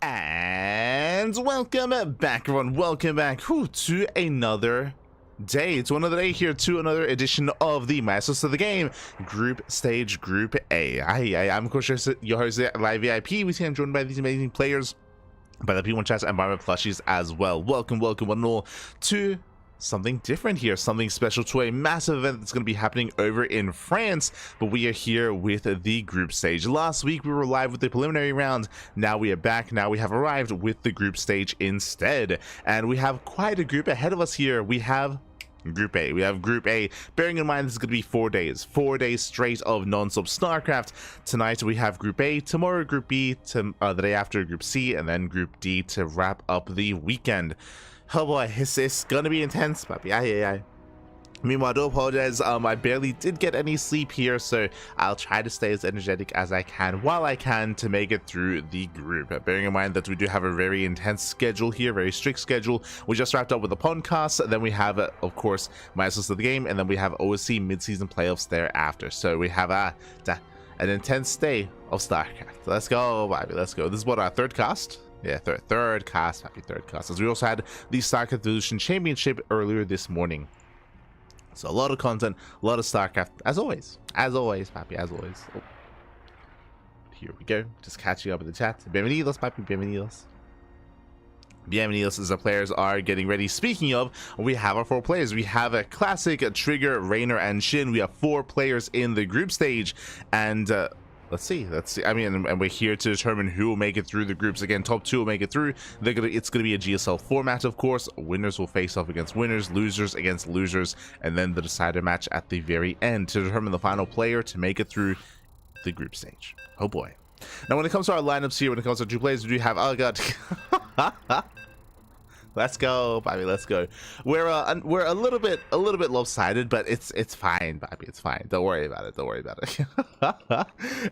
And welcome back, everyone. Welcome back to another day. To another day here to another edition of the Masters of the Game Group Stage Group A. I'm of course your host, Live VIP. We see I'm joined by these amazing players, by the P1 chats and by my plushies as well. Welcome one and all to something different here, something special, to a massive event that's going to be happening over in France. But we are here with the group stage. Last week we were live with the preliminary round. Now we are back. Now we have arrived with the group stage instead, and we have quite a group ahead of us here. We have Group A. We have Group A. Bearing in mind this is going to be 4 days. 4 days straight of non-stop StarCraft. Tonight we have Group A. Tomorrow Group B. The day after Group C. And then Group D to wrap up the weekend. Oh boy, it's gonna be intense, puppy. Meanwhile, I do apologize. I barely did get any sleep here, so I'll try to stay as energetic as I can while I can to make it through the group. Bearing in mind that we do have a very intense schedule here, very strict schedule. We just wrapped up with the podcast, then we have, of course, Maestros of the Game, and then we have OSC mid-season playoffs thereafter. So we have an intense day of StarCraft. Let's go, baby. Let's go. This is what, our third cast? Yeah, third cast, happy third cast. As we also had the StarCraft Evolution Championship earlier this morning. So a lot of content, a lot of StarCraft, as always, papi, as always. Oh. Here we go, just catching up in the chat. Bienvenidos, papi, bienvenidos. Bienvenidos as the players are getting ready. Speaking of, we have our 4 players. We have a Classic, a Trigger, Reynor, and SHIN. We have 4 players in the group stage, and let's see. I mean, and we're here to determine who will make it through the groups. Again, top 2 will make it through. It's gonna be a GSL format, of course. Winners will face off against winners, losers against losers, and then the decider match at the very end to determine the final player to make it through the group stage. Oh boy. Now, when it comes to our lineups here, when it comes to 2 players, we do have, oh god. Let's go, baby. Let's go. We're a little bit lopsided, but it's fine, baby. It's fine. Don't worry about it. Don't worry about it.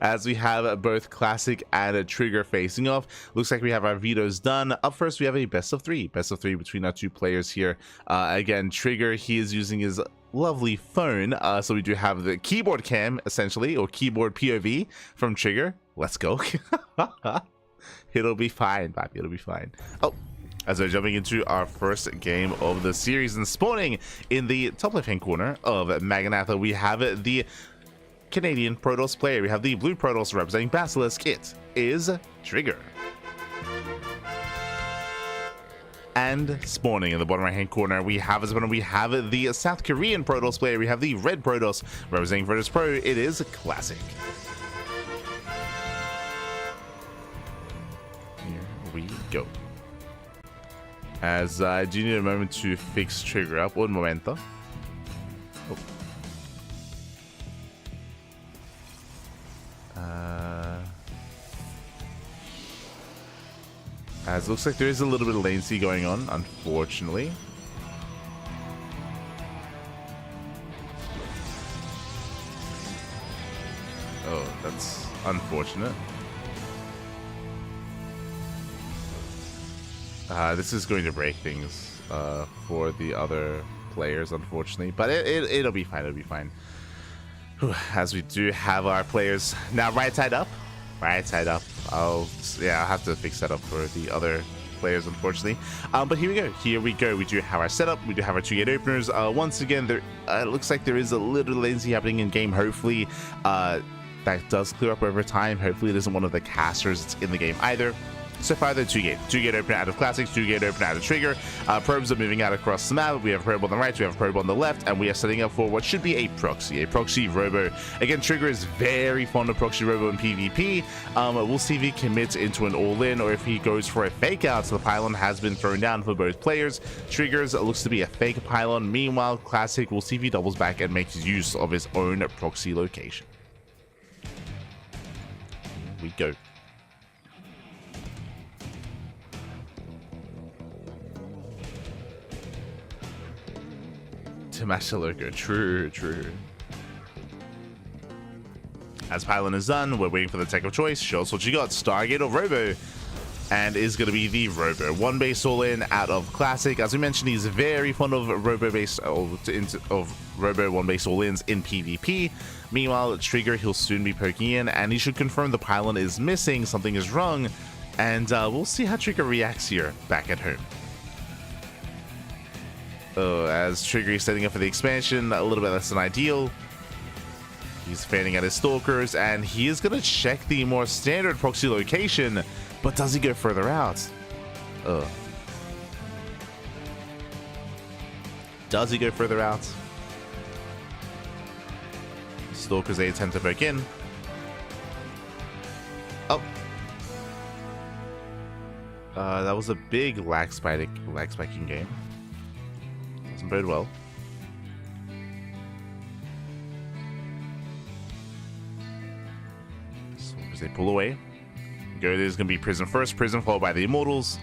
As we have both Classic and a Trigger facing off. Looks like we have our vetoes done. Up first, we have a best of 3 between our 2 players here. Again, Trigger, he is using his lovely phone. So we do have the keyboard cam essentially, or keyboard POV from Trigger. Let's go. It'll be fine, baby. It'll be fine. Oh. As we're jumping into our first game of the series, and spawning in the top left-hand corner of Maganatha, we have the Canadian Protoss player. We have the blue Protoss representing Basilisk. It is Trigger. And spawning in the bottom right-hand corner, we have the South Korean Protoss player. We have the red Protoss representing Virtus Pro. It is Classic. Here we go. As I do need a moment to fix Trigger up. Un momento. Oh. As it looks like there is a little bit of latency going on, unfortunately. Oh, that's unfortunate. This is going to break things for the other players, unfortunately, but it'll be fine. It'll be fine. Whew. As we do have our players now right side up. I'll have to fix that up for the other players, unfortunately. But here we go. We do have our setup. We do have our 2-gate openers. Once again, there looks like there is a little latency happening in game. Hopefully, that does clear up over time. Hopefully, it isn't one of the casters that's in the game either. So far, the 2-gate opener out of Classics, 2-gate opener out of Trigger. Probes are moving out across the map. We have a probe on the right, we have a probe on the left, and we are setting up for what should be a proxy robo. Again, Trigger is very fond of proxy robo in PvP. We'll see if he commits into an all-in or if he goes for a fake out. So the pylon has been thrown down for both players. Trigger's looks to be a fake pylon. Meanwhile, Classic, we'll see if he doubles back and makes use of his own proxy location. Here we go. Tomashaloka, true. As pylon is done, we're waiting for the tech of choice. Show us what you got, Stargate or Robo. And is going to be the Robo. 1 base all in out of Classic. As we mentioned, he's very fond of Robo base Robo 1 base all ins in PvP. Meanwhile, Trigger, he'll soon be poking in, and he should confirm the pylon is missing, something is wrong. And we'll see how Trigger reacts here back at home. Oh, as Trigger is setting up for the expansion, a little bit less than ideal. He's fanning out his Stalkers, and he is going to check the more standard proxy location, but does he go further out? Does he go further out? Stalkers, they attempt to poke in. Oh. That was a big lag spiking game. Doesn't bode well. Stalkers, they pull away. There's going to be Prism first. Prism followed by the Immortals.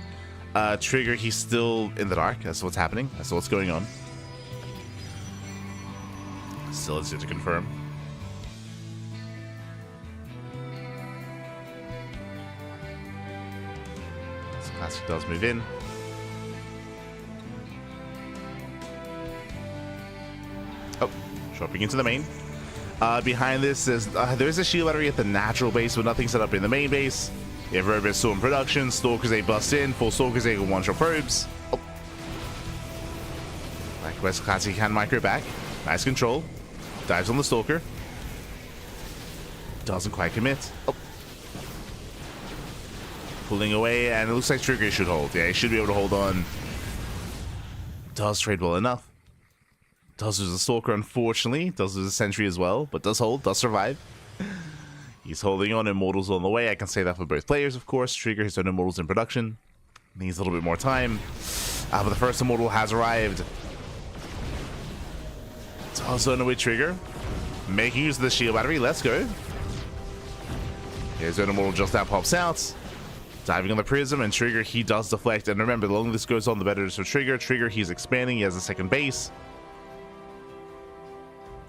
Trigger, he's still in the dark. That's what's happening. That's what's going on. Still is yet to confirm. So Classic does move in. Oh, dropping into the main. Behind this is there's a shield battery at the natural base, but nothing set up in the main base. You have Robot still in production. Stalkers, they bust in. Full Stalkers, they one-shot probes. Oh. Black West Classic can micro back. Nice control. Dives on the Stalker. Doesn't quite commit. Oh. Pulling away, and it looks like Trigger should hold. Yeah, he should be able to hold on. Does trade well enough. Does lose a Stalker, unfortunately. Does lose a Sentry as well, but does hold, does survive. He's holding on. Immortals on the way. I can say that for both players, of course. Trigger, his own Immortals in production. Needs a little bit more time. But the first Immortal has arrived. Does own away Trigger. Making use of the shield battery. Let's go. His own Immortal just now pops out. Diving on the Prism, and Trigger, he does deflect. And remember, the longer this goes on, the better it is for Trigger. Trigger, he's expanding. He has a second base.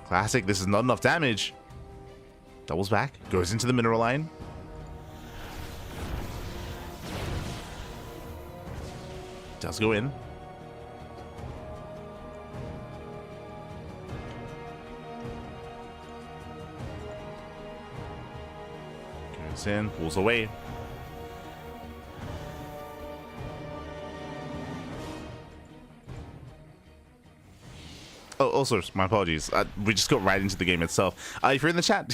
Classic, this is not enough damage. Doubles back, goes into the mineral line. Does go in. Goes in, pulls away. Oh, also, my apologies. We just got right into the game itself. If you're in the chat,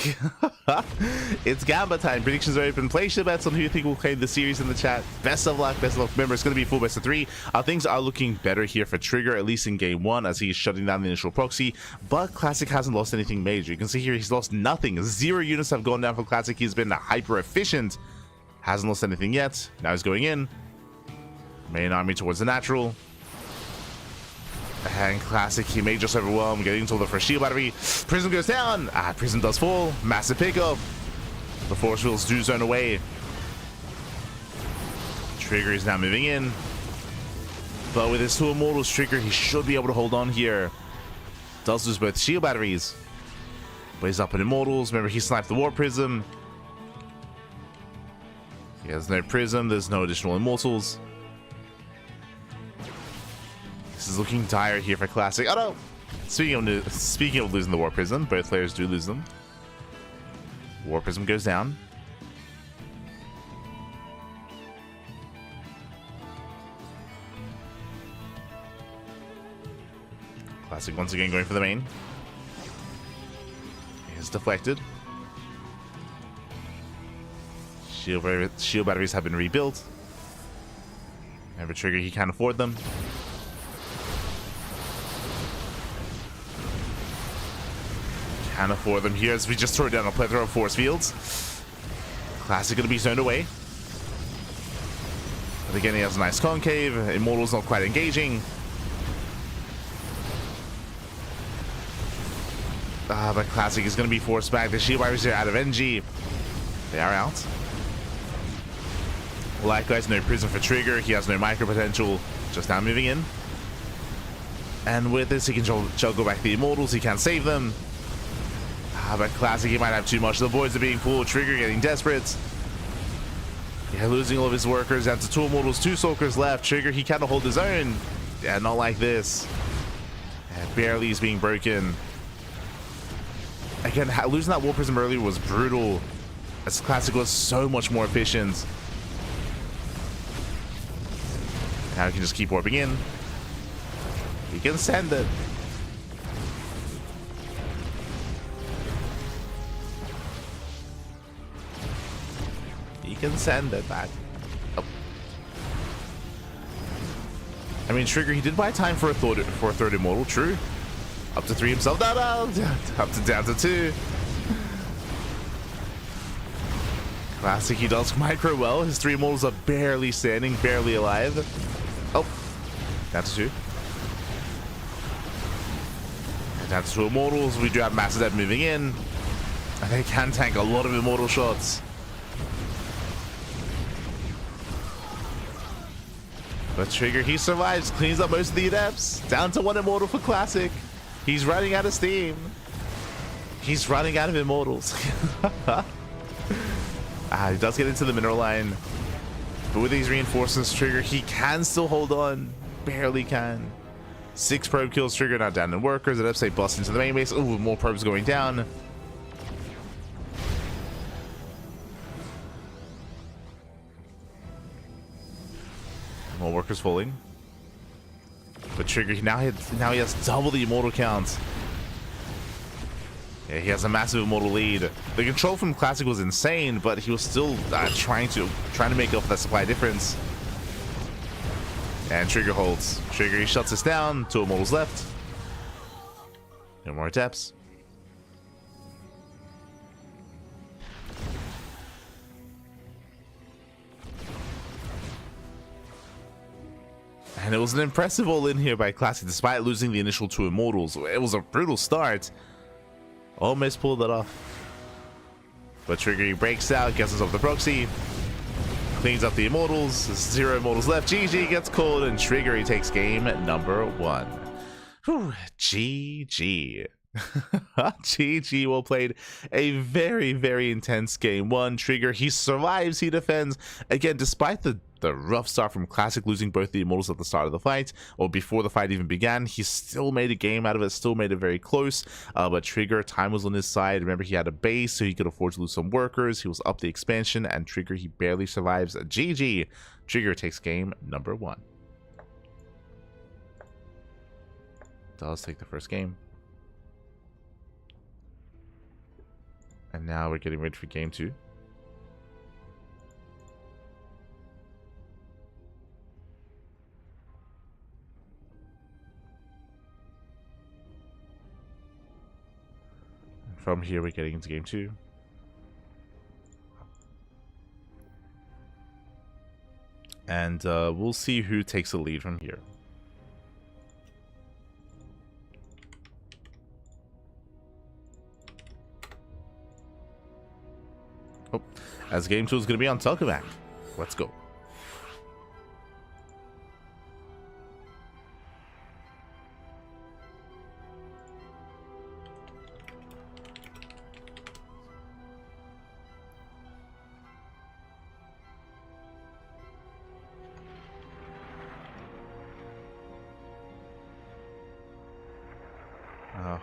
it's Gamba time. Predictions are open. Place your bets on who you think will claim the series in the chat. Best of luck, best of luck. Remember, it's going to be full best of 3. Things are looking better here for Trigger, at least in game 1, as he's shutting down the initial proxy. But Classic hasn't lost anything major. You can see here he's lost nothing. 0 units have gone down for Classic. He's been hyper efficient. Hasn't lost anything yet. Now he's going in. Main army towards the natural. And Classic, he may just overwhelm, getting into the first shield battery. Prism goes down. Prism does fall. Massive pickup. The force fields do zone away. Trigger is now moving in. But with his 2 Immortals, Trigger, he should be able to hold on here. Does lose both shield batteries. But he's up in Immortals. Remember, he sniped the Warp Prism. He has no Prism. There's no additional Immortals. This is looking dire here for Classic. Oh no! Speaking of losing the Warp Prism, both players do lose them. Warp Prism goes down. Classic once again going for the main. He is deflected. Shield batteries have been rebuilt. Remember, Trigger, he can't afford them. Can't afford them here as we just throw down a plethora of force fields. Classic going to be zoned away. But again, he has a nice concave. Immortal's not quite engaging. But Classic is going to be forced back. The shield barriers are out of NG. They are out. Likewise, no Prism for Trigger. He has no micro potential. Just now moving in. And with this, he can juggle back the Immortals. He can't save them. But Classic, he might have too much. The voids are being pulled. Trigger getting desperate. Yeah, losing all of his workers. Down to 2 Immortals, 2 Stalkers left. Trigger, he cannot hold his own. Yeah, not like this. And barely is being broken. Again, losing that War Prism earlier was brutal. As Classic was so much more efficient. Now he can just keep warping in. He can send it. He can send it back. Oh. I mean, Trigger, he did buy time for a third immortal, true. Up to 3 himself. No, up to down to 2. Classic, he does micro well. His 3 immortals are barely standing, barely alive. Oh, down to 2. And down to 2 immortals. We do have Maestros moving in. And they can tank a lot of immortal shots. But Trigger, he survives, cleans up most of the adepts. Down to 1 immortal for Classic. He's running out of steam. He's running out of immortals. He does get into the mineral line. But with these reinforcements, Trigger, he can still hold on. Barely can. 6 probe kills, Trigger not down in workers. Adepts say bust into the main base. Ooh, more probes going down. More workers falling. But Trigger, now he has double the immortal count. Yeah, he has a massive immortal lead. The control from Classic was insane, but he was still trying to make up for that supply difference. And Trigger holds. Trigger, he shuts us down. 2 immortals left. No more adepts. And it was an impressive all-in here by Classic, despite losing the initial 2 immortals. It was a brutal start. Almost pulled it off. But Trigger, he breaks out, gets us off the proxy. Cleans up the immortals. 0 immortals left. GG gets called, and Trigger, he takes game number 1. Whew, GG. GG, well played. A very, very intense game 1. Trigger, he survives, he defends. Again, despite the rough start from Classic, losing both the immortals at the start of the fight, or before the fight even began, he still made a game out of it, still made it very close. But Trigger, time was on his side. Remember, he had a base, so he could afford to lose some workers. He was up the expansion, and Trigger, he barely survives. GG. Trigger takes game number 1. Does take the first game. And now we're getting ready for game 2. From here, we're getting into game 2. And we'll see who takes the lead from here. Oh, as game 2 is going to be on Tokamak. Let's go.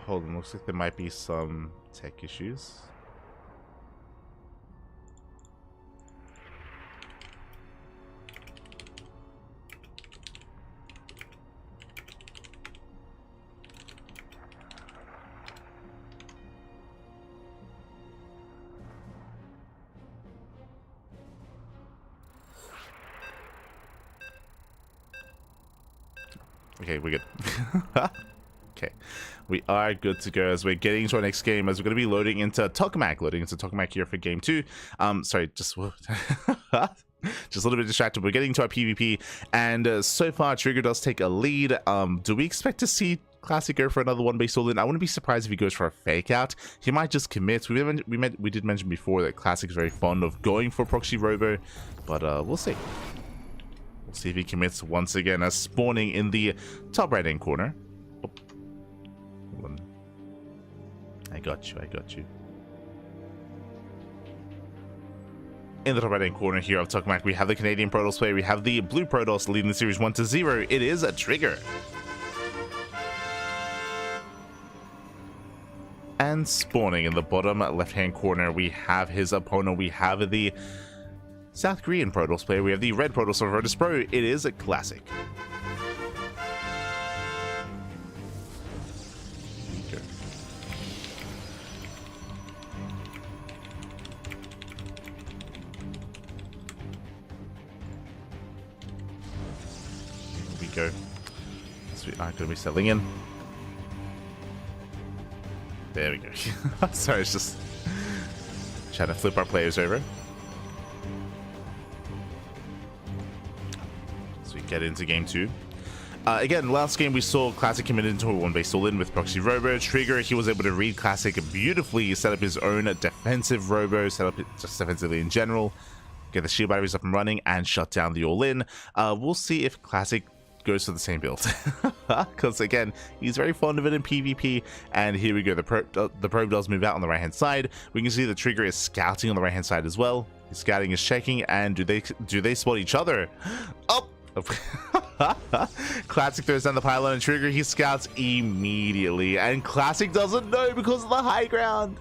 Hold on, looks like there might be some tech issues. Okay, we're good. Okay, we are good to go as we're getting into our next game, as we're going to be loading into Tokamak here for game 2. Sorry, just just a little bit distracted. We're getting to our PvP, and so far Trigger does take a lead. Do we expect to see Classic go for another 1-base all-in? I wouldn't be surprised if he goes for a fake out. He might just commit. We did mention before that Classic is very fond of going for proxy robo, but we'll see. We'll see if he commits once again, as spawning in the top right-hand corner. Oh. Hold on. I got you. In the top right-hand corner here of Tokamak, we have the Canadian Protoss player. We have the blue Protoss leading the series 1-0. It is a Trigger. And spawning in the bottom left-hand corner, we have his opponent. We have the South Korean Protoss player. We have the red Protoss of Virtus Pro. It is a classic. Okay. Here we go. So we are going to be settling in. There we go. Sorry, it's just trying to flip our players over. So we get into game 2. Again, last game we saw Classic committed into a 1-base all-in with Proxy Robo. Trigger, he was able to read Classic beautifully, set up his own defensive Robo, set up it just defensively in general, get the shield batteries up and running, and shut down the all-in. We'll see if Classic goes for the same build, because again, he's very fond of it in PvP. And here we go, the probe does move out on the right hand side. We can see the Trigger is scouting on the right hand side as well. His scouting is checking, and do they spot each other? Oh, Classic throws down the pylon, and Trigger, he scouts immediately, and Classic doesn't know because of the high ground.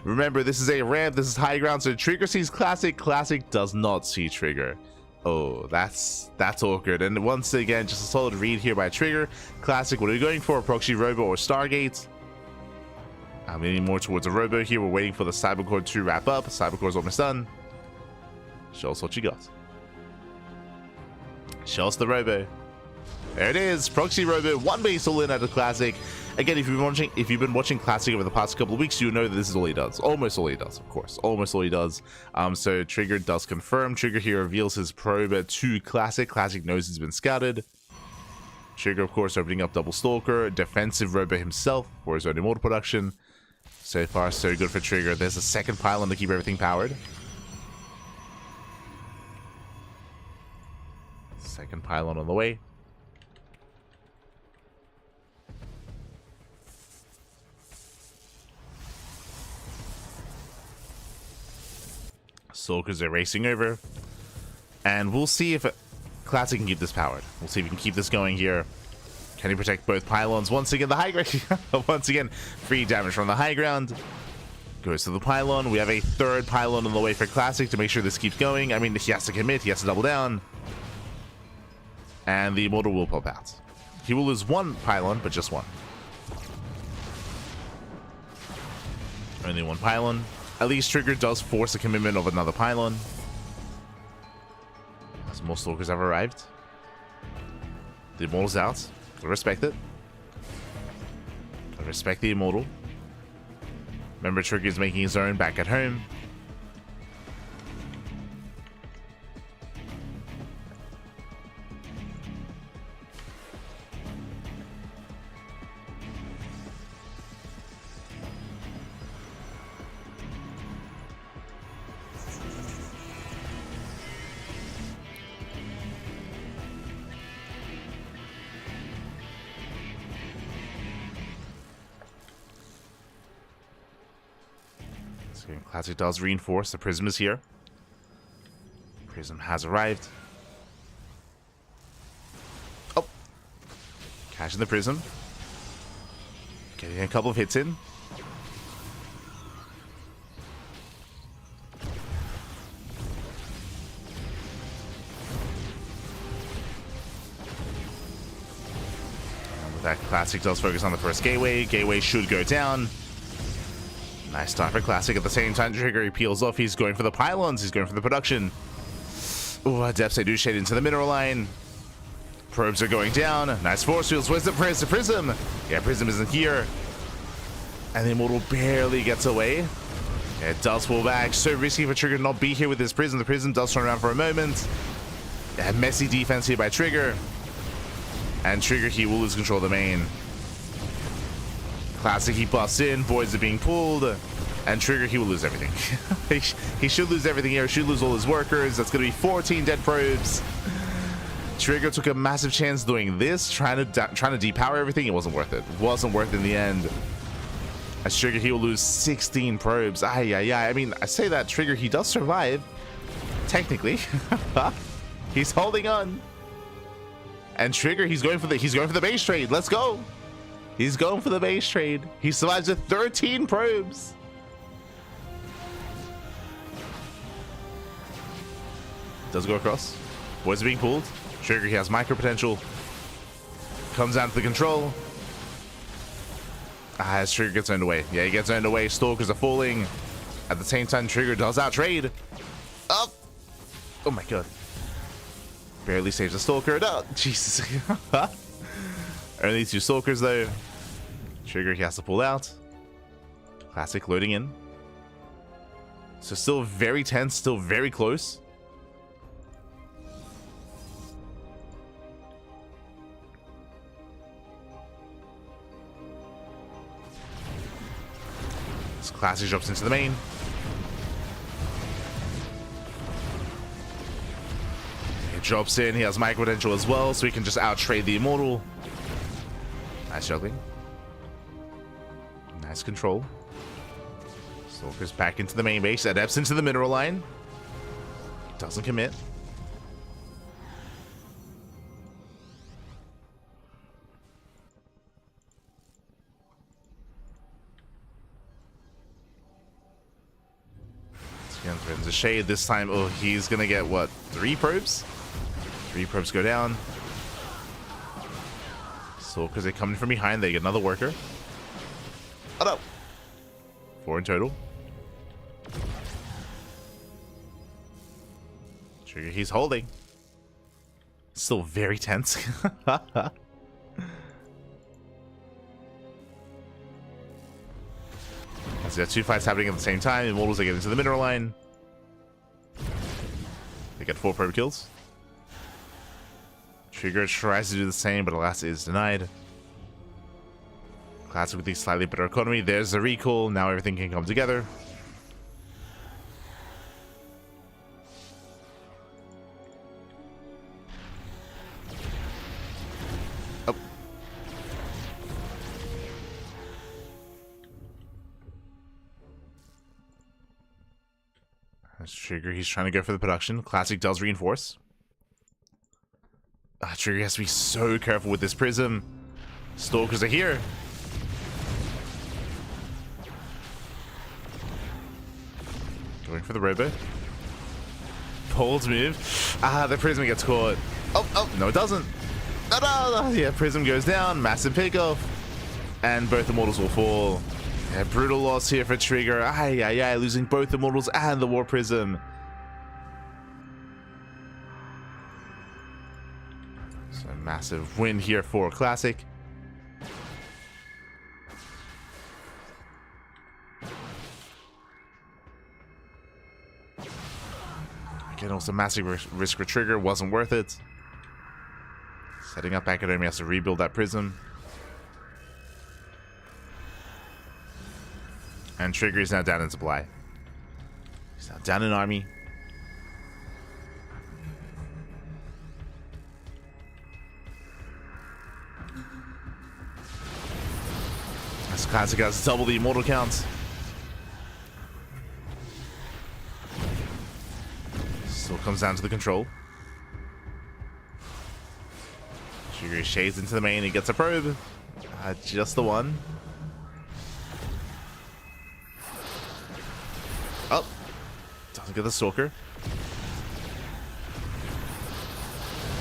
Remember, this is a ramp, this is high ground, so Trigger sees Classic, Classic does not see Trigger. Oh, that's awkward. And once again, just a solid read here by Trigger. Classic, what are we going for? A Proxy Robo or Stargate? I'm leaning more towards a Robo here. We're waiting for the Cybercore to wrap up. Cybercore's almost done. Show us what you got. Show us the Robo. There it is, Proxy Robo, 1-base all-in at the Classic. Again, if you've been watching Classic over the past couple of weeks, you know that this is all he does. Almost all he does, of course. Almost all he does. So Trigger does confirm. Trigger here reveals his probe to Classic. Classic knows he's been scouted. Trigger, of course, opening up Double Stalker. Defensive Robo himself for his own immortal production. So far, so good for Trigger. There's a second pylon to keep everything powered. Second pylon on the way. Stalkers are racing over, and we'll see if Classic can keep this powered. We'll see if we can keep this going here. Can he protect both pylons? Once again, the high ground. Once again, free damage from the high ground. Goes to the pylon. We have a third pylon on the way for Classic to make sure this keeps going. I mean, he has to commit. He has to double down. And the Immortal will pop out. He will lose one pylon, but just one. Only one pylon. At least Trigger does force a commitment of another pylon. As more Stalkers have arrived. The Immortal's out. I respect it. I respect the Immortal. Remember, Trigger's making his own back at home. Classic does reinforce. The Prism is here. Prism has arrived. Oh! Catching the Prism. Getting a couple of hits in. And with that, Classic does focus on the first gateway. Gateway should go down. Nice start for Classic. At the same time, Trigger, he peels off. He's going for the pylons. He's going for the production. Ooh, a Depth do shade into the mineral line. Probes are going down. Nice force fields. Where's the Prism? Yeah, Prism isn't here. And the Immortal barely gets away. It does pull back. So risky for Trigger to not be here with his Prism. The Prism does turn around for a moment. Yeah, messy defense here by Trigger. And Trigger, he will lose control of the main. Classic, he busts in, voids are being pulled, and Trigger, he will lose everything. he should lose everything here, should lose all his workers. That's going to be 14 dead probes. Trigger took a massive chance doing this, trying to depower everything. It wasn't worth it. It wasn't worth it in the end. As Trigger, he will lose 16 probes. I mean, I say that Trigger, he does survive, technically. He's holding on. And Trigger, he's going for the base trade. Let's go. He's going for the base trade. He survives with 13 probes. Does go across. Boys are being pulled. Trigger, he has micro potential. Comes down to the control. As Trigger gets owned away. Yeah, he gets owned away. Stalkers are falling. At the same time, Trigger does out-trade. Up! Oh my god. Barely saves the Stalker. No, Jesus. Only 2 Stalkers though. Trigger, he has to pull out. Classic loading in. So still very tense, still very close. This Classic drops into the main. He drops in, he has micro potential as well, so he can just out-trade the Immortal. Nice juggling. Nice control. Stalker's back into the main base. Adepts into the mineral line. Doesn't commit. Threatens a shade this time. Oh, he's gonna get what? 3 probes? 3 probes go down. Stalkers are coming from behind. They get another worker. Oh no! 4 in total. Trigger, he's holding. Still very tense. So we have 2 fights happening at the same time. Immortals, they get into the mineral line. They get 4 probe kills. Trigger tries to do the same, but alas, is denied. Classic with the slightly better economy. There's the recall. Now everything can come together. Oh. That's Trigger. He's trying to go for the production. Classic does reinforce. Trigger has to be so careful with this prism. Stalkers are here. Going for the robo. Bold move. The prism gets caught. Oh, no, it doesn't. No. Yeah, prism goes down. Massive pickoff. And both immortals will fall. Yeah, brutal loss here for Trigger. Losing both immortals and the war prism. So massive win here for Classic. Again, also massive risk for Trigger. Wasn't worth it. Setting up Academy has to rebuild that prism. And Trigger is now down in supply. He's now down in army. This Classic has double the immortal count. Still comes down to the control. Trigger shades into the main. He gets a probe. Just the one. Oh, doesn't get the Stalker.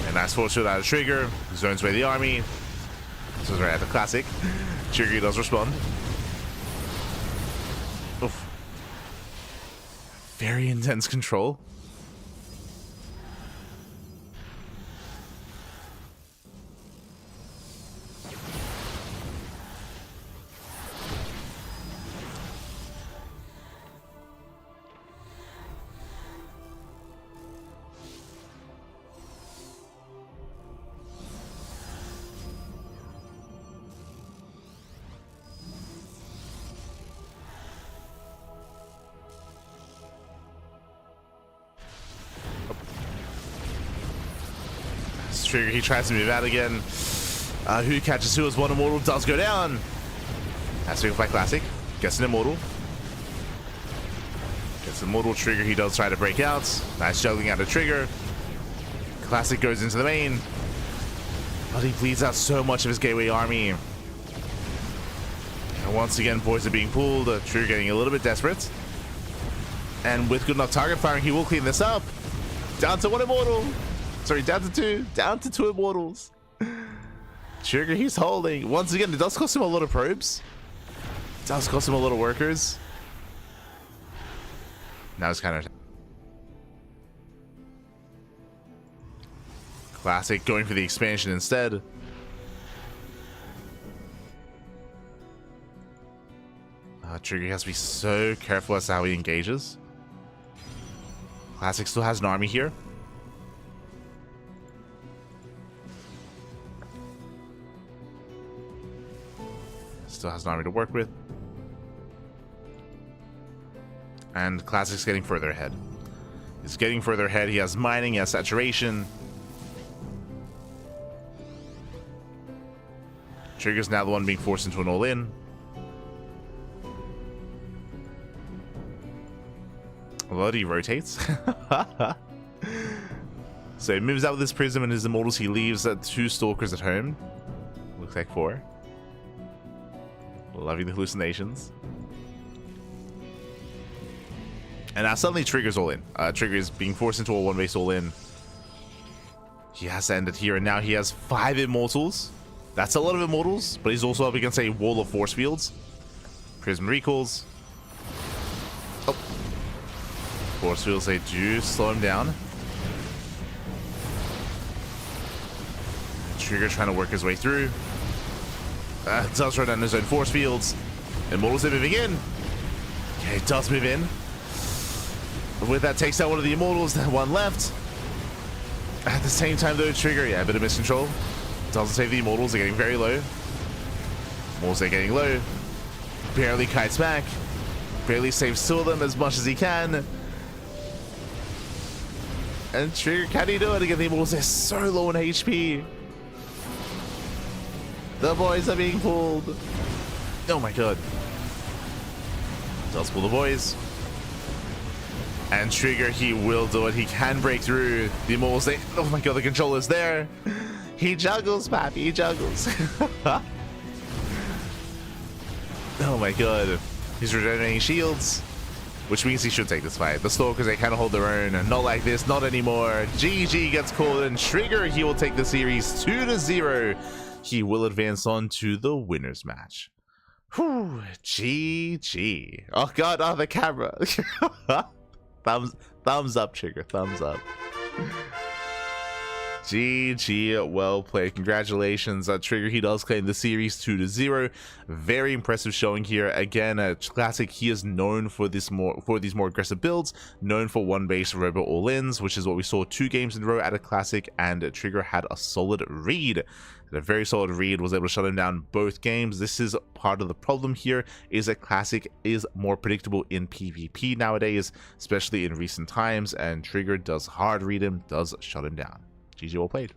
And nice force without a Trigger. Zones away the army. This is right at the Classic. Trigger does respond. Oof. Very intense control. Trigger, he tries to move out again. Who catches who as one immortal does go down. Has to go by Classic. Gets an immortal. Gets an immortal. Trigger, he does try to break out. Nice juggling out of Trigger. Classic goes into the main. But he bleeds out so much of his gateway army. And once again, boys are being pulled. Trigger getting a little bit desperate. And with good enough target firing, he will clean this up. Down to 1 immortal. Sorry, down to 2. Down to 2 immortals. Trigger, he's holding. Once again, it does cost him a lot of probes. It does cost him a lot of workers. Now it's kind of... Classic going for the expansion instead. Trigger has to be so careful as to how he engages. Classic still has an army here. Still has an army to work with. And Classic's getting further ahead. He's getting further ahead. He has mining, he has saturation. Trigger's now the one being forced into an all-in. Well, he rotates. So he moves out with his prism and his immortals. He leaves 2 stalkers at home. Looks like 4. Loving the hallucinations. And now suddenly Trigger's all in. Trigger is being forced into a 1-base all in. He has to end it here, and now he has 5 immortals. That's a lot of immortals, but he's also up against a wall of force fields. Prism recalls. Oh. Force fields, they do slow him down. Trigger trying to work his way through. Does run down his own force fields. Immortals are moving in. Okay, does move in. With that, takes out one of the immortals, one left. At the same time, though, Trigger, yeah, a bit of miscontrol. Doesn't save the immortals, they're getting very low. Immortals are getting low. Barely kites back. Barely saves 2 of them as much as he can. And Trigger, can he do it again? The immortals are so low on HP. The boys are being pulled. Oh my god. Does pull the boys. And Trigger, he will do it. He can break through. The immortals, they... Oh my god, the controller's there. He juggles, Pappy. He juggles. Oh my god. He's regenerating shields. Which means he should take this fight. The Stalkers, they kind of hold their own. Not like this, not anymore. GG gets called, and Trigger, he will take the series 2-0. He will advance on to the winners match. Whew, GG. Oh god, oh, the camera. thumbs up, Trigger, thumbs up. GG, well played. Congratulations, Trigger. He does claim the series 2-0. Very impressive showing here. Again, Classic. He is known for these more aggressive builds. Known for 1-base robo all-ins, which is what we saw 2 games in a row at a Classic. And Trigger had a solid read. A very solid read, was able to shut him down both games. This is part of the problem here, is that Classic is more predictable in PvP nowadays, especially in recent times. And Trigger does hard read him, does shut him down. GG, well played.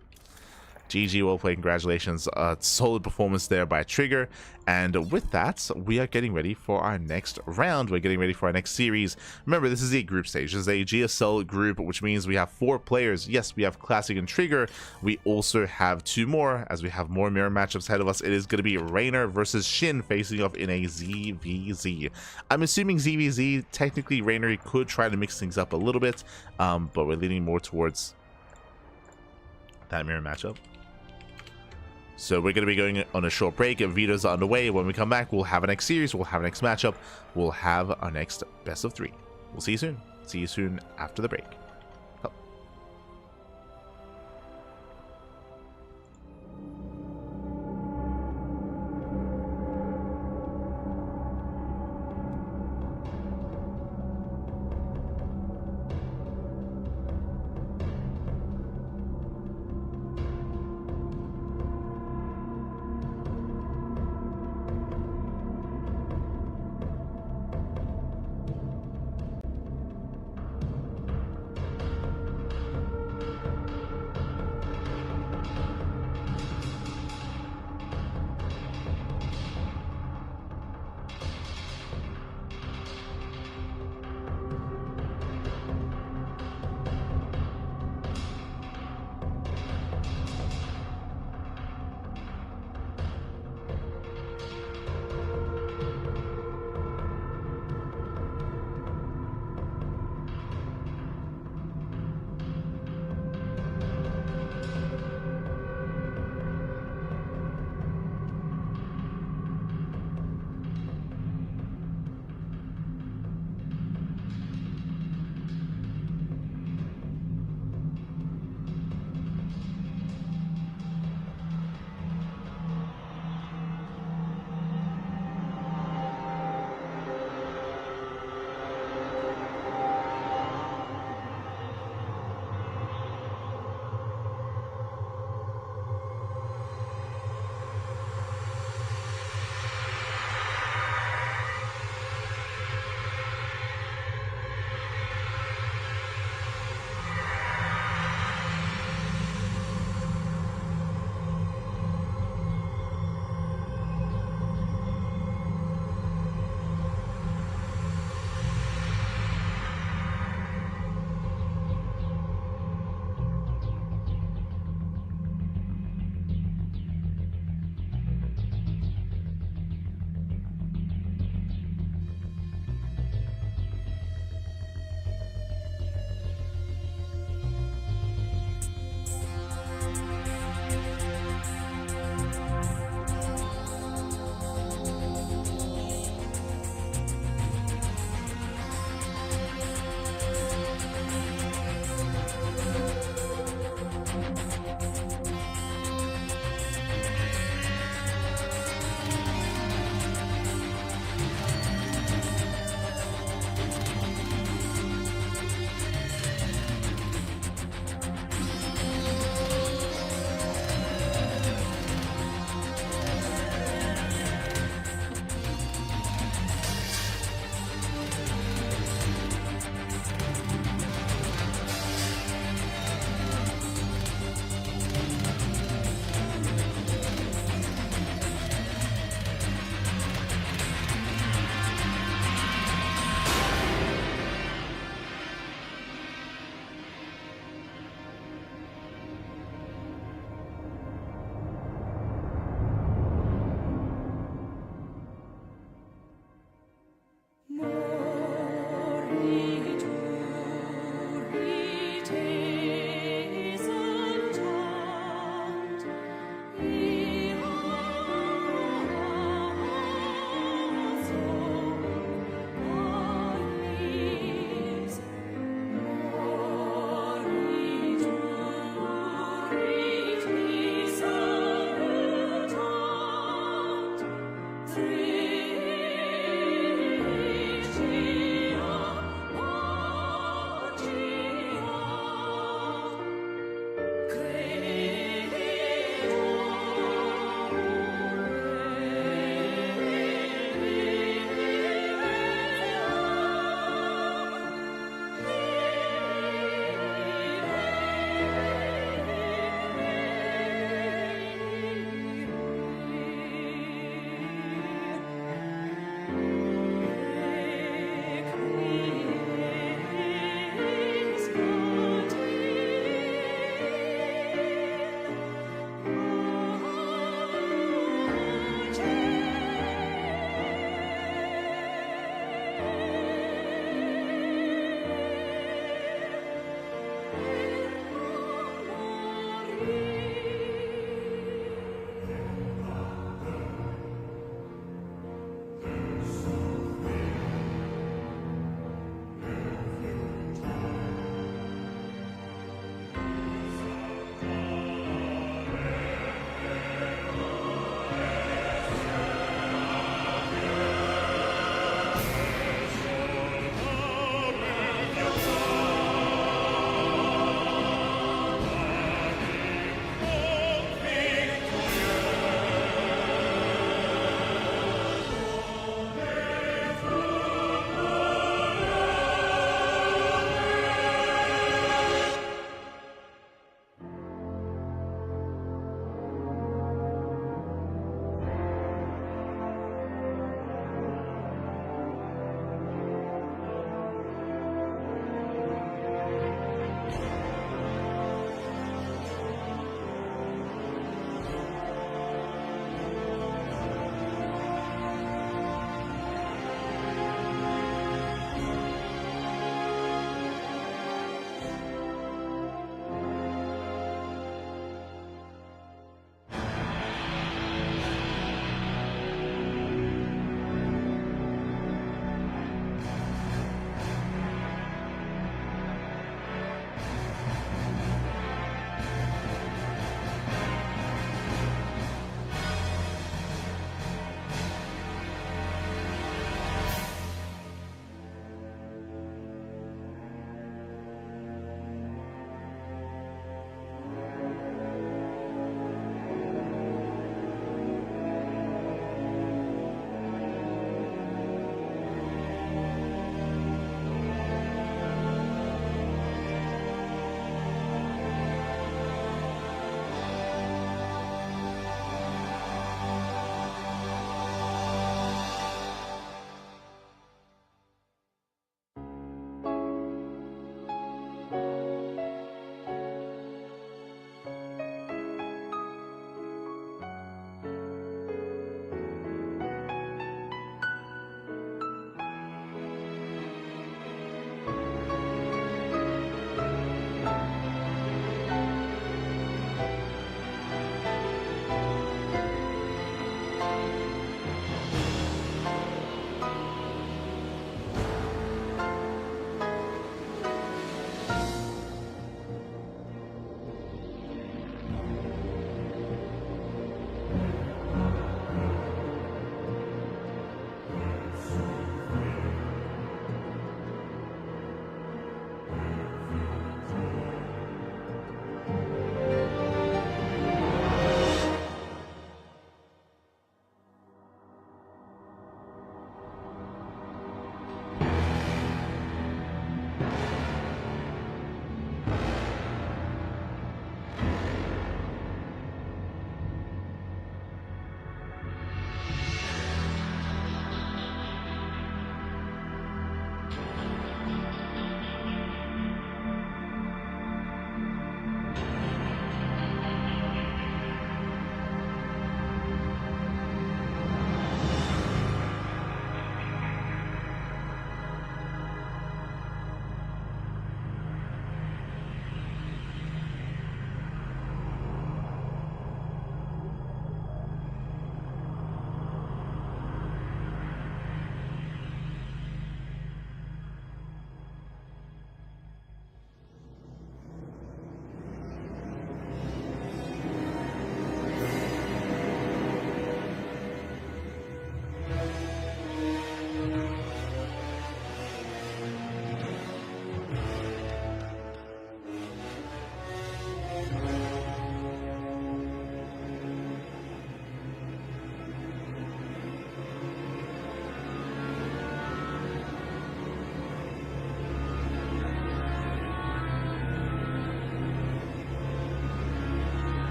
GG, well played. Congratulations. Solid performance there by Trigger. And with that, we are getting ready for our next round. We're getting ready for our next series. Remember, this is a group stage. This is a GSL group, which means we have 4 players. Yes, we have Classic and Trigger. We also have 2 more, as we have more mirror matchups ahead of us. It is going to be Reynor versus SHIN facing off in a ZVZ. I'm assuming ZVZ, technically Reynor could try to mix things up a little bit, but we're leaning more towards that mirror matchup. So we're going to be going on a short break. Videos are underway. When we come back, we'll have our next series, we'll have our next matchup, we'll have our next best of 3. We'll see you soon. See you soon after the break.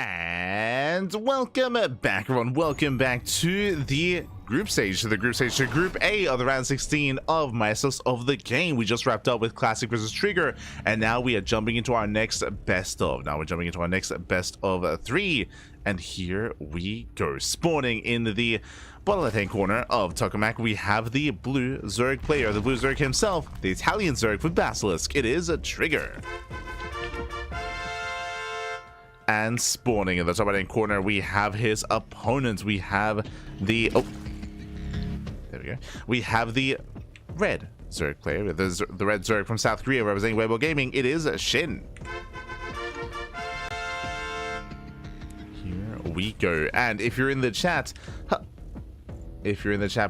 And welcome back, everyone. Welcome back to the group stage, to Group A of the round 16 of Maestros of the game. We just wrapped up with Classic versus Trigger, and now we are jumping into our next best of. Now we're jumping into our next best of 3, and here we go. Spawning in the bottom left-hand corner of Tokamak, we have the blue Zerg player, the blue Zerg himself, the Italian Zerg with Basilisk. It is a Trigger. And spawning in the top right-hand corner, we have his opponent. We have the... oh, there we go. We have the red Zerg player, the red Zerg from South Korea representing Weibo Gaming. It is SHIN. Here we go. And if you're in the chat...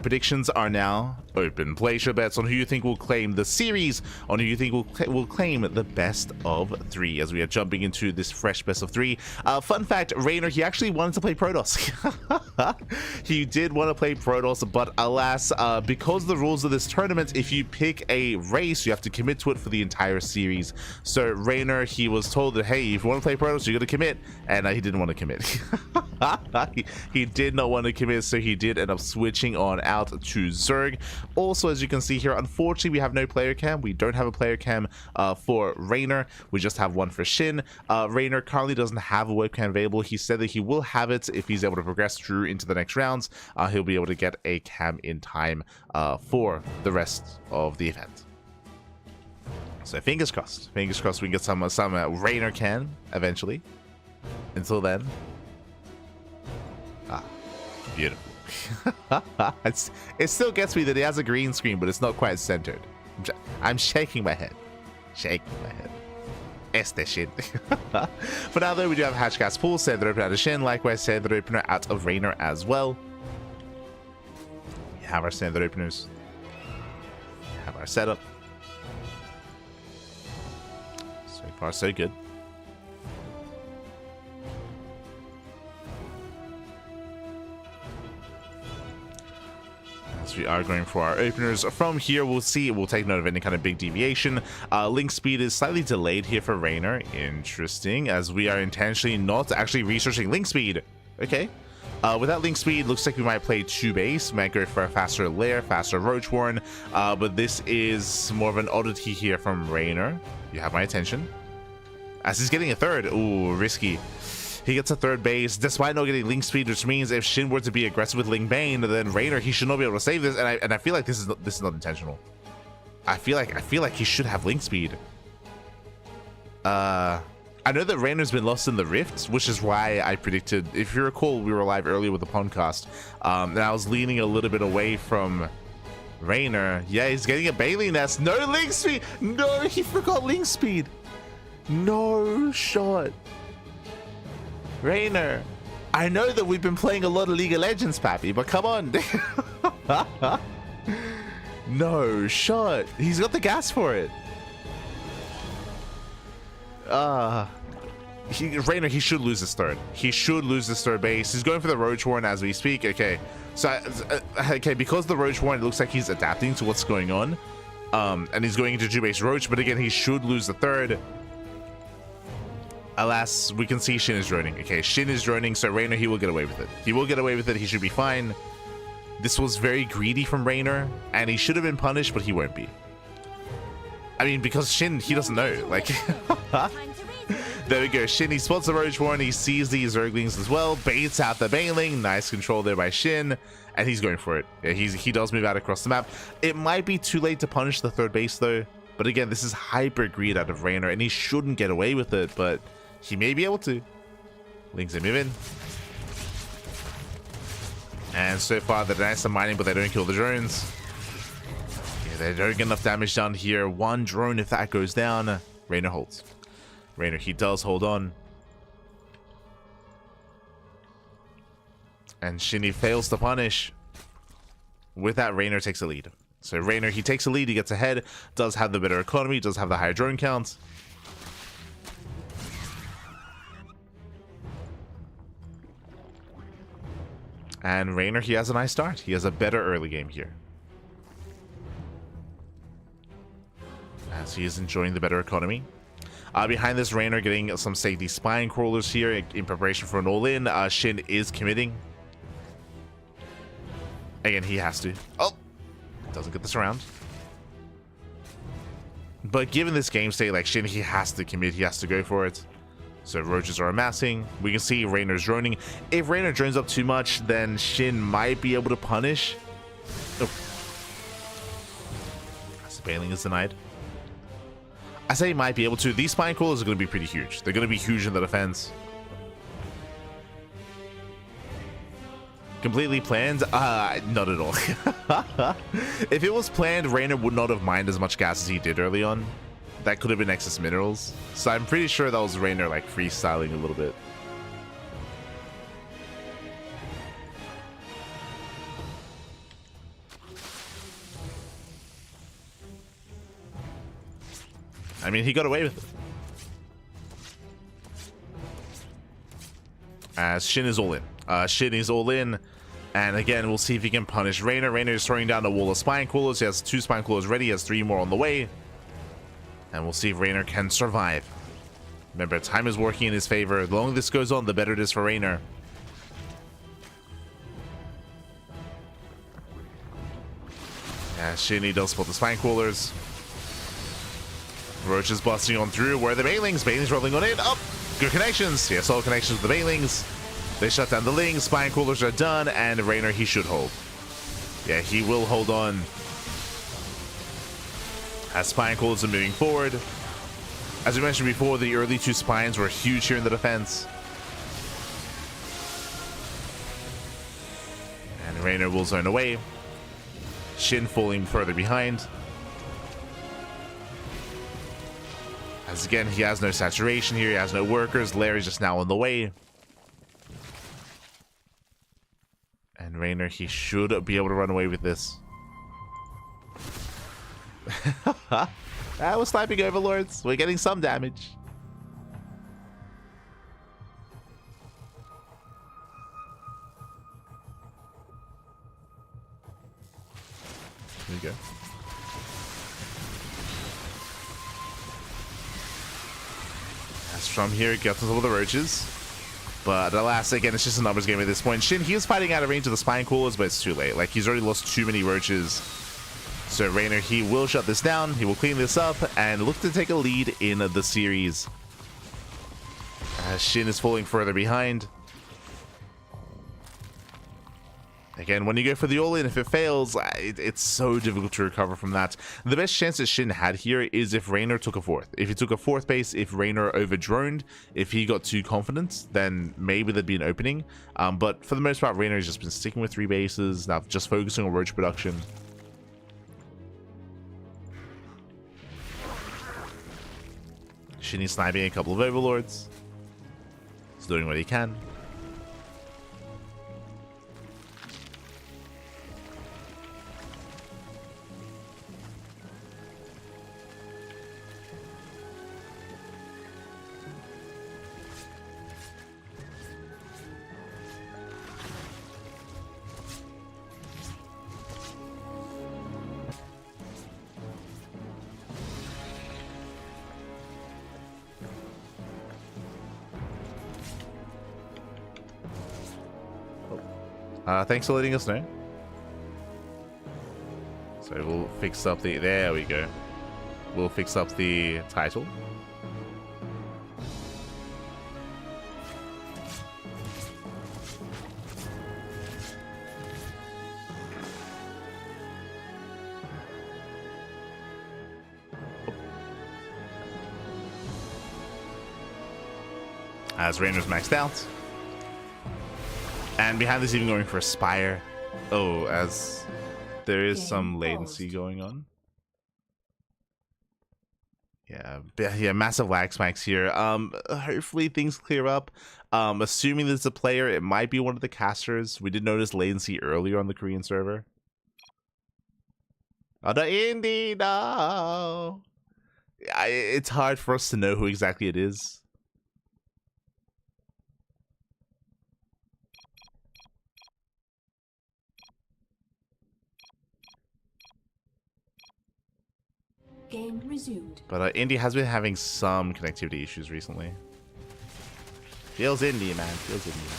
predictions are now open. Place your bets on who you think will claim the series, on who you think will claim the best of 3 as we are jumping into this fresh best of 3. Fun fact, Reynor, he actually wanted to play Protoss. He did want to play Protoss, but alas, because the rules of this tournament, if you pick a race, you have to commit to it for the entire series. So Reynor, he was told that, hey, if you want to play Protoss, you got to commit, and he didn't want to commit. He did not want to commit, so he did end up switching on out to Zerg. Also, as you can see here, unfortunately, we have no player cam. We don't have a player cam for Reynor. We just have one for SHIN. Reynor currently doesn't have a webcam available. He said that he will have it if he's able to progress through into the next rounds. He'll be able to get a cam in time for the rest of the event. So fingers crossed. Fingers crossed we can get some Reynor cam eventually. Until then, beautiful. It still gets me that he has a green screen, but it's not quite centered. I'm shaking my head. Este SHIN. For now, though, we do have Hatchcast Pool, Sender Opener out of SHIN, likewise Sender Opener out of Reynor as well. We have our Sender Openers. We have our setup. So far, so good. We are going for our openers. From here, we'll see. We'll take note of any kind of big deviation. Link speed is slightly delayed here for Reynor. Interesting, as we are intentionally not actually researching link speed. Okay. Without link speed, looks like we might play 2 base. Might go for a faster lair, faster Roach Warren. But this is more of an oddity here from Reynor. You have my attention. As he's getting a third. Ooh, risky. He gets a third base despite not getting link speed, which means if SHIN were to be aggressive with Link Bane, then Reynor, he should not be able to save this. And I feel like this is not intentional. I feel like he should have link speed. I know that Reynor's been lost in the rifts, which is why I predicted. If you recall, we were live earlier with the podcast, and I was leaning a little bit away from Reynor. Yeah, he's getting a Bailey nest. No link speed. No, he forgot link speed. No shot. Reynor, I know that we've been playing a lot of League of Legends, Pappy, but come on. No shot. He's got the gas for it. Reynor, he should lose this third. He should lose this third base. He's going for the Roach Warren as we speak. Okay, so okay, because the Roach Warren, it looks like he's adapting to what's going on, and he's going into 2-base Roach. But again, he should lose the third. Alas, we can see SHIN is droning. Okay, SHIN is droning, so Reynor, he will get away with it. He will get away with it. He should be fine. This was very greedy from Reynor, and he should have been punished, but he won't be. I mean, because SHIN, he doesn't know. Like, there we go. SHIN, he spots the Roach Warren. He sees these Zerglings as well. Baits out the Baneling. Nice control there by SHIN, and he's going for it. Yeah, he does move out across the map. It might be too late to punish the third base, though. But again, this is hyper greed out of Reynor, and he shouldn't get away with it, but he may be able to. Links him in. And so far, they're nice and mining, but they don't kill the drones. Yeah, they don't get enough damage down here. One drone, if that goes down, Reynor holds. Reynor, he does hold on. And SHIN fails to punish. With that, Reynor takes a lead. So Reynor, he takes a lead, he gets ahead, does have the better economy, does have the higher drone count. And Reynor, he has a nice start. He has a better early game here. As he is enjoying the better economy. Behind this, Reynor getting some safety spine crawlers here in preparation for an all-in. SHIN is committing. Again, he has to. Oh! Doesn't get this around. But given this game state, like SHIN, he has to commit. He has to go for it. So roaches are amassing. We can see Reynor's droning. If Reynor drones up too much, then SHIN might be able to punish. Oh. As the bailing is denied. I say he might be able to. These spine crawlers are going to be pretty huge. They're going to be huge in the defense. Completely planned? Not at all. If it was planned, Reynor would not have mined as much gas as he did early on. That could have been excess minerals. So I'm pretty sure that was Reynor like freestyling a little bit. I mean, he got away with it. As SHIN is all in. SHIN is all in. And again, we'll see if he can punish Reynor. Reynor is throwing down the wall of spine coolers. He has 2 spine coolers ready. He has 3 more on the way. And we'll see if Reynor can survive. Remember, time is working in his favor. The longer this goes on, the better it is for Reynor. Yeah, SHIN, he does spot the spine coolers. Roach is busting on through. Where are the Bailings? Bailings rolling on in. Up. Good connections. Yes, all connections with the Bailings. They shut down the Lings. Spine coolers are done. And Reynor, he should hold. Yeah, he will hold on. As spine coolers are moving forward. As we mentioned before, the early 2 spines were huge here in the defense. And Reynor will zone away. SHIN falling further behind. As again, he has no saturation here. He has no workers. Larry's just now on the way. And Reynor, he should be able to run away with this. We're sniping overlords. We're getting some damage. There you go. As from here, gets on top of the roaches. But alas, again, it's just a numbers game at this point. SHIN, he is fighting out of range of the spine coolers, but it's too late. Like, he's already lost too many roaches. So Reynor, he will shut this down. He will clean this up and look to take a lead in the series. SHIN is falling further behind. Again, when you go for the all-in, if it fails, it's so difficult to recover from that. The best chance that SHIN had here is if Reynor took a 4th. If he took a 4th base, if Reynor over-droned, if he got too confident, then maybe there'd be an opening. But for the most part, Reynor has just been sticking with 3 bases, now just focusing on roach production. SHIN is sniping a couple of overlords. He's doing what he can. Thanks for letting us know. So we'll fix up the... There we go. We'll fix up the title. As Reynor's maxed out. And behind this, even going for a Spire. Oh, as there is some latency going on. Yeah, massive lag spikes here. Hopefully things clear up. Assuming this is a player, it might be one of the casters. We did notice latency earlier on the Korean server. Oh, the indie, no! It's hard for us to know who exactly it is. Game resumed. But Indy has been having some connectivity issues recently. Feels Indy, man. Feels Indy, man.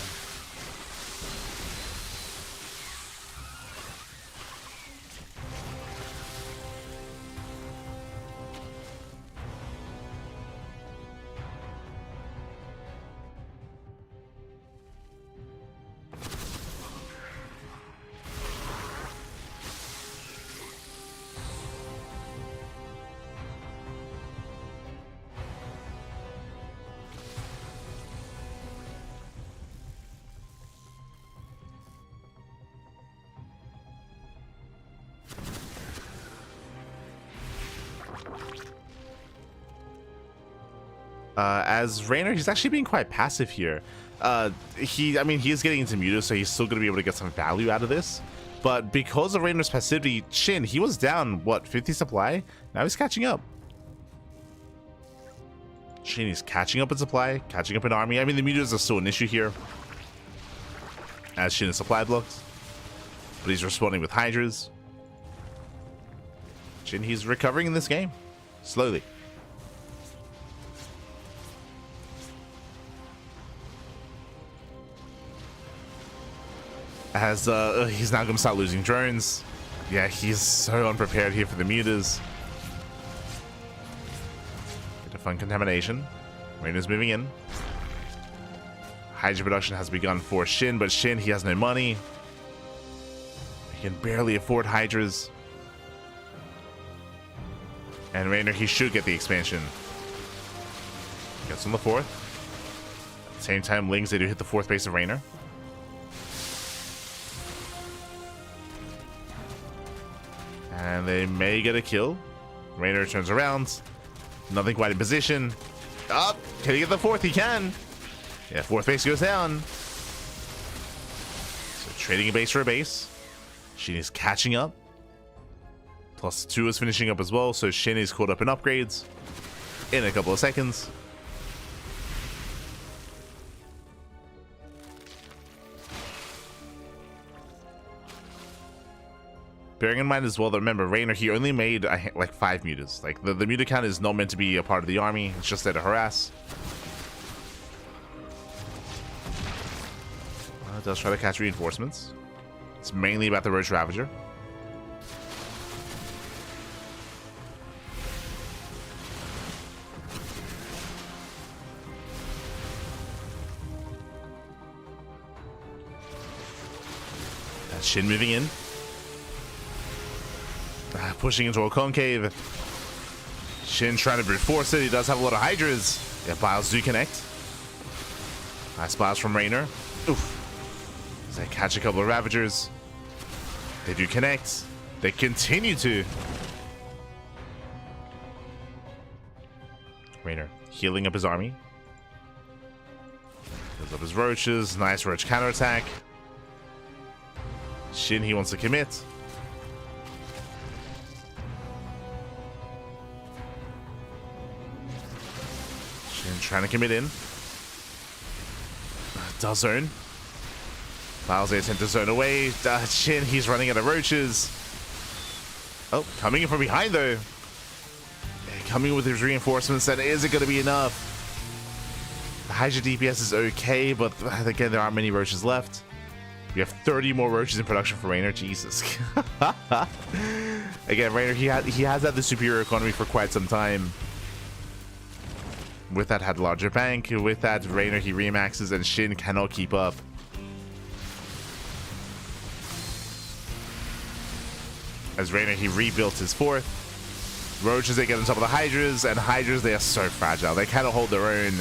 As Reynor, he's actually being quite passive here. I mean, he is getting into Muta, so he's still going to be able to get some value out of this. But because of Reynor's passivity, SHIN, he was down, what, 50 supply? Now he's catching up. SHIN is catching up in supply, catching up in army. I mean, the Mutas are still an issue here, as SHIN is supply blocked. But he's responding with Hydras. SHIN, he's recovering in this game, slowly. As he's now going to start losing drones. Yeah, he's so unprepared here for the Mutas. Bit of fun contamination. Reynor's moving in. Hydra production has begun for SHIN, but SHIN, he has no money. He can barely afford Hydras. And Reynor, he should get the expansion. Gets on the 4th. At the same time, Lings, they do hit the 4th base of Reynor. And they may get a kill. Reynor turns around. Nothing quite in position. Up. Can he get the 4th? He can. Yeah, 4th base goes down. So trading a base for a base. SHIN is catching up. +2 is finishing up as well. So SHIN is caught up in upgrades in a couple of seconds. Bearing in mind as well that, remember, Reynor, he only made like 5 mutas. Like the muta count is not meant to be a part of the army. It's just there to harass. It does try to catch reinforcements. It's mainly about the Roach Ravager. That's SHIN moving in. Pushing into a concave. SHIN trying to brute force it. He does have a lot of Hydras. Yeah, Biles do connect. Nice Biles from Reynor. Oof. They catch a couple of Ravagers. They do connect. They continue to. Reynor healing up his army. Heals up his Roaches. Nice Roach counterattack. SHIN, he wants to commit. Trying to commit in. Does zone. Biles sent to zone away. SHIN, he's running out of Roaches. Oh, coming in from behind though. Coming with his reinforcements. And is it going to be enough? The Hydra DPS is okay, but again, there aren't many Roaches left. We have 30 more Roaches in production for Reynor. Jesus. Again, Reynor, he has had the superior economy for quite some time. With that, had larger bank. With that, Reynor, he remaxes, and SHIN cannot keep up. As Reynor, he rebuilt his 4th. Roaches, they get on top of the Hydras, and Hydras, they are so fragile. They cannot hold their own.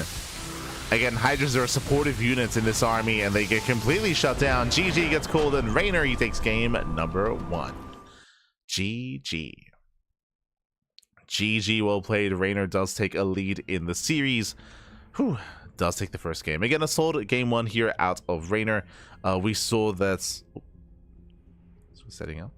Again, Hydras are supportive units in this army, and they get completely shut down. GG gets called, and Reynor, he takes game number 1. GG. GG, well played. Reynor does take a lead in the series. Whew, does take the first game. Again, a solid game 1 here out of Reynor. We saw that. So setting up.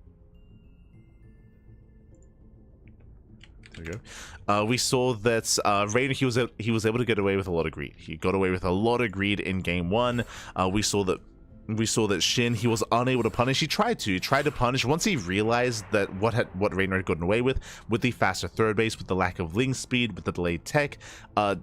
There we go. We saw that Reynor, he was able to get away with a lot of greed. He got away with a lot of greed in game 1. We saw that we saw that SHIN, he was unable to punish. He tried to punish once he realized that what Reynor had gotten away with the faster third base, with the lack of link speed, with the delayed tech.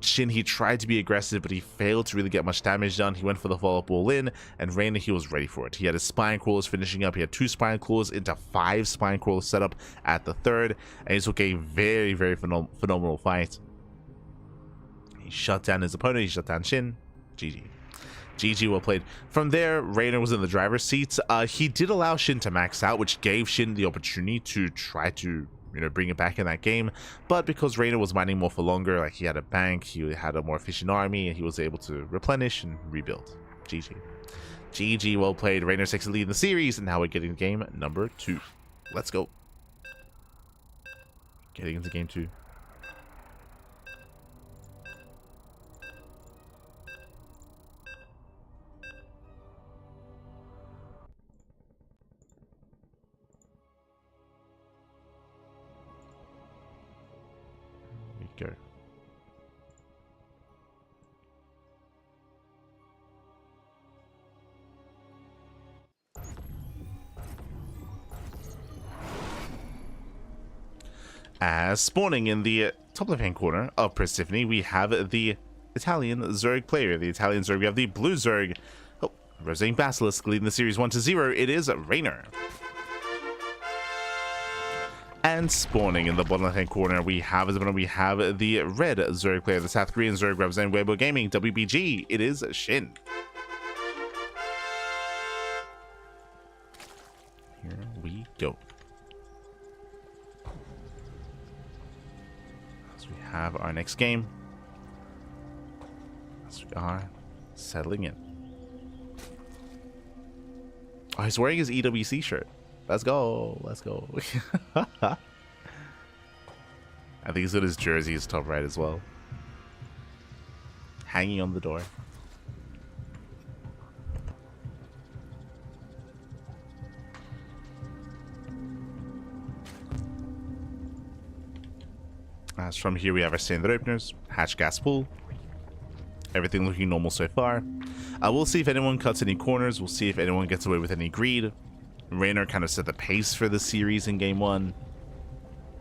SHIN, he tried to be aggressive, but he failed to really get much damage done. He went for the follow-up all in, and Reynor, he was ready for it. He had his spine crawlers finishing up. He had 2 spine crawlers into 5 spine crawlers set up at the third, and he took a very, very phenomenal fight. He shut down his opponent. He shut down SHIN. GG. GG, well played. From there, Reynor was in the driver's seat. He did allow SHIN to max out, which gave SHIN the opportunity to try to, bring it back in that game. But because Reynor was mining more for longer, like he had a bank, he had a more efficient army, and he was able to replenish and rebuild. GG. GG, well played. Reynor takes the lead in the series, and now we're getting game number 2. Let's go. Getting into game 2. Go. As spawning in the top left-hand corner of Persephone, we have the Italian Zerg player. The Italian Zerg, we have the blue Zerg. Oh, representing Basilisk, leading the series 1-0. It is Reynor. And spawning in the bottom left-hand corner, we have the red Zerg player, the South Korean Zerg representing Weibo Gaming, WBG. It is SHIN. Here we go. As we have our next game, as we are settling in. Oh, he's wearing his EWC shirt. Let's go. Let's go. I think he's got his jersey, his top right as well. Hanging on the door. As from here, we have our standard openers, hatch gas pool. Everything looking normal so far. We'll see if anyone cuts any corners. We'll see if anyone gets away with any greed. Reynor kind of set the pace for the series in game 1.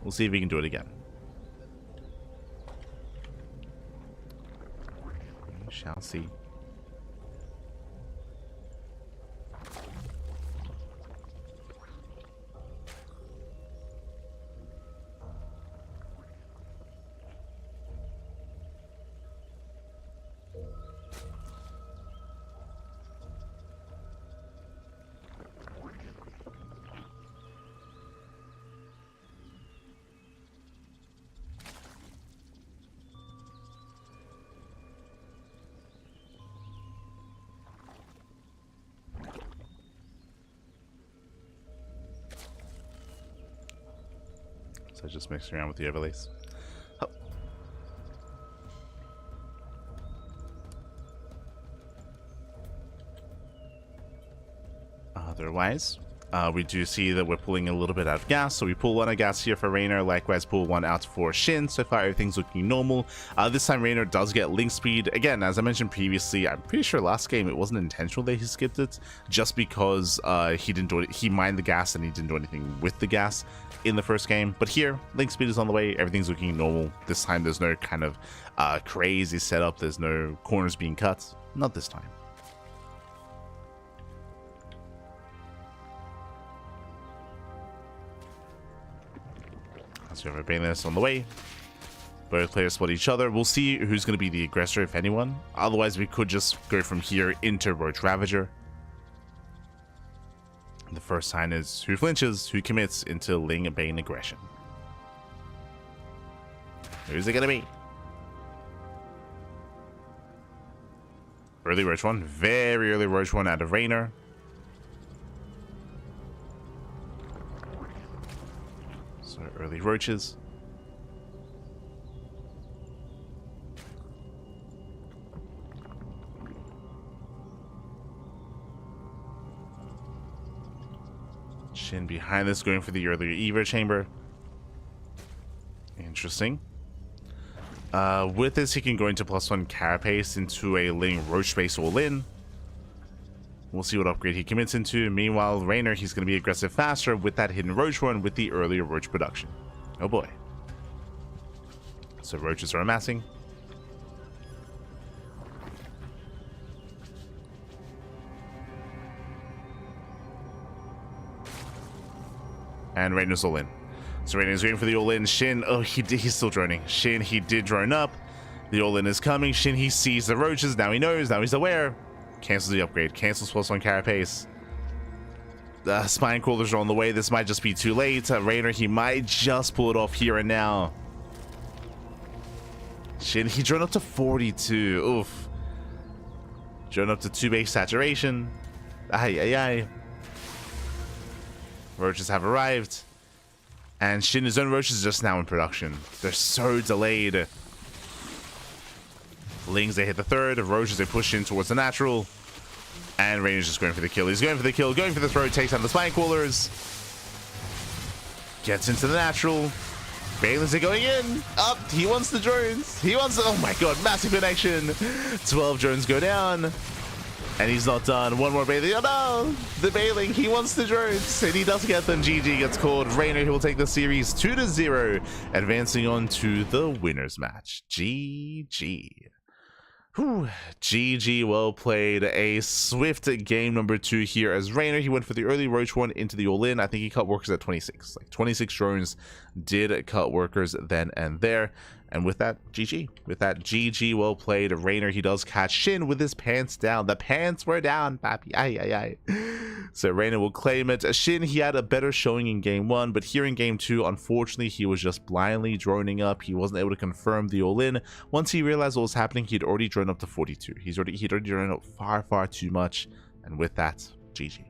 We'll see if we can do it again. We shall see. So just mixing around with the overlays. Oh. Otherwise, we do see that we're pulling a little bit out of gas, so we pull 1 out of gas here for Reynor, likewise pull 1 out for SHIN. So far everything's looking normal. This time Reynor does get link speed. Again, as I mentioned previously, I'm pretty sure last game it wasn't intentional that he skipped it, just because he didn't do it. He mined the gas and he didn't do anything with the gas in the first game. But here, link speed is on the way, everything's looking normal. This time there's no kind of crazy setup, there's no corners being cut. Not this time. So we have a Bayless on the way. Both players spot each other. We'll see who's going to be the aggressor, if anyone. Otherwise, we could just go from here into Roach Ravager. The first sign is who flinches, who commits into Ling Bane aggression. Who's it going to be? Early Roach one. Very early Roach one out of Reynor. So early Roaches. SHIN behind this, going for the earlier Evo chamber. Interesting. With this, he can go into +1 Carapace into a Ling Roach space all in. We'll see what upgrade he commits into. Meanwhile, Reynor, he's going to be aggressive faster with that hidden roach one with the earlier roach production. Oh boy. So roaches are amassing. And Reynor's all in. So Reynor's waiting for the all-in. SHIN, oh, he's still droning. SHIN, he did drone up. The all-in is coming. SHIN, he sees the roaches. Now he knows. Now he's aware. Cancels the upgrade. Cancels pulse on Carapace. The spine crawlers are on the way. This might just be too late. Reynor, he might just pull it off here and now. SHIN, he drone up to 42. Oof. Drone up to 2 base saturation. Ay, ay, ay. Roaches have arrived. And SHIN, his own roaches, just now in production. They're so delayed. Lings, they hit the third. Roaches, they push in towards the natural. And Reynor's just going for the kill. He's going for the kill, going for the throw, takes down the spine crawlers. Gets into the natural. Balins are going in. Up. He wants the drones. He wants the, oh my god, massive connection. 12 drones go down. And he's not done. One more bailing. Oh no! The bailing. He wants the drones. And he does get them. GG gets called. Reynor, who will take the series 2-0. Advancing on to the winners match. GG. Whew. GG, well played. A swift game number 2 here as Reynor. He went for the early roach one into the all-in. I think he cut workers at 26. Like 26 drones did cut workers then and there. And with that, GG. With that, GG, well played. Reynor, he does catch SHIN with his pants down. The pants were down, papi. Ay, ay, ay. So Reynor will claim it. SHIN, he had a better showing in game 1, but here in game 2, unfortunately, he was just blindly droning up. He wasn't able to confirm the all-in. Once he realized what was happening, he'd already droned up to 42. He'd already droned up far, far too much. And with that, GG.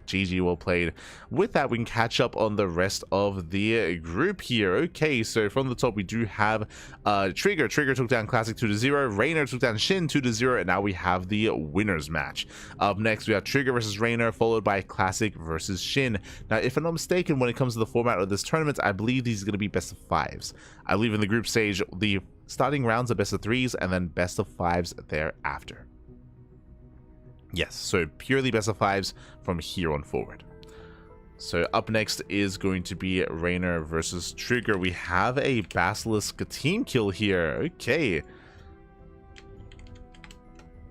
GG, well played. With that, we can catch up on the rest of the group here. Okay, so from the top, we do have Trigger. Trigger took down Classic 2-0. Reynor took down SHIN 2-0. And now we have the winners match. Up next, we have Trigger versus Reynor, followed by Classic versus SHIN. Now, if I'm not mistaken, when it comes to the format of this tournament, I believe these are going to be best of 5s. I believe in the group stage, the starting rounds are best of 3s and then best of 5s thereafter. Yes, so purely best of 5s from here on forward. So up next is going to be Reynor versus Trigger. We have a Basilisk team kill here. Okay.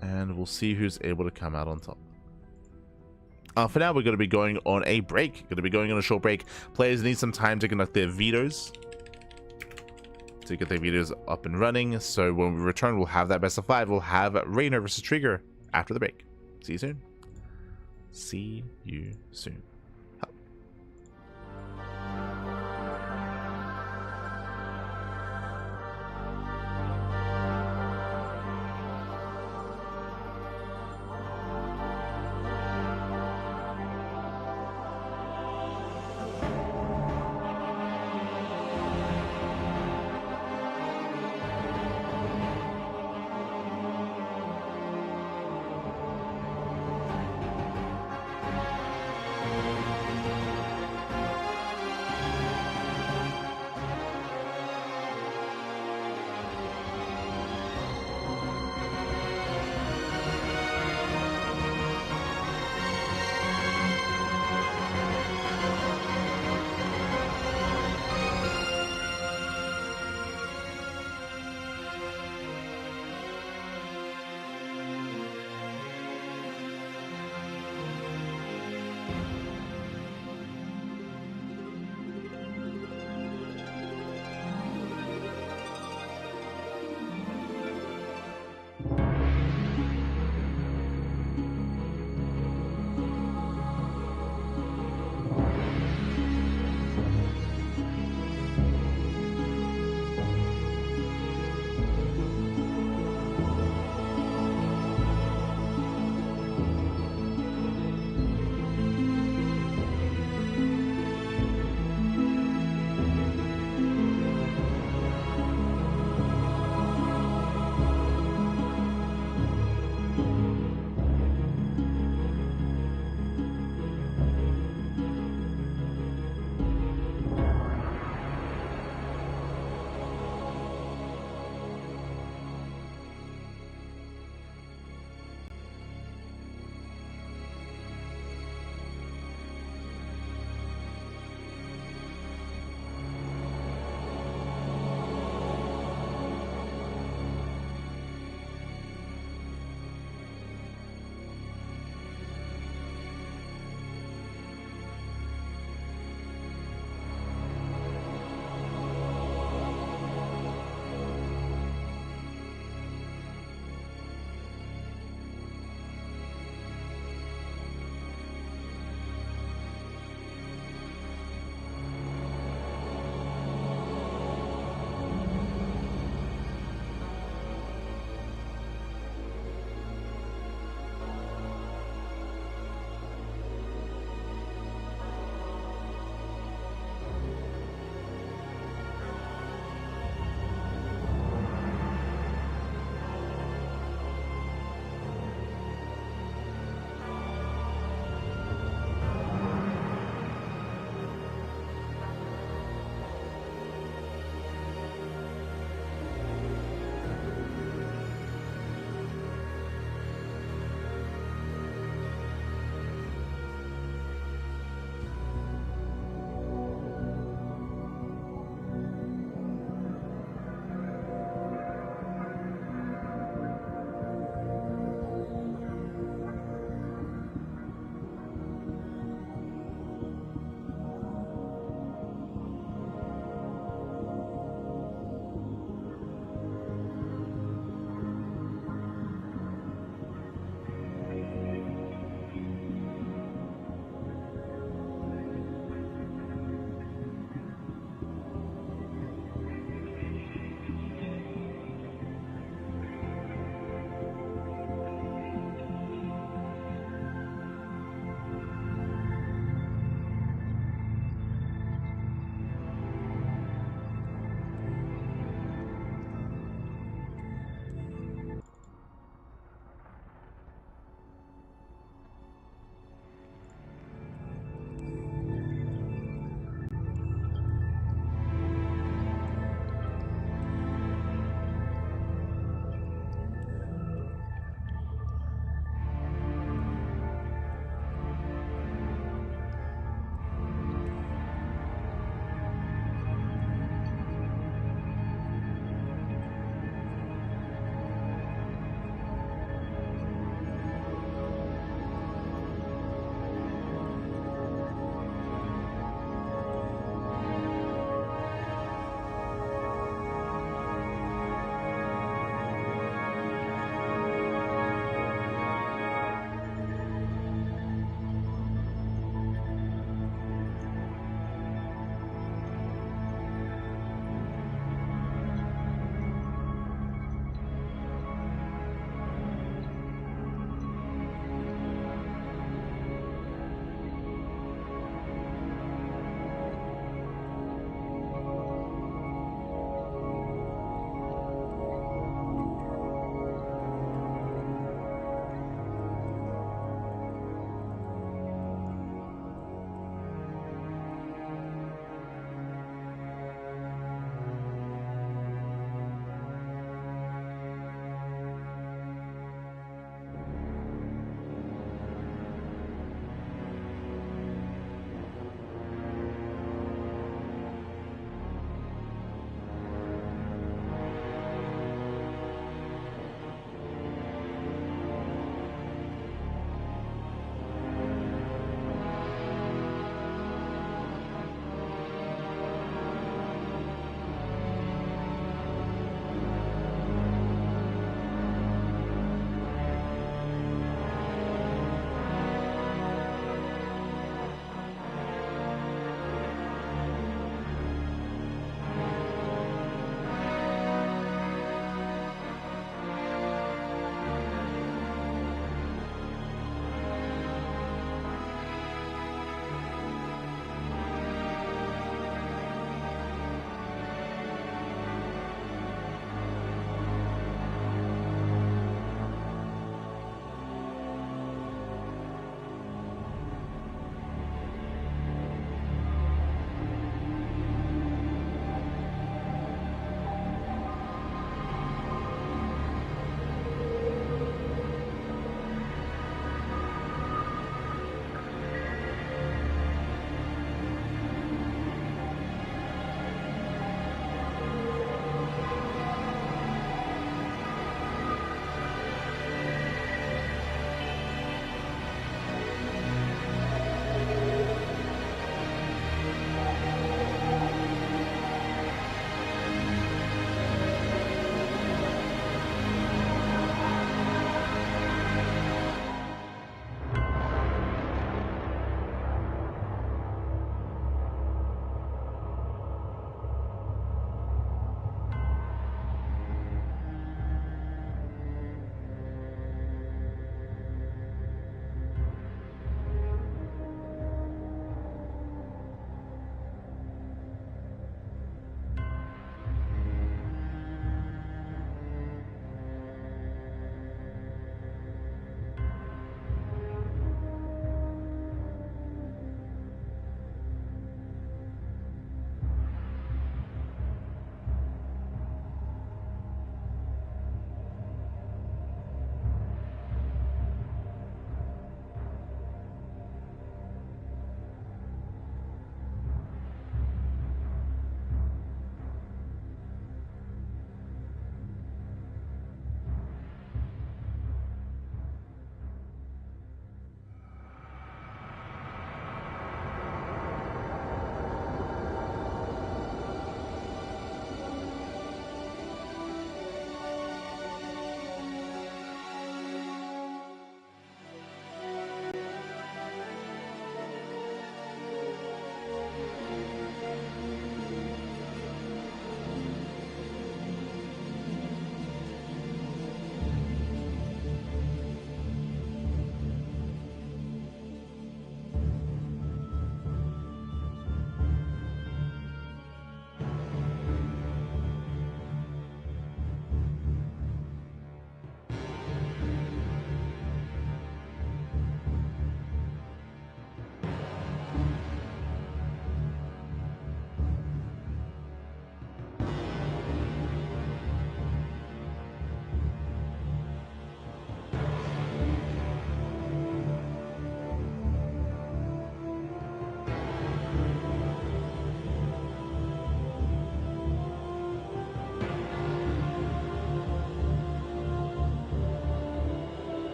And we'll see who's able to come out on top. For now, we're going to be going on a break. Going to be going on a short break. Players need some time to conduct their vetoes, to get their vetoes up and running. So when we return, we'll have that best of 5. We'll have Reynor versus Trigger after the break. See you soon. See you soon.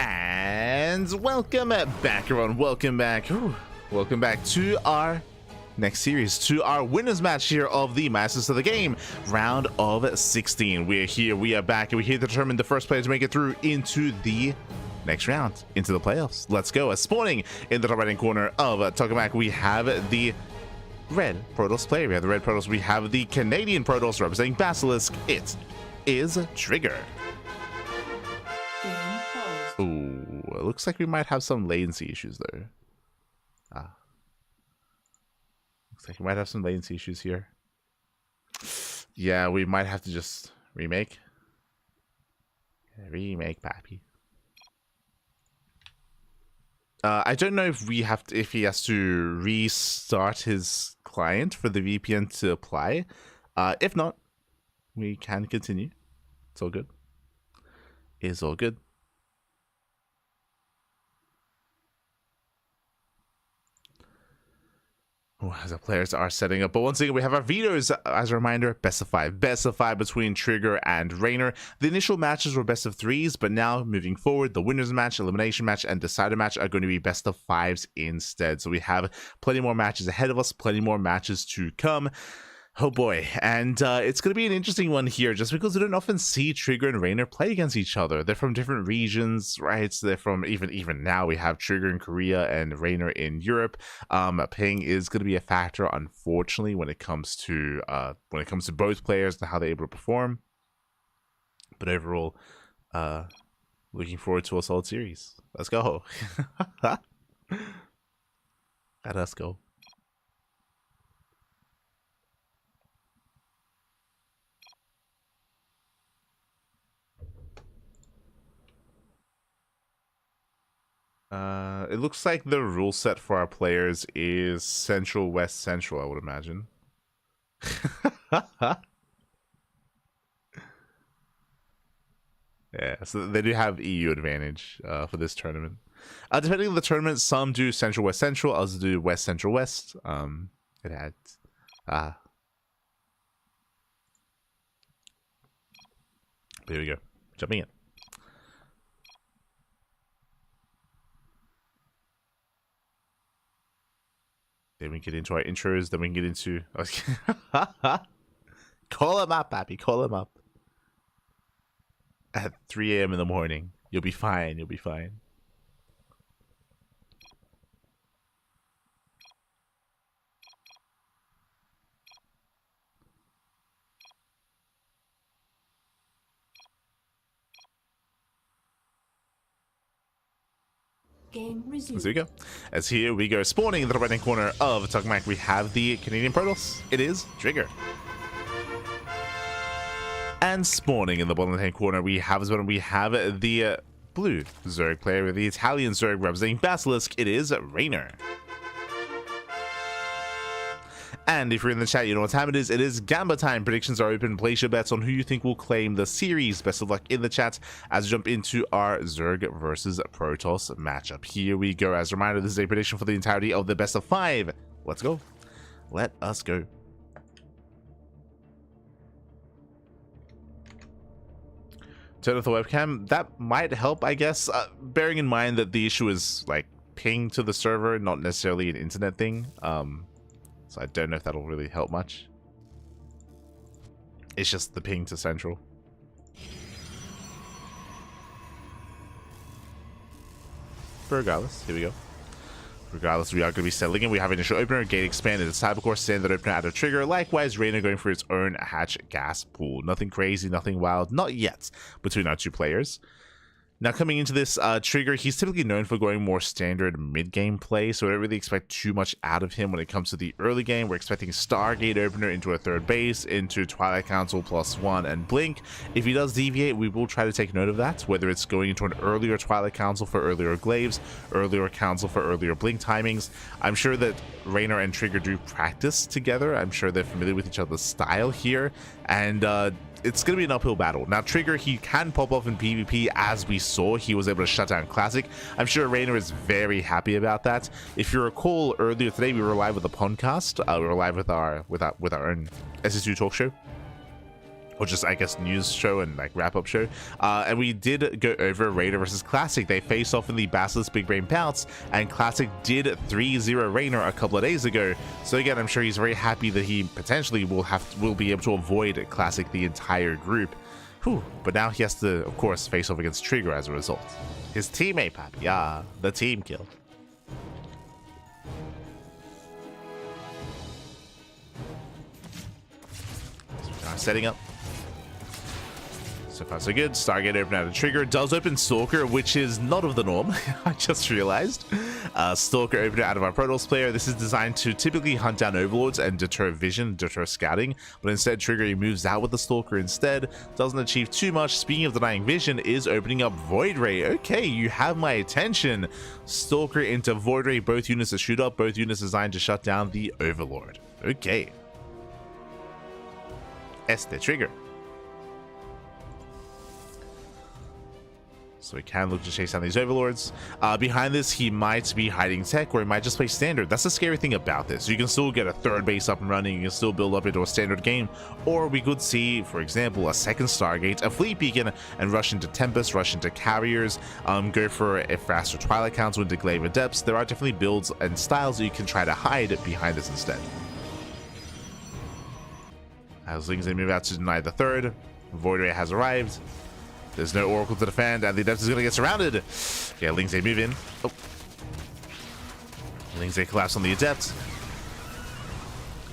And welcome back, everyone. Welcome back. Ooh, welcome back to our next series, to our winners match here of the Masters of the Game, round of 16. We're here, we are back, and we're here to determine the first player to make it through into the next round, into the playoffs. Let's go. Spawning in the top right hand corner of Tokamak, we have the red Protoss player. We have the red Protoss. We have the Canadian Protoss representing Basilisk. It is Trigger. Ooh, it looks like we might have some latency issues though. Looks like we might have some latency issues here. Yeah, we might have to just remake. Remake, pappy. I don't know if we have to, if he has to restart his client for the VPN to apply. If not, we can continue. It's all good. It's all good. As our players are setting up, but once again we have our vetoes. As a reminder, best of five between Trigger and Reynor. The initial matches were best of threes, but now moving forward, the winners match, elimination match, and decider match are going to be best of fives instead. So we have plenty more matches ahead of us, plenty more matches to come. Oh boy, and it's going to be an interesting one here, just because we don't often see Trigger and Reynor play against each other. They're from different regions, right? So they're from, even now we have Trigger in Korea and Reynor in Europe. Ping is going to be a factor, unfortunately, when it comes to both players and how they're able to perform. But overall, looking forward to a solid series. Let's go. Let us go. It looks like the rule set for our players is Central, West, Central, I would imagine. Yeah, so they do have EU advantage for this tournament. Depending on the tournament, some do Central, West, Central, others do West, Central, West. It had... There we go. Jumping in. Then we get into our intros, then we can get into... Call him up, Pappy, call him up. At 3 a.m. in the morning. You'll be fine, you'll be fine. Game resumed. So there we go. As here we go, spawning in the right hand corner of Tokamak, we have the Canadian Protoss. It is Trigger. And spawning in the bottom hand corner, we have the blue Zerg player with the Italian Zerg representing Basilisk. It is Reynor. And if you're in the chat, you know what time it is. It is Gamba time. Predictions are open. Place your bets on who you think will claim the series. Best of luck in the chat as we jump into our Zerg versus Protoss matchup. Here we go. As a reminder, this is a prediction for the entirety of the best of 5. Let's go. Let us go. Turn off the webcam. That might help, I guess. Bearing in mind that the issue is like ping to the server, not necessarily an internet thing. So I don't know if that'll really help much. It's just the ping to Central. But regardless, here we go. Regardless, we are going to be settling in. We have initial opener, gate expanded, cybercore, standard opener out of Trigger. Likewise, Reynor going for its own hatch gas pool. Nothing crazy, nothing wild, not yet, between our two players. Now, coming into this, Trigger, he's typically known for going more standard mid-game play, so we don't really expect too much out of him when it comes to the early game. We're expecting Stargate Opener into a third base, into Twilight Council +1 and Blink. If he does deviate, we will try to take note of that, whether it's going into an earlier Twilight Council for earlier Glaives, earlier Council for earlier Blink timings. I'm sure that Reynor and Trigger do practice together. I'm sure they're familiar with each other's style here, and it's going to be an uphill battle. Now, Trigger, he can pop off in PvP, as we saw. He was able to shut down Classic. I'm sure Reynor is very happy about that. If you recall, earlier today, we were live with the podcast. We were live with our own SS2 talk show, or just, I guess, news show and like wrap-up show. And we did go over Reynor versus Classic. They faced off in the Basilisk Big Brain Bouts, and Classic did 3-0 Reynor a couple of days ago. So again, I'm sure he's very happy that he potentially will be able to avoid Classic the entire group. Whew. But now he has to, of course, face off against Trigger as a result. His teammate, Pappy. Yeah, the team kill. Setting up. So far so good. Stargate open out of Trigger. Does open Stalker, which is not of the norm. I just realized. Stalker open out of our Protoss player. This is designed to typically hunt down Overlords and deter vision, deter scouting. But instead, Trigger he moves out with the Stalker instead. Doesn't achieve too much. Speaking of denying vision, is opening up Void Ray. Okay, you have my attention. Stalker into Void Ray. Both units to shoot up. Both units designed to shut down the Overlord. Okay. Este Trigger. So we can look to chase down these Overlords. Behind this, he might be hiding tech, or he might just play standard. That's the scary thing about this. You can still get a third base up and running. You can still build up into a standard game. Or we could see, for example, a second Stargate, a Fleet Beacon, and rush into Tempest, rush into Carriers, go for a faster Twilight Council into Glaive of Depths. There are definitely builds and styles that you can try to hide behind this instead. As Lings they move out to deny the third. Void Ray has arrived. There's no Oracle to defend, and the Adept is going to get surrounded. Yeah, Lings they move in. Oh. Lings they collapse on the Adept.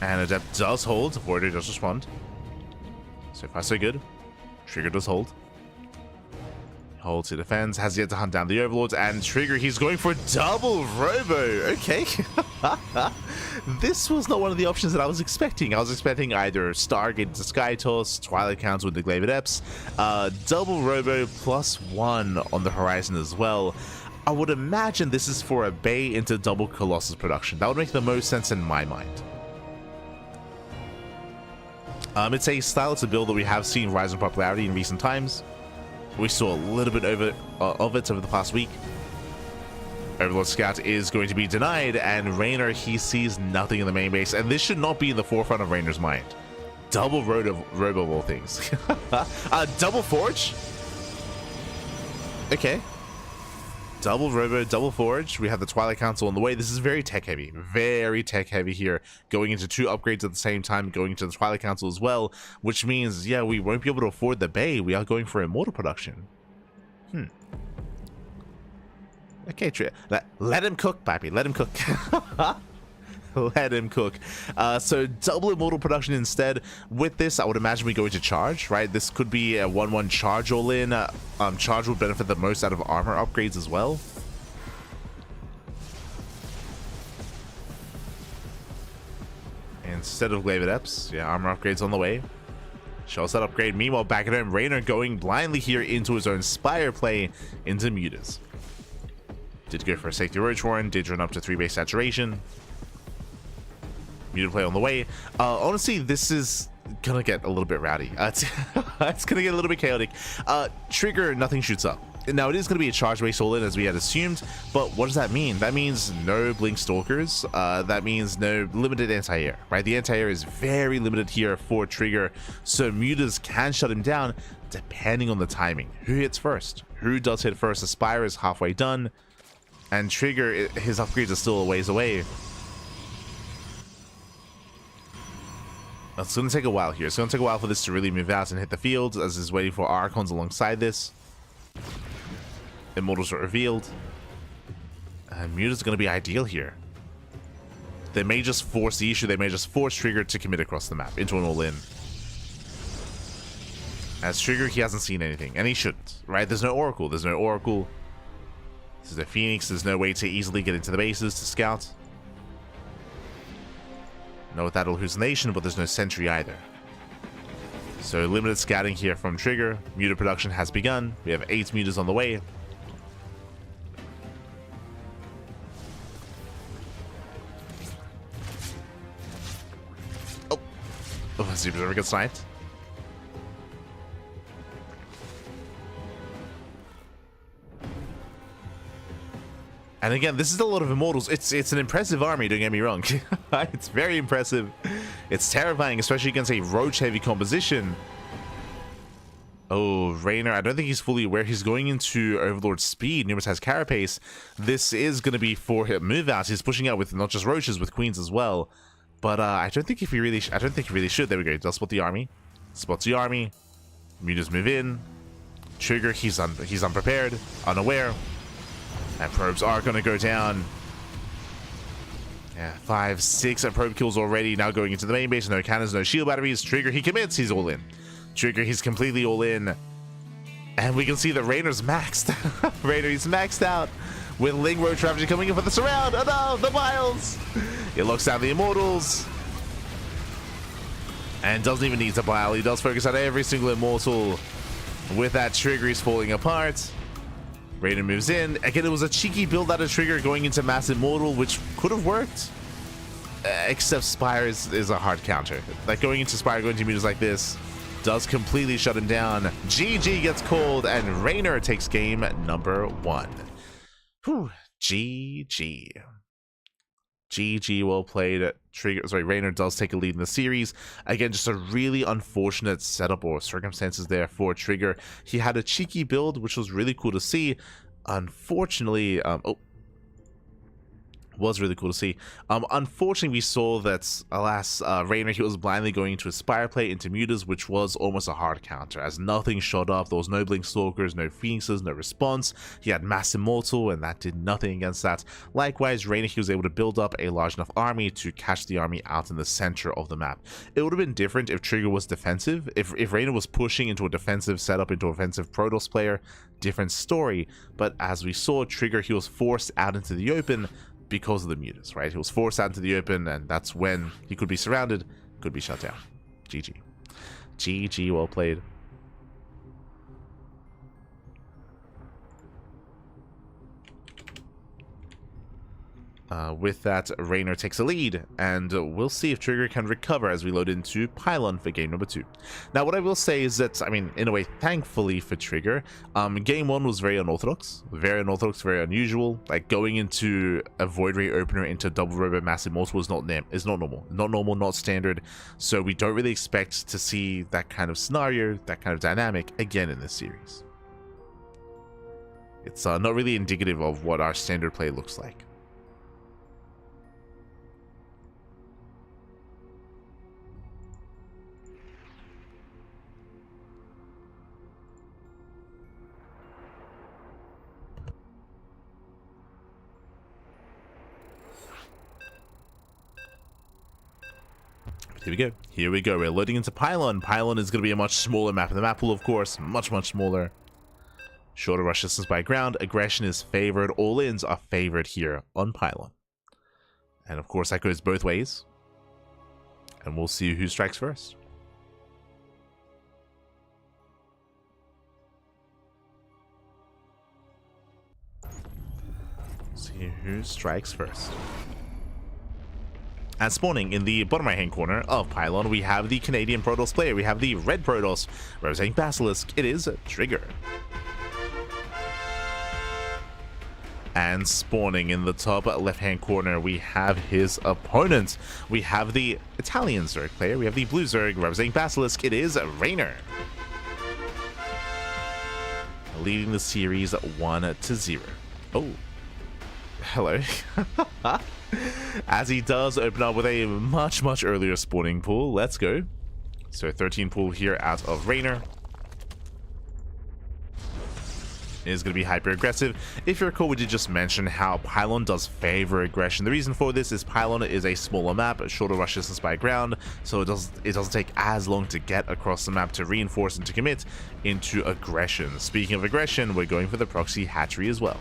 And Adept does hold. Void Ray does respond. So far so good. Trigger does hold. Holds, he defends, has yet to hunt down the Overlords, and Trigger, he's going for double Robo. Okay. This was not one of the options that I was expecting. I was expecting either Stargate to Sky Toss, Twilight Council with the Glaive of Depths, double Robo +1 on the horizon as well. I would imagine this is for a Bay into double Colossus production. That would make the most sense in my mind. It's a style, it's a build that we have seen rise in popularity in recent times. We saw a little bit of it over the past week. Overlord Scout is going to be denied, and Reynor, he sees nothing in the main base, and this should not be in the forefront of Reynor's mind. Double Robo of all things. Double Forge? Okay. Double Robo, double Forge. We have the Twilight Council on the way. This is very tech heavy here. Going into 2 upgrades at the same time, going into the Twilight Council as well, which means, yeah, we won't be able to afford the Bay. We are going for Immortal production. Okay, let him cook, Pappy. Let him cook. Let him cook. So double Immortal production instead. With this, I would imagine we go into Charge, right? This could be a 1-1 Charge all in. Charge would benefit the most out of armor upgrades as well. Instead of Glaive of Depths, yeah, armor upgrades on the way. Shows that upgrade. Meanwhile, back at home, Reynor going blindly here into his own Spire play into Mutas. Did go for a safety Roach Warren, did run up to 3-base saturation. Muted play on the way. Honestly, this is gonna get a little bit rowdy. It's gonna get a little bit chaotic. Trigger, nothing shoots up. Now, it is gonna be a charge base all in as we had assumed, but what does that mean? That means no Blink Stalkers. That means no limited anti-air, right? The anti-air is very limited here for Trigger, so Mutas can shut him down depending on the timing. Who hits first? Who does hit first? Aspire is halfway done, and Trigger, his upgrades are still a ways away. It's going to take a while here. It's going to take a while for this to really move out and hit the field, as is waiting for Archons alongside this. Immortals are revealed. And Muta's going to be ideal here. They may just force the issue. They may just force Trigger to commit across the map into an all-in. As Trigger, he hasn't seen anything, and he shouldn't, right? There's no Oracle. There's no Oracle. This is a Phoenix. There's no way to easily get into the bases to scout. No without hallucination, but there's no sentry either. So limited scouting here from Trigger. Muta production has begun. We have 8 mutas on the way. Oh, Super Observer gets sniped. And again, this is a lot of Immortals. It's an impressive army, don't get me wrong. It's very impressive. It's terrifying, especially against a Roach-heavy composition. Oh, Reynor, I don't think he's fully aware. He's going into Overlord speed. Numerous has Carapace. This is going to be for him move out. He's pushing out with not just roaches, with queens as well. But I don't think if he really, I don't think he really should. There we go. Does spot the army. Spots the army. Mutas move in. Trigger, he's unprepared, unaware. And probes are going to go down. Yeah, 5, 6 probe kills already. Now going into the main base. No cannons, no shield batteries. Trigger, he commits. He's all in. Trigger, he's completely all in. And we can see that Reynor's maxed. Reynor, he's maxed out. With Ling Roach Ravager coming in for the surround. Oh no, the Miles. It locks down the Immortals. And doesn't even need to bile. He does focus on every single Immortal. With that Trigger, he's falling apart. Reynor moves in. Again, it was a cheeky build out of Trigger going into Mass Immortal, which could have worked. Except Spire is a hard counter. Like going into Spire, going to mutas like this, does completely shut him down. GG gets called, and Reynor takes game number 1. Whew. GG. GG, well played. Reynor does take a lead in the series. Again, just a really unfortunate setup or circumstances there for Trigger. He had a cheeky build, which was really cool to see. Unfortunately, was really cool to see. Unfortunately, we saw that, alas, Reynor, he was blindly going into a Spire play into mutas, which was almost a hard counter, as nothing shot up. There was no Blink Stalkers, no Phoenixes, no response. He had Mass Immortal, and that did nothing against that. Likewise, Reynor, he was able to build up a large enough army to catch the army out in the center of the map. It would have been different if Trigger was defensive. If Reynor was pushing into a defensive setup, into offensive Protoss player, different story. But as we saw, Trigger, he was forced out into the open because of the mutas, right? He was forced out into the open, and that's when he could be surrounded, could be shut down. GG. GG, well played. With that, Reynor takes a lead, and we'll see if Trigger can recover as we load into Pylon for game number 2. Now, what I will say is that, I mean, in a way, thankfully for Trigger, game 1 was very unorthodox, very unusual. Like, going into a Void Ray opener into Double Robo Mass Immortal is not normal, not standard, so we don't really expect to see that kind of scenario, that kind of dynamic, again in this series. It's not really indicative of what our standard play looks like. Here we go. We're loading into Pylon. Pylon is going to be a much smaller map. The map pool, of course, much smaller. Shorter rush distance by ground. Aggression is favored. All-ins are favored here on Pylon. And of course, that goes both ways. And we'll see who strikes first. See who strikes first. And spawning in the bottom right-hand corner of Pylon, we have the Canadian Protoss player. We have the red Protoss representing Basilisk. It is Trigger. And spawning in the top left-hand corner, we have his opponent. We have the Italian Zerg player. We have the blue Zerg representing Basilisk. It is Reynor. Leading the series 1-0. Oh. Hello. As he does open up with a much earlier spawning pool. Let's go. So 13 pool here out of Reynor. Is going to be hyper aggressive. If you recall, we did just mention how Pylon does favor aggression. The reason for this is Pylon is a smaller map, a shorter rush distance by ground, so it doesn't take as long to get across the map to reinforce and to commit into aggression. Speaking of aggression, we're going for the proxy hatchery as well.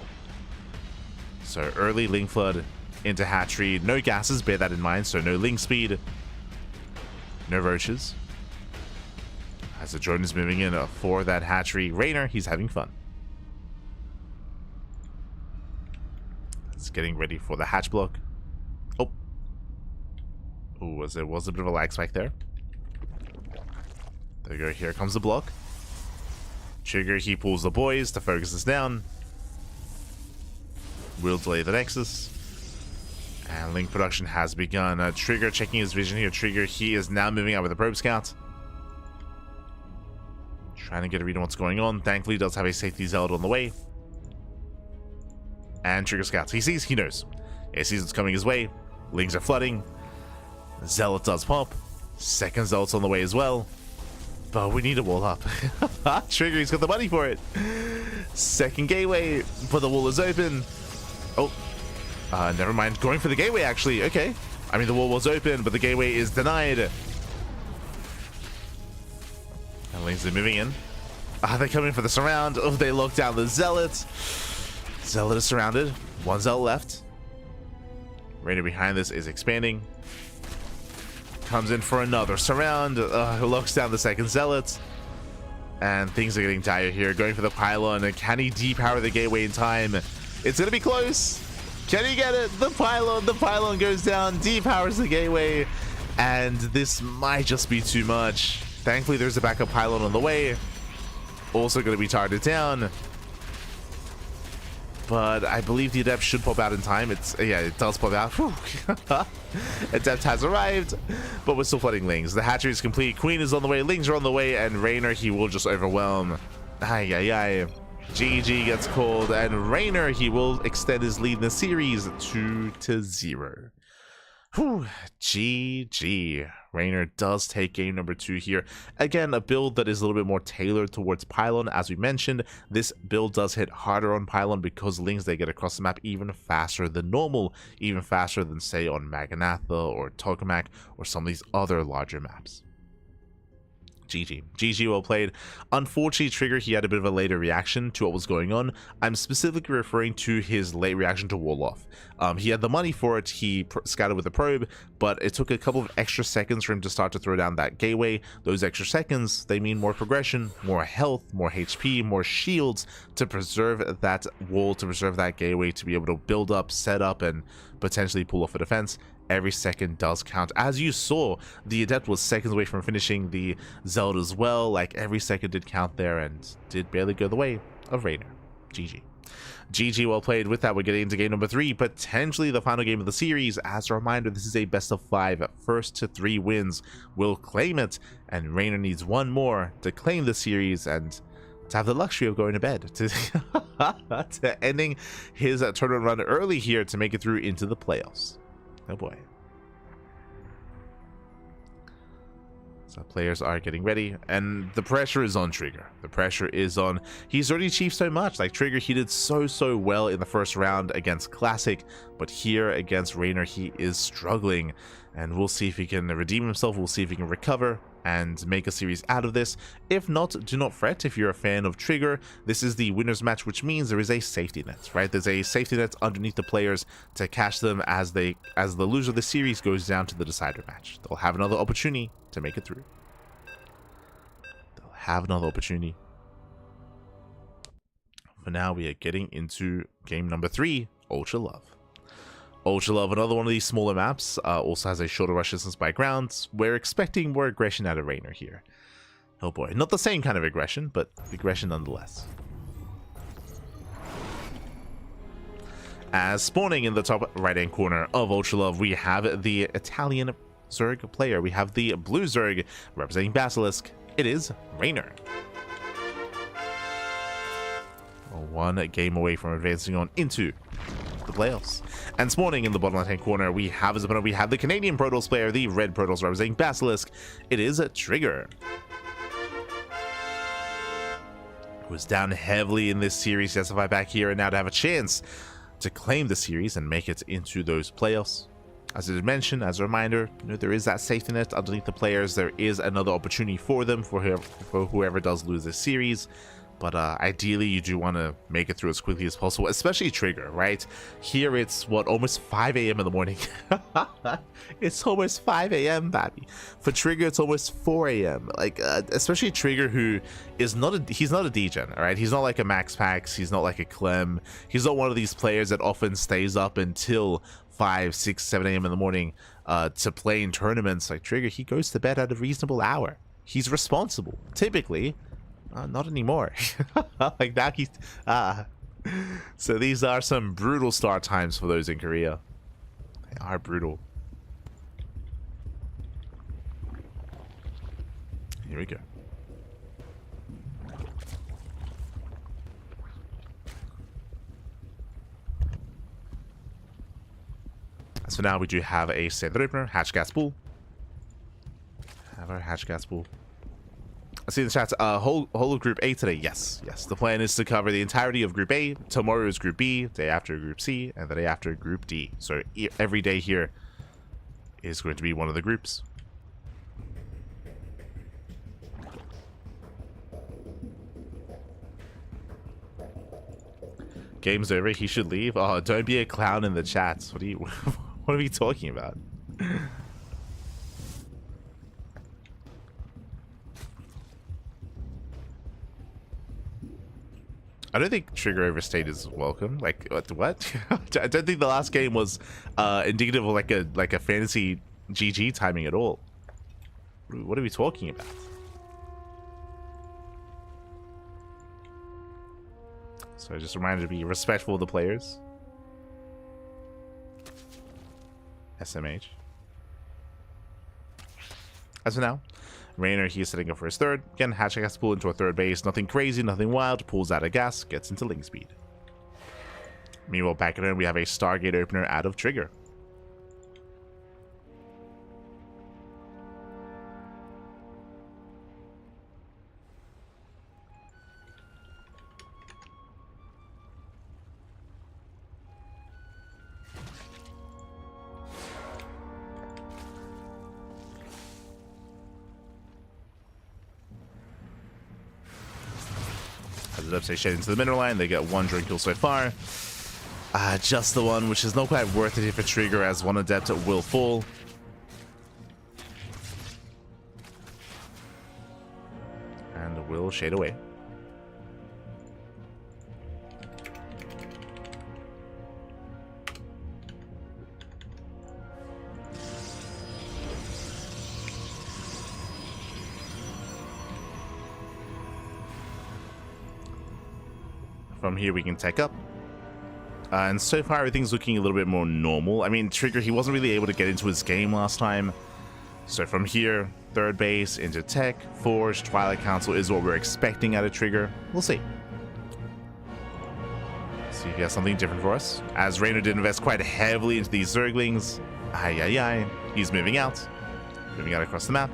So early Ling Flood into hatchery. No gases, bear that in mind, so no Ling speed. No roaches. As the drone is moving in for that hatchery. Reynor, he's having fun. It's getting ready for the hatch block. Oh. Ooh, there was a bit of a lag spike there. There we go, here comes the block. Trigger, he pulls the boys to focus this down. We'll delay the Nexus. And Link production has begun. Trigger checking his vision here. Trigger, he is now moving out with the probe scout. Trying to get a read on what's going on. Thankfully, he does have a safety zealot on the way. And Trigger scouts. He sees, he knows. He sees it's coming his way. Lings are flooding. Zealot does pop. Second zealot's on the way as well. But we need a wall up. Trigger, he's got the money for it. Second gateway, but the wall is open. Oh, never mind. Going for the gateway, actually. Okay. I mean, the wall was open, but the gateway is denied. And Lings are moving in. They're coming for the surround. Oh, they lock down the zealot. Zealot is surrounded. One zealot left. Reynor behind this is expanding. Comes in for another surround. Locks down the second zealot. And things are getting dire here. Going for the pylon. And can he depower the gateway in time? It's going to be close. Can he get it? The pylon goes down. Depowers the gateway. And this might just be too much. Thankfully, there's a backup pylon on the way. Also going to be targeted down. But I believe the adept should pop out in time. Yeah, it does pop out. Adept has arrived, but we're still flooding Lings. The hatchery is complete. Queen is on the way. Lings are on the way, and Reynor, he will just overwhelm. GG gets called, and Reynor, he will extend his lead in the series 2-0. Whew, GG. Reynor does take game number 2 here. Again, a build that is a little bit more tailored towards pylon. As we mentioned, this build does hit harder on pylon because Lings, they get across the map even faster than normal, even faster than, say, on Maganatha or Tokamak or some of these other larger maps. GG, well played. Unfortunately, Trigger, he had a bit of a later reaction to what was going on. I'm specifically referring to his late reaction to wall off. He had the money for it, he scouted with a probe, but it took a couple of extra seconds for him to start to throw down that gateway. Those extra seconds, they mean more progression, more health, more HP, more shields to preserve that wall, to preserve that gateway, to be able to build up, set up, and potentially pull off a defense. Every second does count. As you saw, the adept was seconds away from finishing the zealot as well. Like, every second did count there and did barely go the way of Reynor. GG, well played. With that, we're getting into game number 3, potentially the final game of the series. As a reminder, this is a best of 5. First to 3 wins will claim it, and Reynor needs one more to claim the series and to have the luxury of going to bed, to ending his tournament run early here to make it through into the playoffs. Oh boy. So players are getting ready, and the pressure is on Trigger. The pressure is on. He's already achieved so much. Like, Trigger, he did so well in the first round against Classic, but here against Reynor, he is struggling. And we'll see if he can redeem himself. We'll see if he can recover and make a series out of this. If not, do not fret. If you're a fan of Trigger, this is the winner's match, which means there is a safety net, right? There's a safety net underneath the players to catch them as the loser of the series goes down to the decider match. They'll have another opportunity to make it through. They'll have another opportunity. For now, we are getting into game number 3, Ultra Love. Ultra Love, another one of these smaller maps, also has a shorter rush distance by ground. We're expecting more aggression out of Reynor here. Oh boy, not the same kind of aggression, but aggression nonetheless. As spawning in the top right-hand corner of Ultra Love, we have the Italian Zerg player. We have the blue Zerg representing Basilisk. It is Reynor. One game away from advancing on into the playoffs. And spawning in the bottom left-hand corner, we have as opponent, we have the Canadian Protoss player, the red Protoss representing Basilisk. It is Trigger, who is down heavily in this series, justify back here and now to have a chance to claim the series and make it into those playoffs. As I did mention, as a reminder, there is that safety net underneath the players. There is another opportunity for them, for whoever does lose this series. But ideally, you do want to make it through as quickly as possible, especially Trigger, right? Here it's, what, almost 5 a.m. in the morning. It's almost 5 a.m., baby. For Trigger, it's almost 4 a.m. Like, especially Trigger, who is he's not a degen, all right? He's not like a Max Pax. He's not like a Clem. He's not one of these players that often stays up until 5, 6, 7 a.m. in the morning to play in tournaments. Like Trigger, he goes to bed at a reasonable hour. He's responsible, typically. Not anymore. Like that, he's so these are some brutal start times for those in Korea. They are brutal. Here we go. As for now, we do have a standard opener, hatch gas pool. Have our hatch gas pool. I see in the chat, whole of Group A today. Yes, yes. The plan is to cover the entirety of Group A. Tomorrow is Group B, day after Group C, and the day after Group D. So every day here is going to be one of the groups. Game's over. He should leave. Oh, don't be a clown in the chats. What are you? What are we talking about? I don't think Trigger Overstayed is welcome. Like what? I don't think the last game was indicative of like a fantasy GG timing at all. What are we talking about? So I just reminded to be respectful of the players. SMH. As for now, Reynor, he's setting up for his third. Again, hatch gas pull into a third base. Nothing crazy, nothing wild. Pulls out of gas, gets into link speed. Meanwhile, back at home, we have a Stargate opener out of Trigger. Say shed into the mineral line. They get one drone kill so far. Just the one, which is not quite worth it for Trigger, as one adept will fall. And will shade away. From here we can tech up. And so far everything's looking a little bit more normal. I mean, Trigger, he wasn't really able to get into his game last time. So from here, third base into tech, Forge, Twilight Council is what we're expecting out of Trigger. We'll see. See if he has something different for us. As Reynor did invest quite heavily into these Zerglings. He's moving out. Moving out across the map.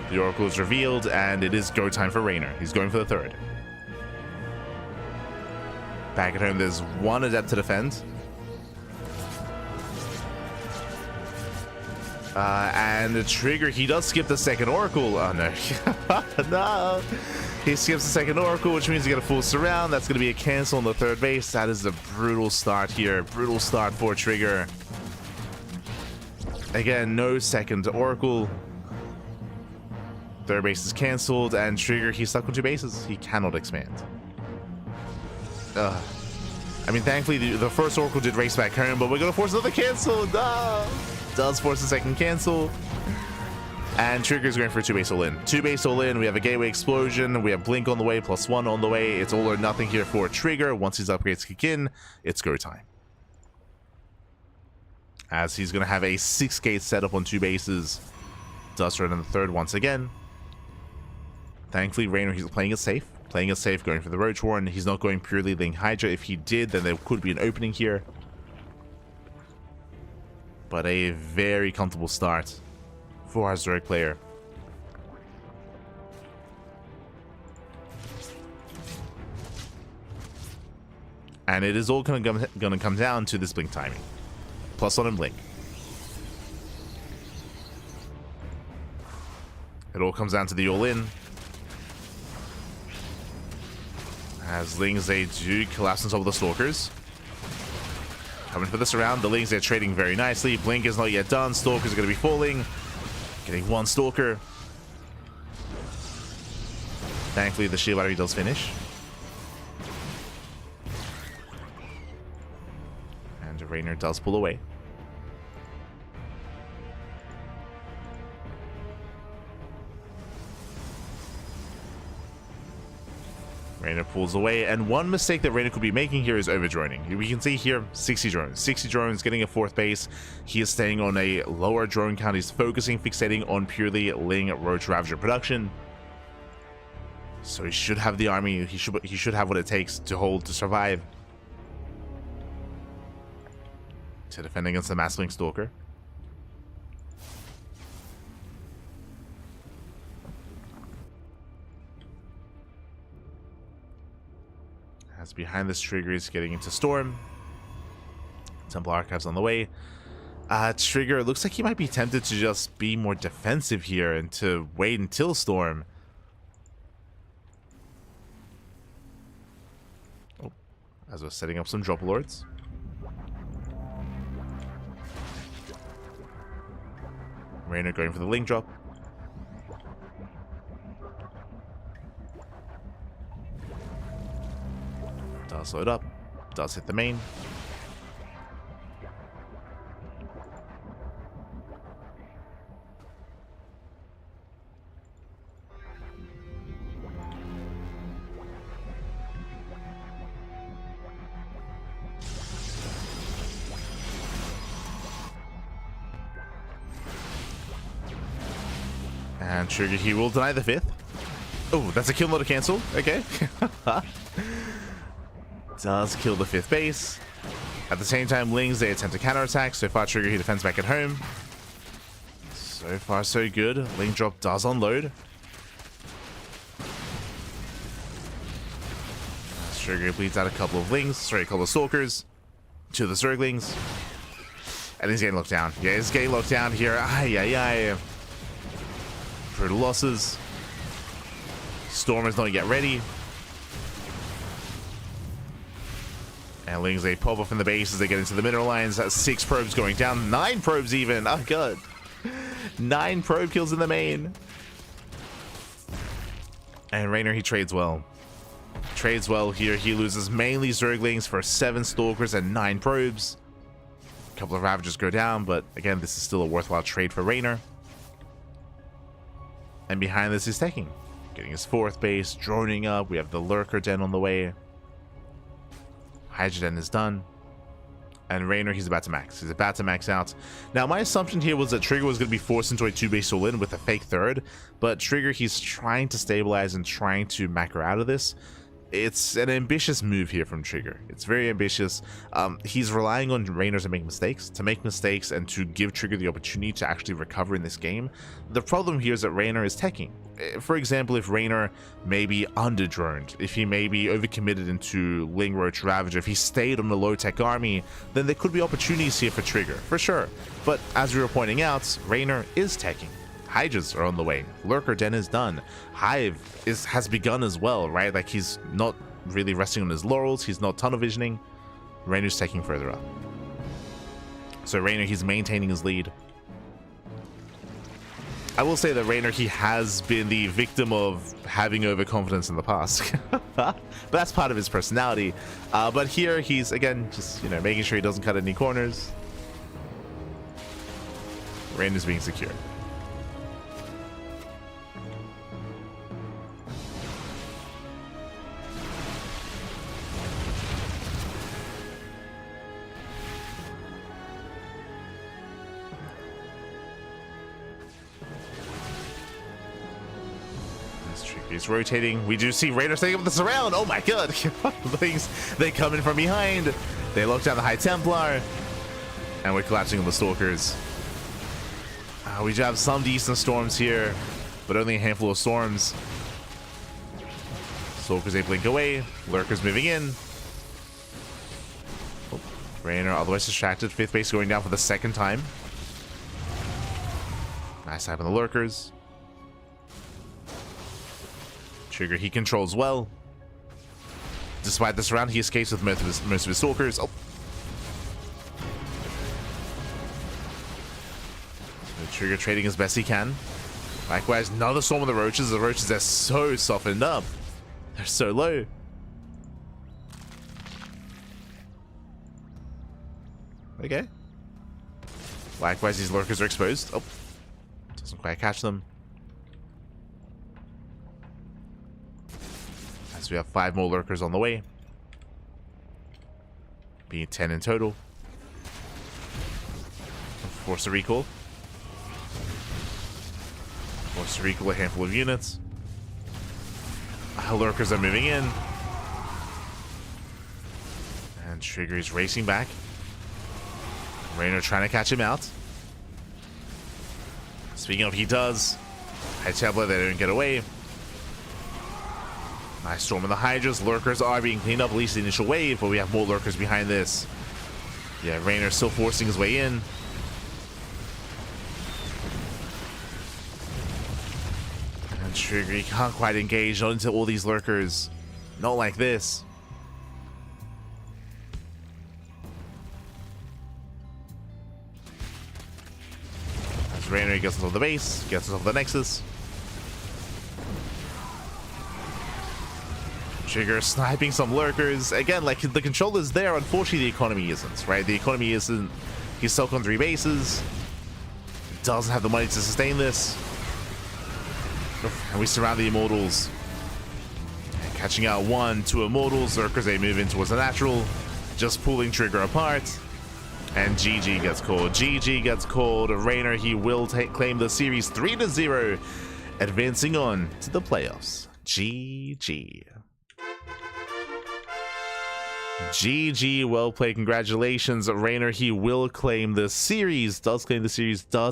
The Oracle is revealed, and it is go time for Reynor. He's going for the third. Back at home, there's one adept to defend. And the Trigger, he does skip the second Oracle. Oh, no. No. He skips the second Oracle, which means he got a full surround. That's going to be a cancel on the third base. That is a brutal start here. Brutal start for Trigger. Again, no second Oracle. Third base is canceled, and Trigger, he's stuck with two bases. He cannot expand. I mean, thankfully, the first Oracle did race back home, but we're going to force another cancel. No! Does force a second cancel. And Trigger's going for a two-base all-in. Two-base all-in, we have a Gateway Explosion, we have Blink on the way, +1 on the way. It's all or nothing here for Trigger. Once his upgrades kick in, it's go time. As he's going to have a 6-gate setup on two bases. Does run on the third once again. Thankfully, Reynor, he's playing it safe. Playing it safe, going for the Roach Warren. He's not going purely Link Hydra. If he did, then there could be an opening here. But a very comfortable start for our Zerg player. And it is all going to come down to this Blink timing. +1 and Blink. It all comes down to the all-in. As Lings, they do collapse on top of the Stalkers. Coming for this round, the Lings, they're trading very nicely. Blink is not yet done. Stalkers are going to be falling. Getting one Stalker. Thankfully, the shield battery does finish. And Reynor does pull away. Reynor pulls away, and one mistake that Reynor could be making here is overdroning. We can see here 60 drones. 60 drones getting a fourth base. He is staying on a lower drone count. He's focusing, fixating on purely Ling Roach Ravager production. So he should have the army. He should have what it takes to hold, to survive. to defend against the Massling Stalker. As behind this Trigger is getting into Storm. Temple Archives on the way. Trigger, it looks like he might be tempted to just be more defensive here and to wait until Storm. Oh, as we're setting up some Drop Lords. Reynor going for the Link Drop. Does load up. Does hit the main. And Trigger, he will deny the 5th. Oh, that's a kill, not a cancel. Okay. Does kill the 5th base. At the same time, Lings, they attempt to counterattack. So far, Trigger, he defends back at home. So far, so good. Link Drop does unload. Trigger bleeds out a couple of Lings. Sorry, a couple of Stalkers. To the Zerglings. And he's getting locked down. Yeah, he's getting locked down here. Ay. Brutal losses. Storm is not yet ready. And Lings, they pop off in the base as they get into the mineral lines. That's 6 probes going down. 9 probes even. Oh, God. 9 probe kills in the main. And Reynor, he trades well. Trades well here. He loses mainly Zerglings for 7 Stalkers and 9 probes. A couple of Ravagers go down, but again, this is still a worthwhile trade for Reynor. And behind this is Taking. Getting his 4th base, droning up. We have the Lurker Den on the way. Hydra Den is done. And Reynor, he's about to max. He's about to max out. Now, my assumption here was that Trigger was going to be forced into a 2-base all-in with a fake 3rd. But Trigger, he's trying to stabilize and trying to macro out of this. It's an ambitious move here from Trigger. It's very ambitious. He's relying on Reynor to make mistakes and to give Trigger the opportunity to actually recover in this game. The problem here is that Reynor is teching. For example, if Reynor maybe under-droned, if he maybe overcommitted into Ling Roach Ravager, if he stayed on the low-tech army, then there could be opportunities here for Trigger, for sure. But as we were pointing out, Reynor is teching. Hydras are on the way. Lurker Den is done. Hive has begun as well, right? Like, he's not really resting on his laurels. He's not tunnel visioning. Reynor's taking further up. So Reynor, he's maintaining his lead. I will say that Reynor, he has been the victim of having overconfidence in the past. But that's part of his personality. But here, he's, again, just, you know, making sure he doesn't cut any corners. Reynor's being secure. He's rotating. We do see Reynor setting up the surround. Oh my god. They come in from behind. They lock down the High Templar. And we're collapsing on the Stalkers. We do have some decent storms here, but only a handful of storms. Stalkers, they blink away. Lurkers moving in. Oh, Reynor otherwise distracted. 5th base going down for the 2nd time. Nice time on the Lurkers. Trigger, he controls well. Despite this round, he escapes with most of his Stalkers. Oh. So Trigger trading as best he can. Likewise, another storm of the Roaches. The Roaches are so softened up. They're so low. Okay. Likewise, these Lurkers are exposed. Oh. Doesn't quite catch them. We have 5 more Lurkers on the way, being 10 in total. Force a recall. Force a recall a handful of units. Lurkers are moving in. And Trigger is racing back. Reynor trying to catch him out. Speaking of, he does. High Templar, they don't get away. Nice storm in the Hydras. Lurkers are being cleaned up, at least the initial wave, but we have more Lurkers behind this. Yeah, Reynor still forcing his way in. And Trigger, he can't quite engage, not into all these Lurkers. Not like this. As Reynor gets onto the base, gets onto the Nexus. Trigger sniping some Lurkers. Again, like, the control is there. Unfortunately, the economy isn't, right? The economy isn't. He's stuck on 3 bases. Doesn't have the money to sustain this. And we surround the Immortals. And catching out 1, 2 Immortals. Lurkers, they move in towards the natural. Just pulling Trigger apart. And GG gets called. GG gets called. Reynor, he will claim the series 3-0. Advancing on to the playoffs. GG. GG, well played, congratulations. Reynor, he will claim the series, does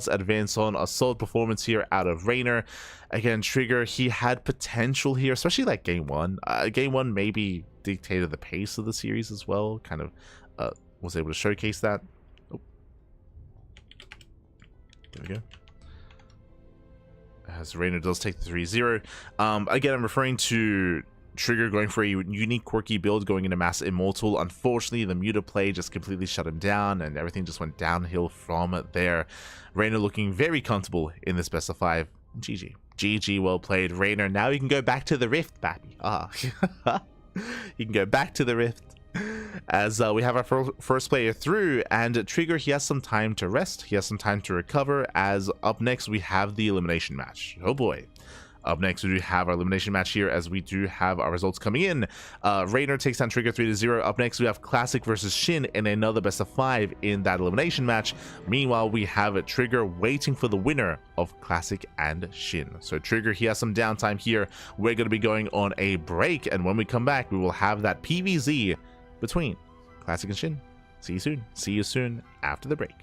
advance on. A solid performance here out of Reynor. Again, Trigger, he had potential here, especially like game 1. Game 1 maybe dictated the pace of the series as well, kind of was able to showcase that. Oh. There we go. As Reynor does take the 3-0. Again, I'm referring to Trigger going for a unique quirky build going into Mass Immortal. Unfortunately, the Muta play just completely shut him down and everything just went downhill from there. Reynor looking very comfortable in this best of 5. GG. GG, well played, Reynor. Now you can go back to the Rift, baby. You can go back to the Rift. As we have our first player through, and Trigger, he has some time to rest. He has some time to recover, as up next we have the elimination match. Oh boy. Up next, we do have our elimination match here, as we do have our results coming in. Reynor takes down Trigger 3-0. Up next, we have Classic versus SHIN in another best of 5 in that elimination match. Meanwhile, we have a Trigger waiting for the winner of Classic and SHIN. So Trigger, he has some downtime here. We're going to be going on a break, and when we come back, we will have that PvZ between Classic and SHIN. See you soon. See you soon after the break.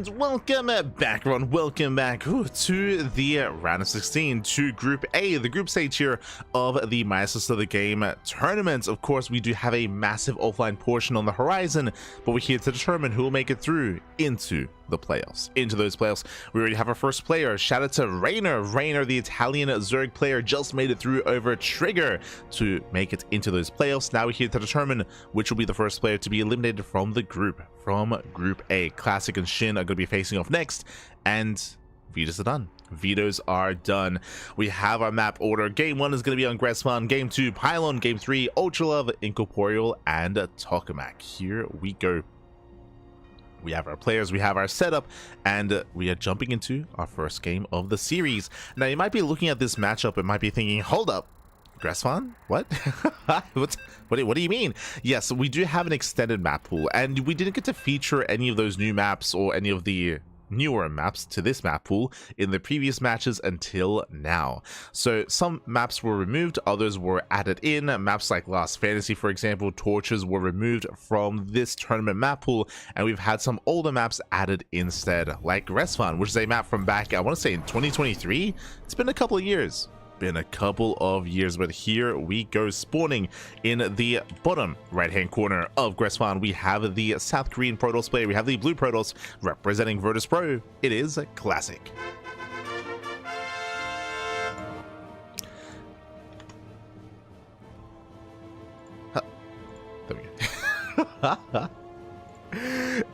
And welcome back, everyone. Welcome back to the round of 16 to Group A, the group stage here of the Maestros of the Game tournament. Of course, we do have a massive offline portion on the horizon, but we're here to determine who will make it through into the playoffs. Into those playoffs, we already have our first player. Shout out to Reynor. Reynor, the Italian Zerg player, just made it through over Trigger to make it into those playoffs. Now we're here to determine which will be the first player to be eliminated from the group, from Group A. Classic and SHIN are going to be facing off next, and vetoes are done. Vetoes are done. We have our map order. Game 1 is going to be on Gressman, Game 2 Pylon, Game 3 Ultralove, Incorporeal, and Tokamak. Here we go. We have our players, we have our setup, and we are jumping into our first game of the series. Now, you might be looking at this matchup and might be thinking, hold up, Gressman? What? What do you mean? Yes, we do have an extended map pool, and we didn't get to feature any of those new maps or any of the newer maps to this map pool in the previous matches until now. So some maps were removed, others were added in. Maps like Last Fantasy, for example, Torches, were removed from this tournament map pool, and we've had some older maps added instead, like Gressman, which is a map from back, I want to say, in 2023. It's been a couple of years. But here we go. Spawning in the bottom right hand corner of Gressman, we have the South Korean Protoss player, we have the blue Protoss representing Virtus Pro. It is Classic. There we go.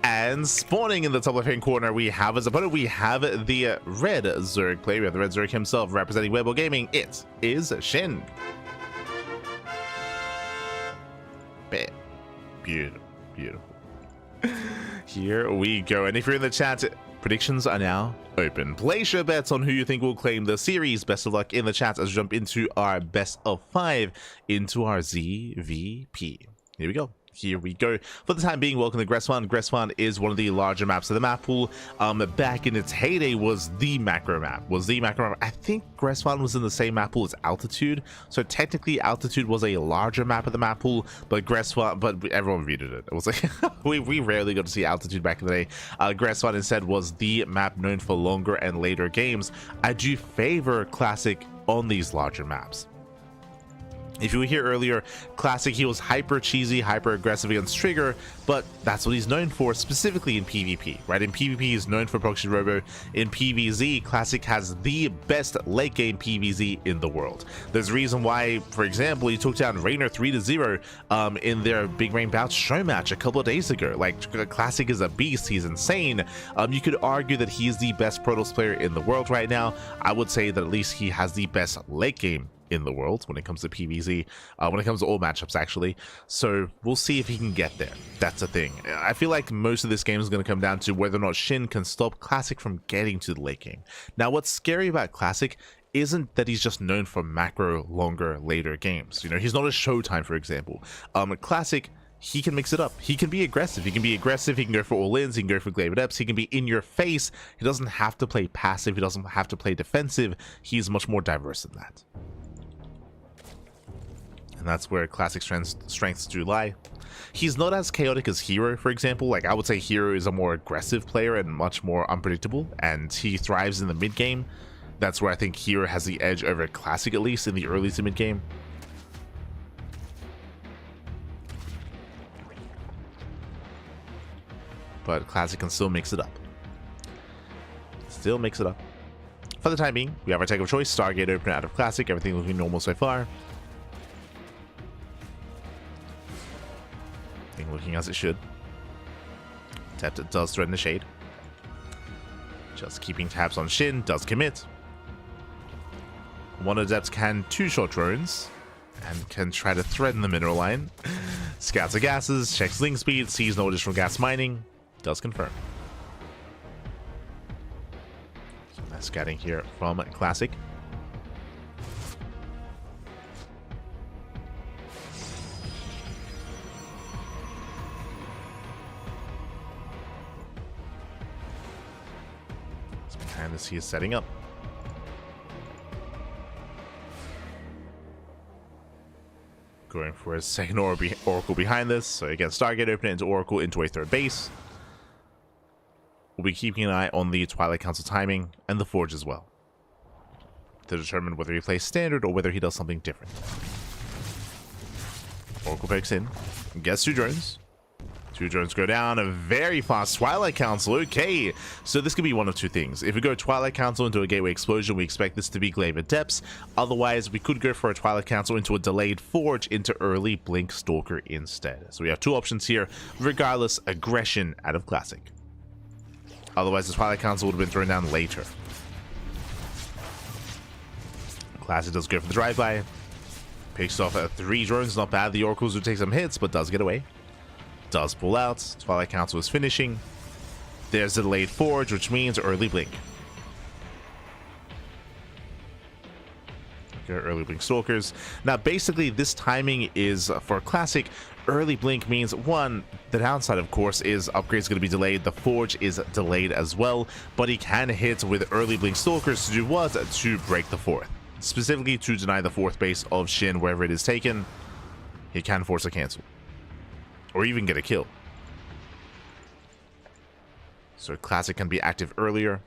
And spawning in the top left hand corner, we have as opponent, we have the red Zerg player. We have the red Zerg himself representing Weibo Gaming. It is SHIN. Beautiful, beautiful. Here we go. And if you're in the chat, predictions are now open. Place your bets on who you think will claim the series. Best of luck in the chat as we jump into our best of 5 into our ZVP. Here we go. Here we go. For the time being, welcome to Gressman. Gressman is one of the larger maps of the map pool. Back in its heyday was the macro map. I think Gressman was in the same map pool as Altitude. So technically Altitude was a larger map of the map pool, but everyone vetoed it. It was like we rarely got to see Altitude back in the day. Gressman instead was the map known for longer and later games. I do favor Classic on these larger maps. If you were here earlier, Classic, he was hyper cheesy, hyper aggressive against Trigger, but that's what he's known for, specifically in PvP, right? In PvP, he's known for Proxy Robo. In PvZ, Classic has the best late game PvZ in the world. There's a reason why, for example, he took down Reynor 3-0 in their Big Rain Bout show match a couple of days ago. Like, Classic is a beast, he's insane. You could argue that he's the best Protoss player in the world right now. I would say that at least he has the best late game in the world when it comes to PvZ, when it comes to all matchups actually. So we'll see if he can get there. That's the thing. I feel like most of this game is going to come down to whether or not SHIN can stop Classic from getting to the late game. Now, what's scary about Classic isn't that he's just known for macro, longer, later games. You know, he's not a Showtime, for example. Classic, he can mix it up. He can be aggressive. He can go for all-ins, he can go for Glaive Adepts, he can be in your face. He doesn't have to play passive, he doesn't have to play defensive. He's much more diverse than that. And that's where Classic strengths do lie. He's not as chaotic as Hero, for example. Like, I would say Hero is a more aggressive player and much more unpredictable, and he thrives in the mid game. That's where I think Hero has the edge over Classic, at least in the early to mid game. But Classic can still mix it up. For the time being, we have our tech of choice, Stargate opener out of Classic, everything looking normal so far. Looking as it should. Except it does threaten the shade. Just keeping tabs on SHIN does commit. One Adept can two-shot drones and can try to threaten the mineral line. Scouts the gases, checks link speed, sees no additional gas mining, does confirm. So that's scouting here from Classic. And as he is setting up. Going for a second Oracle behind this. So again, Stargate open it into Oracle into a third base. We'll be keeping an eye on the Twilight Council timing and the Forge as well, to determine whether he plays standard or whether he does something different. Oracle picks in, gets 2 drones. 2 drones go down, a very fast Twilight Council. Okay, so this could be one of 2 things. If we go Twilight Council into a Gateway Explosion, we expect this to be Glaive at Depths. Otherwise, we could go for a Twilight Council into a delayed Forge into early Blink Stalker instead. So we have 2 options here. Regardless, aggression out of Classic. Otherwise, the Twilight Council would have been thrown down later. Classic does go for the drive-by. Picks off 3 drones, not bad. The Oracles would take some hits, but does get away. Does pull out. Twilight Council is finishing. There's the delayed Forge, which means early Blink. Okay, early Blink Stalkers. Now, basically, this timing is for Classic. Early Blink means, one, the downside, of course, is upgrade's going to be delayed. The Forge is delayed as well, but he can hit with early Blink Stalkers to do what? To break the 4th. Specifically to deny the 4th base of SHIN wherever it is taken. He can force a cancel. Or even get a kill. So Classic can be active earlier.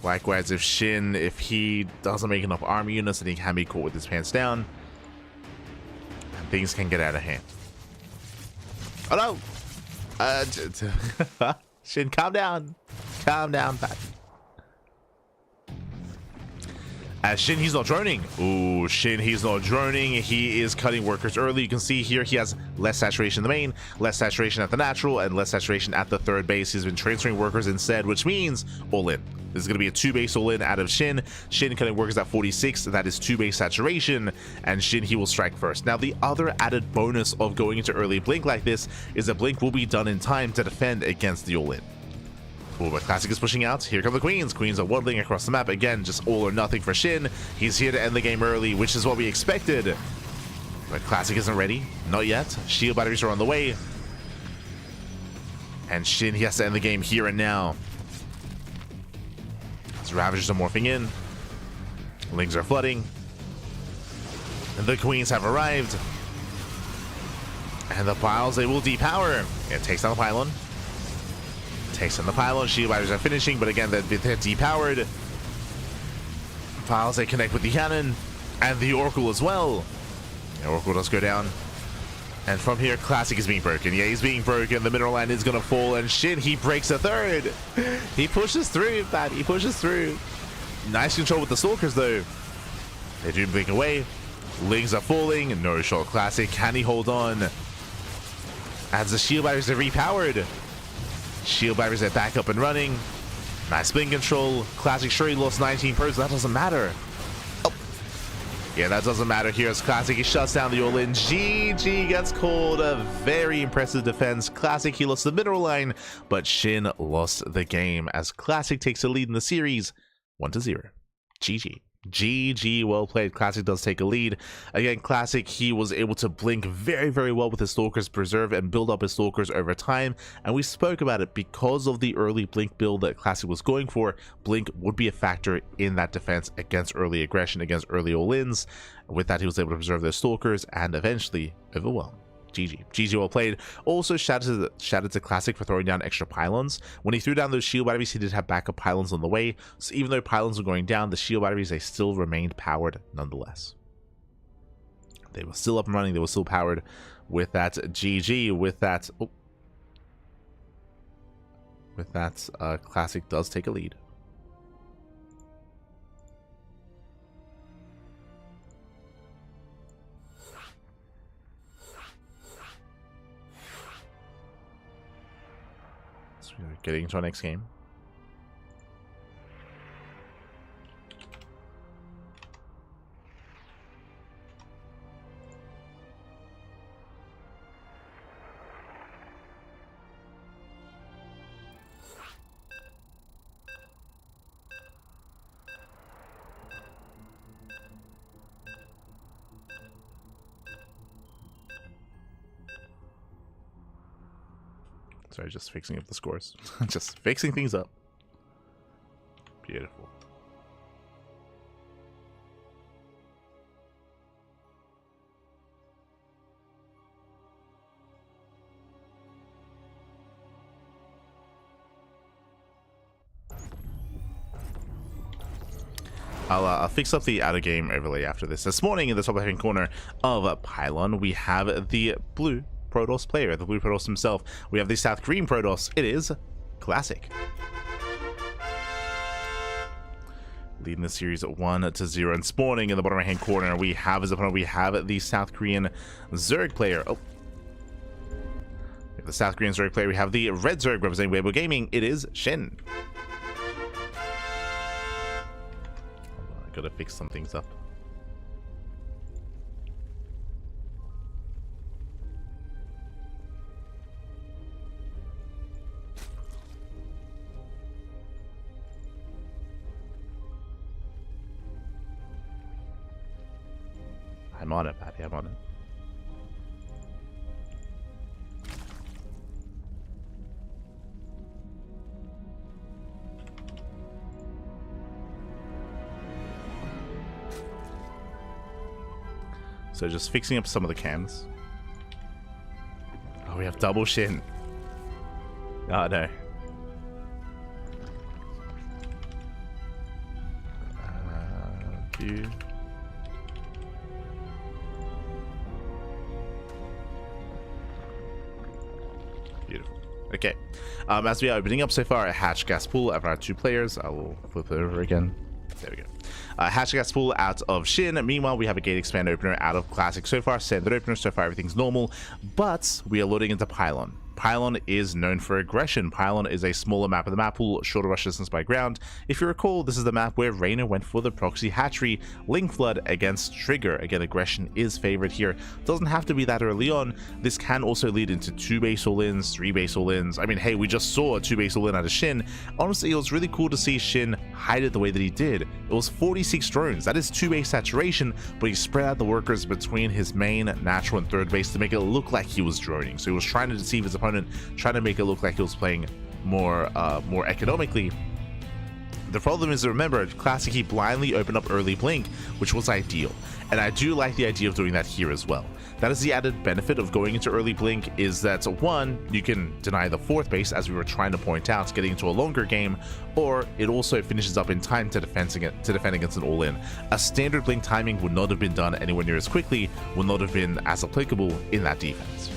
Likewise, if SHIN, if he doesn't make enough army units, then he can be caught with his pants down. And things can get out of hand. Oh no! SHIN, calm down. Calm down, Pat. As SHIN, he's not droning. Ooh, SHIN, he's not droning. He is cutting workers early. You can see here he has less saturation in the main, less saturation at the natural, and less saturation at the 3rd base. He's been transferring workers instead, which means all in. This is going to be a 2-base all in out of SHIN. SHIN cutting workers at 46. That is 2-base saturation. And SHIN, he will strike first. Now, the other added bonus of going into early Blink like this is that Blink will be done in time to defend against the all in. Oh, but Classic is pushing out. Here come the Queens. Queens are waddling across the map. Again, just all or nothing for SHIN. He's here to end the game early, which is what we expected. But Classic isn't ready. Not yet. Shield batteries are on the way. And SHIN, he has to end the game here and now. His Ravagers are morphing in. Lings are flooding. And the Queens have arrived. And the piles, they will depower. It takes down the pylon. Takes on the pylon. Shield batteries are finishing, but again, they're depowered. Piles, they connect with the cannon and the Oracle as well. The Oracle does go down. And from here, Classic is being broken. Yeah, he's being broken. The mineral line is going to fall, and SHIN, he breaks a 3rd. He pushes through, man. He pushes through. Nice control with the Stalkers, though. They do blink away. Lings are falling. No shot. Classic. Can he hold on? As the shield batteries are repowered. Shield batteries are back up and running. Nice blink control. Classic, sure, he lost 19 pros. That doesn't matter. Oh. Yeah, that doesn't matter here as Classic, he shuts down the all-in. GG gets called. A very impressive defense. Classic, he lost the mineral line, but SHIN lost the game as Classic takes the lead in the series 1-0. GG. GG, well played. Classic does take a lead. Again, Classic, he was able to blink very, very well with his Stalkers, preserve and build up his Stalkers over time. And we spoke about it because of the early Blink build that Classic was going for. Blink would be a factor in that defense against early aggression, against early all-ins. With that, he was able to preserve those Stalkers and eventually overwhelm. GG. GG, well played. Also, shout out to Classic for throwing down extra pylons. When he threw down those shield batteries, he did have backup pylons on the way. So even though pylons were going down, the shield batteries, they still remained powered nonetheless. They were still up and running. They were still powered with that. GG. With that... Oh. With that, Classic does take a lead. So we're getting into our next game. Sorry, just fixing up the scores. Just fixing things up. Beautiful. I'll fix up the outer game overlay after this. This morning in the top left-hand corner of Pylon, we have the blue Protoss player, the blue Protoss himself. We have the South Green Protoss. It is Classic. Leading the series 1-0, and spawning in the bottom right-hand corner, we have as opponent, we have the South Korean Zerg player. Oh. We have the South Korean Zerg player. We have the red Zerg representing Weibo Gaming. It is SHIN. Gotta fix some things up. I'm on it, Patty. I'm on it. So just fixing up some of the cams. Oh, we have double SHIN. Oh, no. View. Beautiful. Okay. As we are opening up so far, a hatch gas pool of our 2 players. I will flip it over again. There we go. Hatch gas pool out of SHIN. Meanwhile, we have a gate expand opener out of Classic so far. Standard opener so far, everything's normal. But we are loading into Pylon. Pylon is known for aggression. Pylon is a smaller map of the map pool, shorter rush distance by ground. If you recall, this is the map where Reynor went for the proxy hatchery, Link Flood against Trigger. Again, aggression is favored here. Doesn't have to be that early on. This can also lead into 2 base all-ins, 3 base all-ins. I mean, hey, we just saw a 2 base all-in out of SHIN. Honestly, it was really cool to see SHIN hide it the way that he did. It was 46 drones. That is 2 base saturation, but he spread out the workers between his main, natural, and third base to make it look like he was droning. So he was trying to deceive his opponent, trying to make it look like he was playing more economically. The problem is, remember, Classic, he blindly opened up early blink, which was ideal, and I do like the idea of doing that here as well. That is the added benefit of going into early blink, is that 1, you can deny the 4th base, as we were trying to point out, getting into a longer game, or it also finishes up in time to defend against an all-in. A standard blink timing would not have been done anywhere near as quickly, would not have been as applicable in that defense.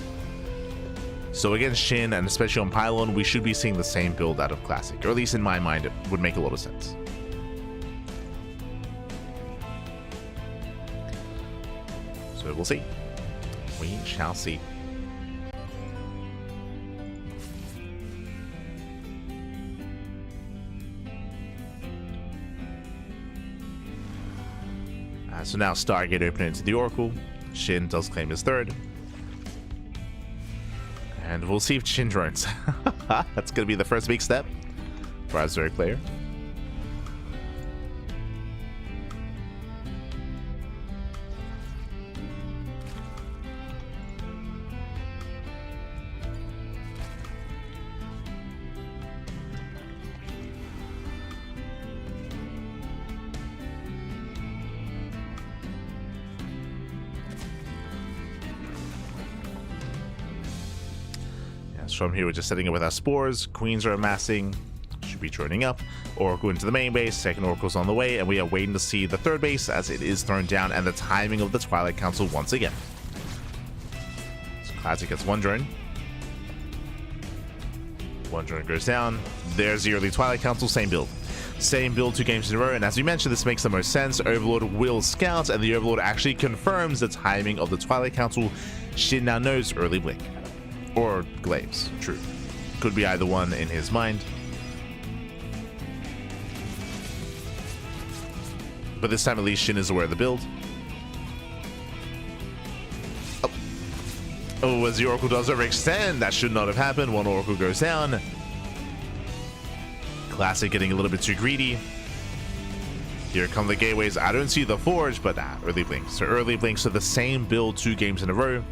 So against SHIN, and especially on Pylon, we should be seeing the same build out of Classic, or at least in my mind, it would make a lot of sense. So we'll see. We shall see. So now Stargate opening into the Oracle. SHIN does claim his 3rd. And we'll see if SHIN drones. That's going to be the first big step for our Zerg player. From here, we're just setting up with our spores. Queens are amassing, should be joining up. Oracle into the main base, 2nd Oracle's on the way, and we are waiting to see the 3rd base as it is thrown down, and the timing of the Twilight Council once again. So Classic gets 1 drone. 1 drone goes down. There's the early Twilight Council, same build. Same build 2 games in a row, and as we mentioned, this makes the most sense. Overlord will scout, and the Overlord actually confirms the timing of the Twilight Council. SHIN now knows early blink. Or Glaives, true. Could be either one in his mind. But this time at least SHIN is aware of the build. Oh, as the Oracle does overextend, that should not have happened. 1 Oracle goes down. Classic getting a little bit too greedy. Here come the gateways. I don't see the Forge, but early blink. So early blink, so the same build 2 games in a row.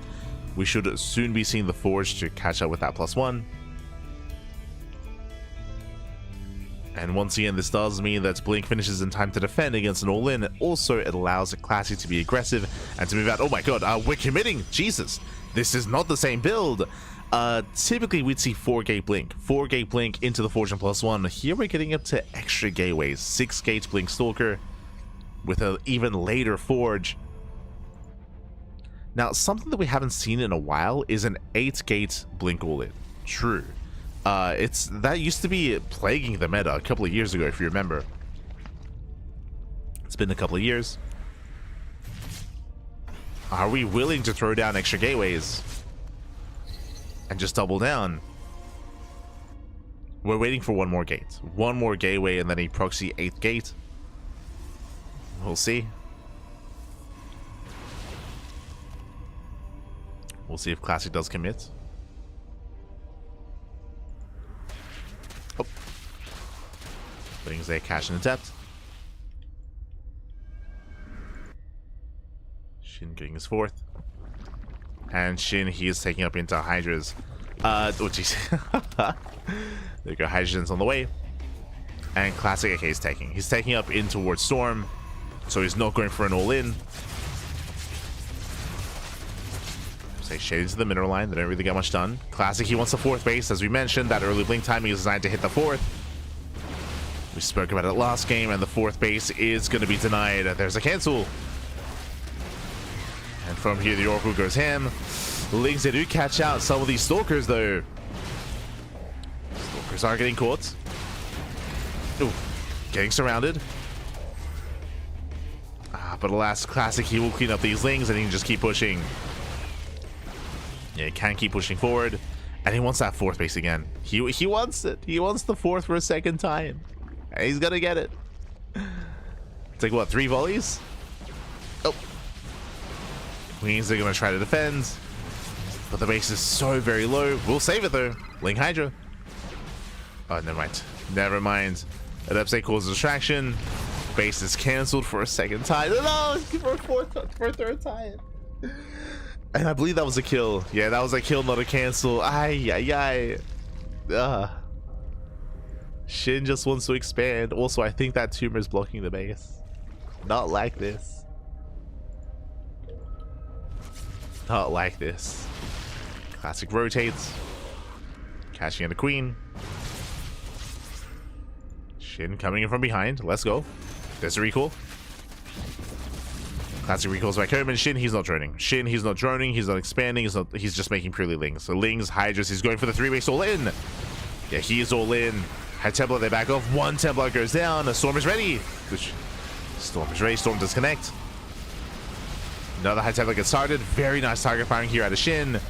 We should soon be seeing the Forge to catch up with that +1. And once again, this does mean that Blink finishes in time to defend against an all-in. Also, it allows a Classic to be aggressive and to move out. Oh my god, we're committing! Jesus! This is not the same build! Typically, we'd see 4-gate Blink. 4-gate Blink into the Forge and +1. Here we're getting up to extra gateways. 6-gate Blink Stalker. with an even later forge. Now, something that we haven't seen in a while is an 8-gate blink all-in. True. That used to be plaguing the meta a couple of years ago, if you remember. It's been a couple of years. Are we willing to throw down extra gateways and just double down? We're waiting for one more gate. One more gateway and then a proxy 8th gate. We'll see. We'll see if Classic does commit. Oh. Brings a cash in the depth. Shin getting his 4th. And Shin, he is taking up into Hydras. Oh jeez. There you go, Hydrogen's on the way. And Classic AK is taking. He's taking up in towards Storm. So he's not going for an all-in. Say shade into the mineral line. They don't really get much done. Classic, he wants the 4th base. As we mentioned, that early blink timing is designed to hit the 4th. We spoke about it last game, and the 4th base is going to be denied. There's a cancel. And from here, the Oracle goes ham. Lings, they do catch out some of these Stalkers, though. Stalkers are getting caught. Ooh, getting surrounded. But alas, Classic, he will clean up these Lings, and he can just keep pushing. Yeah, he can keep pushing forward. And he wants that 4th base again. He wants it. He wants the 4th for a second time. And he's gonna get it. It's like, what, 3 volleys? Oh. Means they're gonna try to defend. But the base is so very low. We'll save it, though. Link Hydra. Oh, never mind. Never mind. Adepse causes distraction. Base is cancelled for a second time. No, for a third time. And I believe that was a kill. Yeah, that was a kill, not a cancel. Shin just wants to expand. Also, I think that tumor is blocking the base. Not like this. Not like this. Classic rotates. Catching in a queen. Shin coming in from behind. Let's go. There's a recall. Classic recalls back home, and Shin, he's not droning. Shin, he's not droning, he's not expanding, he's just making purely Lings. So Lings, Hydras, he's going for the 3-base all in. Yeah, he is all in. High Templar, they back off. One Templar goes down. A Storm is ready. Storm is ready. Storm does connect. Another High Templar gets started. Very nice target firing here out of Shin.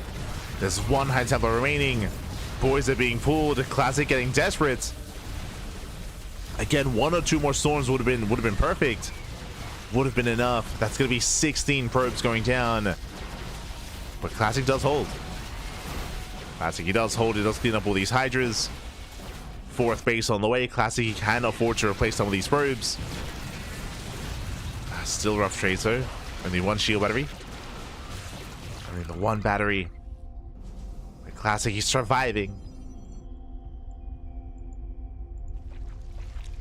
There's one High Templar remaining. Boys are being pulled. Classic getting desperate. Again, 1 or 2 more Storms would have been perfect. Would have been enough. That's going to be 16 probes going down. But Classic does hold. Classic, he does hold. He does clean up all these Hydras. 4th base on the way. Classic, he can afford to replace some of these probes. Still rough trades though. Only 1 shield battery. Only the 1 battery. But Classic, he's surviving.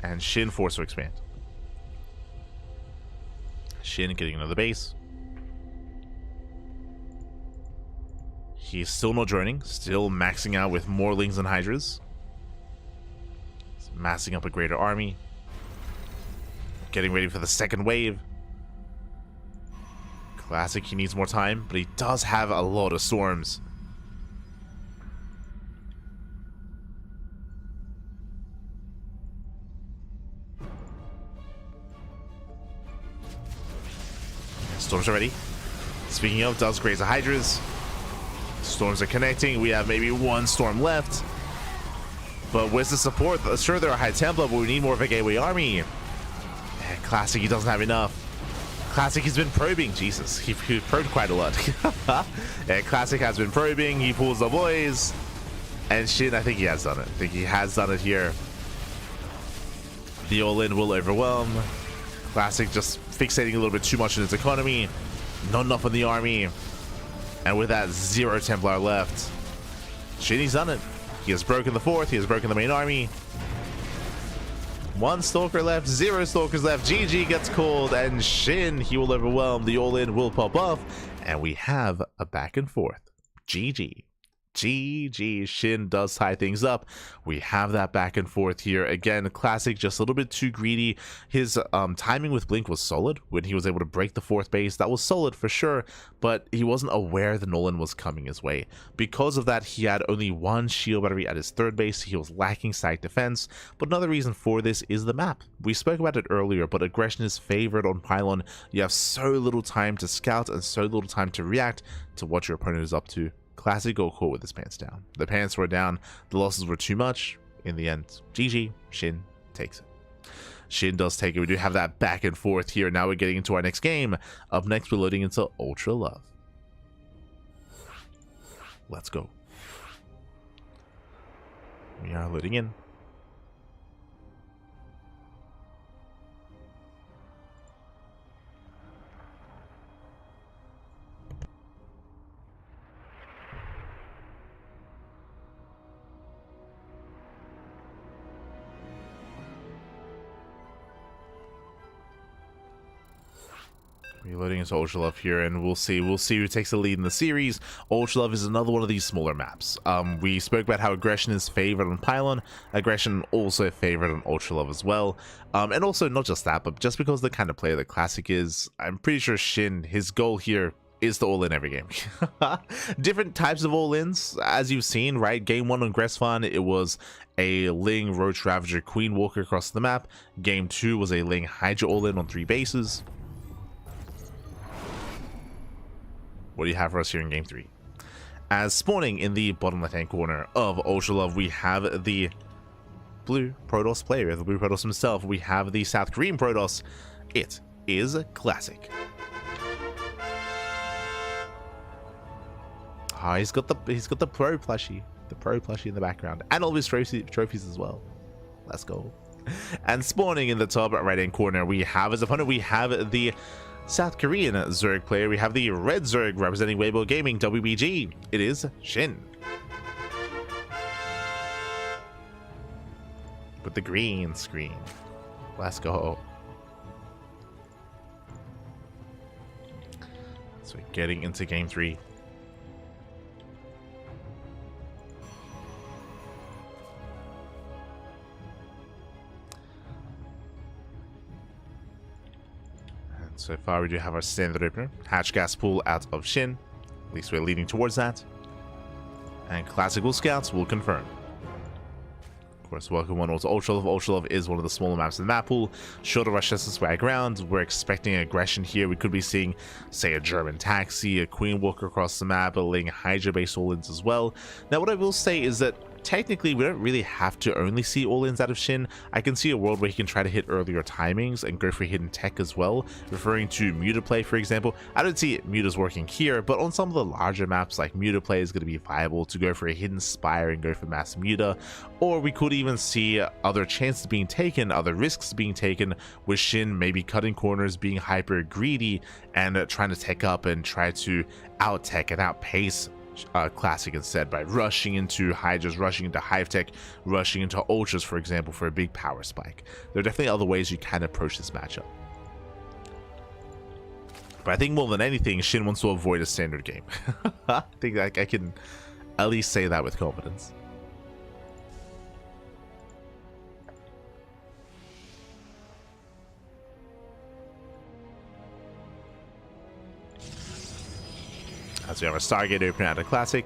And Shin forced to expand. Shin getting another base. He's still not droning. Still maxing out with more Lings and Hydras. He's massing up a greater army. Getting ready for the 2nd wave. Classic, he needs more time, but he does have a lot of Storms. Storms are ready. Speaking of, does graze the Hydras. Storms are connecting. We have maybe 1 Storm left. But where's the support? Sure, there are High Templar, but we need more of a gateway army. And Classic, he doesn't have enough. Classic, he's been probing. Jesus, he probed quite a lot. And Classic has been probing. He pulls the boys. And Shin, I think he has done it. I think he has done it here. The all-in will overwhelm. Classic just fixating a little bit too much in its economy. Not enough in the army. And with that, 0 Templar left. Shin, he's done it. He has broken the 4th. He has broken the main army. 1 Stalker left. 0 Stalkers left. GG gets called. And Shin, he will overwhelm. The all-in will pop off. And we have a back and forth. GG. GG. Shin does tie things up. We have that back and forth here. Again, Classic just a little bit too greedy. His timing with Blink was solid when he was able to break the fourth base. That was solid for sure, but he wasn't aware the Nolan was coming his way. Because of that, he had only one shield battery at his third base. He was lacking side defense, but another reason for this is the map. We spoke about it earlier, but aggression is favored on Pylon. You have so little time to scout and so little time to react to what your opponent is up to. Classic got caught with his pants down. The pants were down, the losses were too much. In the end, GG, Shin takes it. Shin does take it. We do have that back and forth here. Now we're getting into our next game. Up next, we're loading into Ultra Love. Let's go. We are loading in. Reloading into Ultra Love here, and we'll see who takes the lead in the series. Ultra Love is another one of these smaller maps. We spoke about how aggression is favored on Pylon, aggression also favored on Ultra Love as well. And also not just that, but just because the kind of player that Classic is, I'm pretty sure Shin, his goal here is to all in every game. Different types of all-ins, as you've seen, right? Game 1 on Gressfan, it was a Ling, Roach Ravager, Queen Walker across the map. Game 2 was a Ling Hydra all-in on 3 bases. What do you have for us here in Game 3? As spawning in the bottom left-hand corner of Ultra Love, we have the blue Protoss player, the blue Protoss himself. We have the South Korean Protoss. It is Classic. Ah, he's got the pro plushie, in the background, and all of his trophies as well. Let's go. And spawning in the top right-hand corner, we have as opponent, we have the South Korean Zerg player. We have the red Zerg representing Weibo Gaming, WBG. It is Shin. With the green screen. Let's go. So getting into Game 3. So far, we do have our standard opener. Hatch gas pool out of Shin. At least we're leading towards that. And Classical Scouts will confirm. Of course, welcome one to Ultra Love. Ultra Love is one of the smaller maps in the map pool. Shorter rush to swag around. We're expecting aggression here. We could be seeing, say, a German taxi, a Queen Walker across the map, a Ling Hydra base all-ins as well. Now, what I will say is that technically, we don't really have to only see all-ins out of Shin. I can see a world where he can try to hit earlier timings and go for hidden tech as well, referring to Mutaplay, for example. I don't see Mutas working here, but on some of the larger maps, like Mutaplay is going to be viable to go for a hidden Spire and go for mass Muta, or we could even see other chances being taken, other risks being taken, with Shin maybe cutting corners, being hyper greedy, and trying to tech up and try to out-tech and outpace Classic instead by rushing into Hydras, rushing into Hive Tech, rushing into Ultras, for example, for a big power spike. There are definitely other ways you can approach this matchup. But I think more than anything, Shin wants to avoid a standard game. I think I can at least say that with confidence. As we have our Stargate opener at a Classic.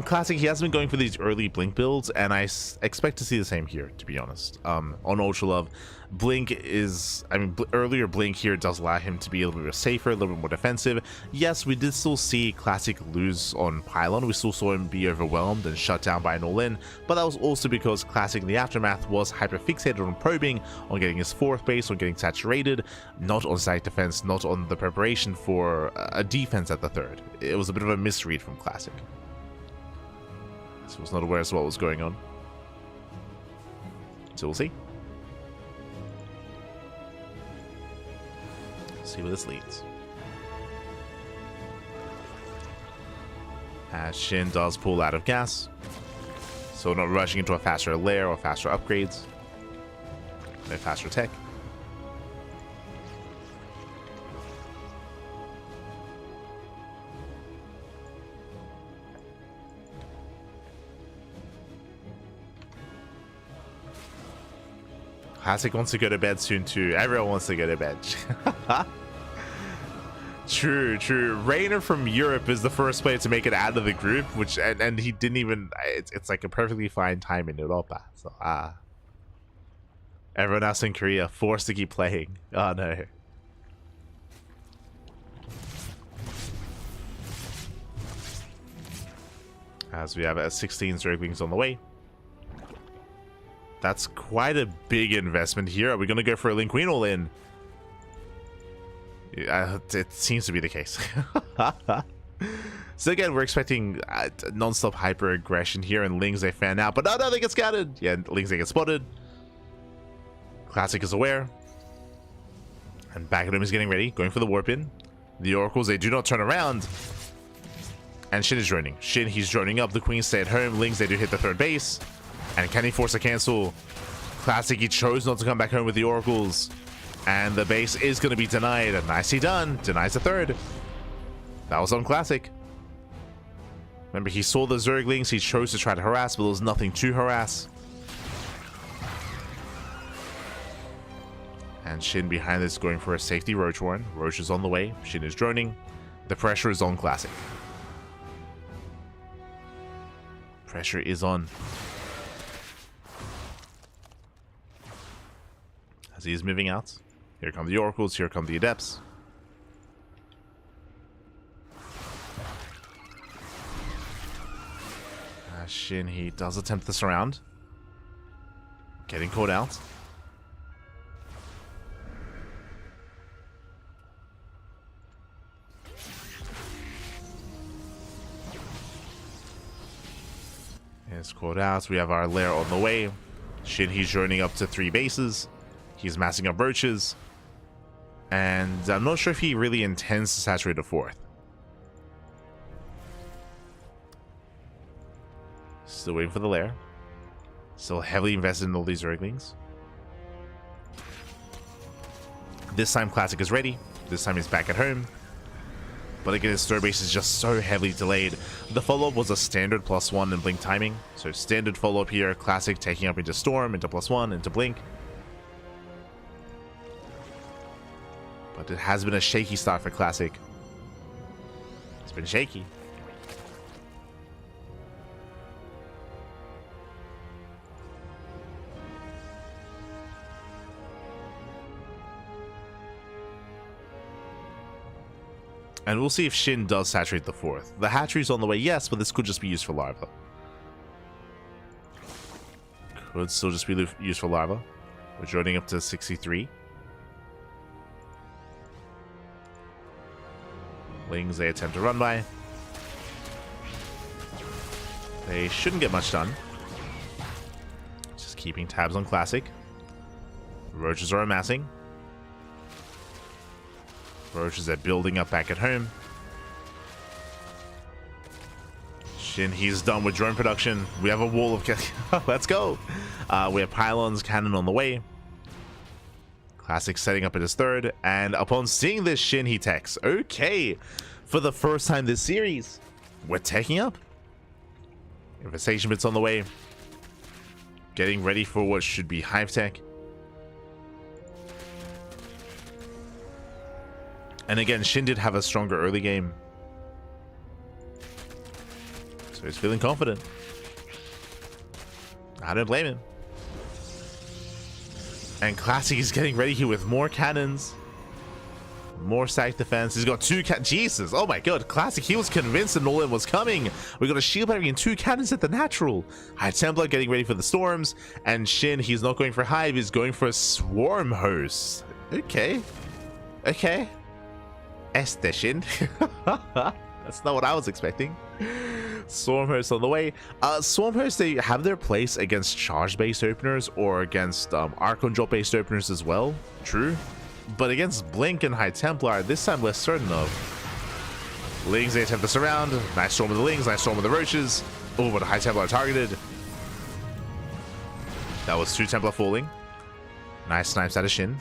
Classic, he has been going for these early Blink builds, and I expect to see the same here, to be honest. On Ultra Love, Blink is, earlier Blink here does allow him to be a little bit safer, a little bit more defensive. Yes, we did still see Classic lose on Pylon. We still saw him be overwhelmed and shut down by an all-in, but that was also because Classic in the aftermath was hyper-fixated on probing, on getting his fourth base, on getting saturated, not on side defense, not on the preparation for a defense at the third. It was a bit of a misread from Classic. So I was not aware as to what was going on. So we'll see. See where this leads. As Shin does pull out of gas. So we're not rushing into a faster lair or faster upgrades. No faster tech. Classic wants to go to bed soon too. Everyone wants to go to bed. True, true. Reynor from Europe is the first player to make it out of the group, which and he didn't even. It's like a perfectly fine time in Europa. So everyone else in Korea forced to keep playing. Oh no. As we have a 16 Zerglings on the way. That's quite a big investment here. Are we going to go for a Linguine all-in? It seems to be the case. So again, we're expecting non-stop hyper-aggression here, and Lings, they fan out. But no, they get scattered. Yeah, Lings, they get spotted. Classic is aware. And back at him is getting ready, going for the warp in. The Oracles, they do not turn around. And Shin is droning. Shin, he's droning up. The Queens stay at home. Lings, they do hit the third base. And can he force a cancel? Classic, he chose not to come back home with the Oracles. And the base is going to be denied. Nicely done. Denies the third. That was on Classic. Remember, he saw the Zerglings. He chose to try to harass, but there was nothing to harass. And Shin behind this going for a safety Roach Warren. Roach is on the way. Shin is droning. The pressure is on Classic. Pressure is on. As he is moving out. Here come the Oracles, here come the Adepts. Shin, he does attempt this around. Getting caught out. It's caught out. We have our lair on the way. Shin, he's joining up to 3 bases. He's massing up roaches. And I'm not sure if he really intends to saturate a 4th. Still waiting for the lair. Still heavily invested in all these Zerglings. This time Classic is ready. This time he's back at home. But again, his third base is just so heavily delayed. The follow-up was a standard +1 in Blink timing. So standard follow-up here. Classic taking up into Storm, into +1, into Blink. But it has been a shaky start for Classic. It's been shaky. And we'll see if Shin does saturate the 4th. The hatchery's on the way, yes, but this could just be used for larva. Could still just be used for larva. We're joining up to 63. Lings, they attempt to run by. They shouldn't get much done. Just keeping tabs on Classic. Roaches are amassing. Roaches are building up back at home. Shin, he's done with drone production. We have a wall of... Let's go! We have pylons, cannon on the way. Classic setting up at his 3rd. And upon seeing this, Shin, he techs. Okay! For the first time this series, we're teching up. Infestation bits on the way. Getting ready for what should be Hive Tech. And again, Shin did have a stronger early game. So he's feeling confident. I don't blame him. And Classic is getting ready here with more cannons. More stack defense. He's got 2 Jesus, oh my god. Classic, he was convinced that Nolan was coming. We got a shield battery and 2 cannons at the natural. High Templar getting ready for the storms. And Shin, he's not going for Hive, he's going for a Swarm Host. Okay. Okay. Shin. That's not what I was expecting. Swarm Host on the way. Swarm Host, they have their place against charge-based openers or against Archon drop-based openers as well. True. But against Blink and High Templar, this time less certain of. Lings, they attempt to surround. Nice storm with the Lings, nice storm with the Roaches. Oh, but High Templar targeted. That was 2 Templar falling. Nice snipes out of Shin.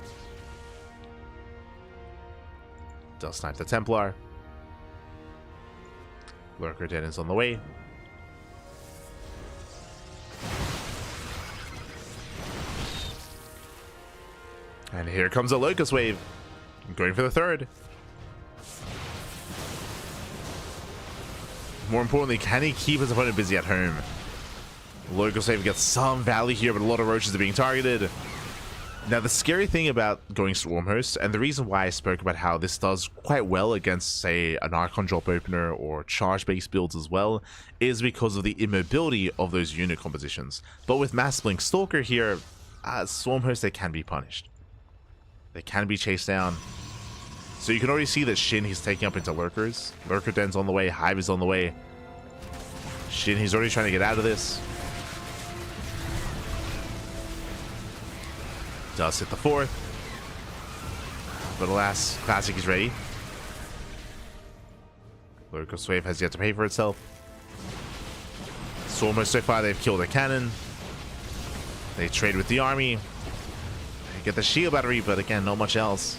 Does snipe the Templar. Lurker Den is on the way. And here comes a Locust Wave. Going for the third. More importantly, can he keep his opponent busy at home? Locust Wave gets some value here, but a lot of roaches are being targeted. Now, the scary thing about going Swarm Host, and the reason why I spoke about how this does quite well against, say, an Archon Drop Opener or charge-based builds as well, is because of the immobility of those unit compositions. But with Mass Blink Stalker here, Swarm Host, they can be punished. They can be chased down. So you can already see that SHIN, he's taking up into Lurkers. Lurker Den's on the way, Hive is on the way. SHIN, he's already trying to get out of this. Does hit the fourth. But alas, Classic is ready. Locust Wave has yet to pay for itself. So almost so far they've killed a cannon. They trade with the army. They get the shield battery, but again, not much else.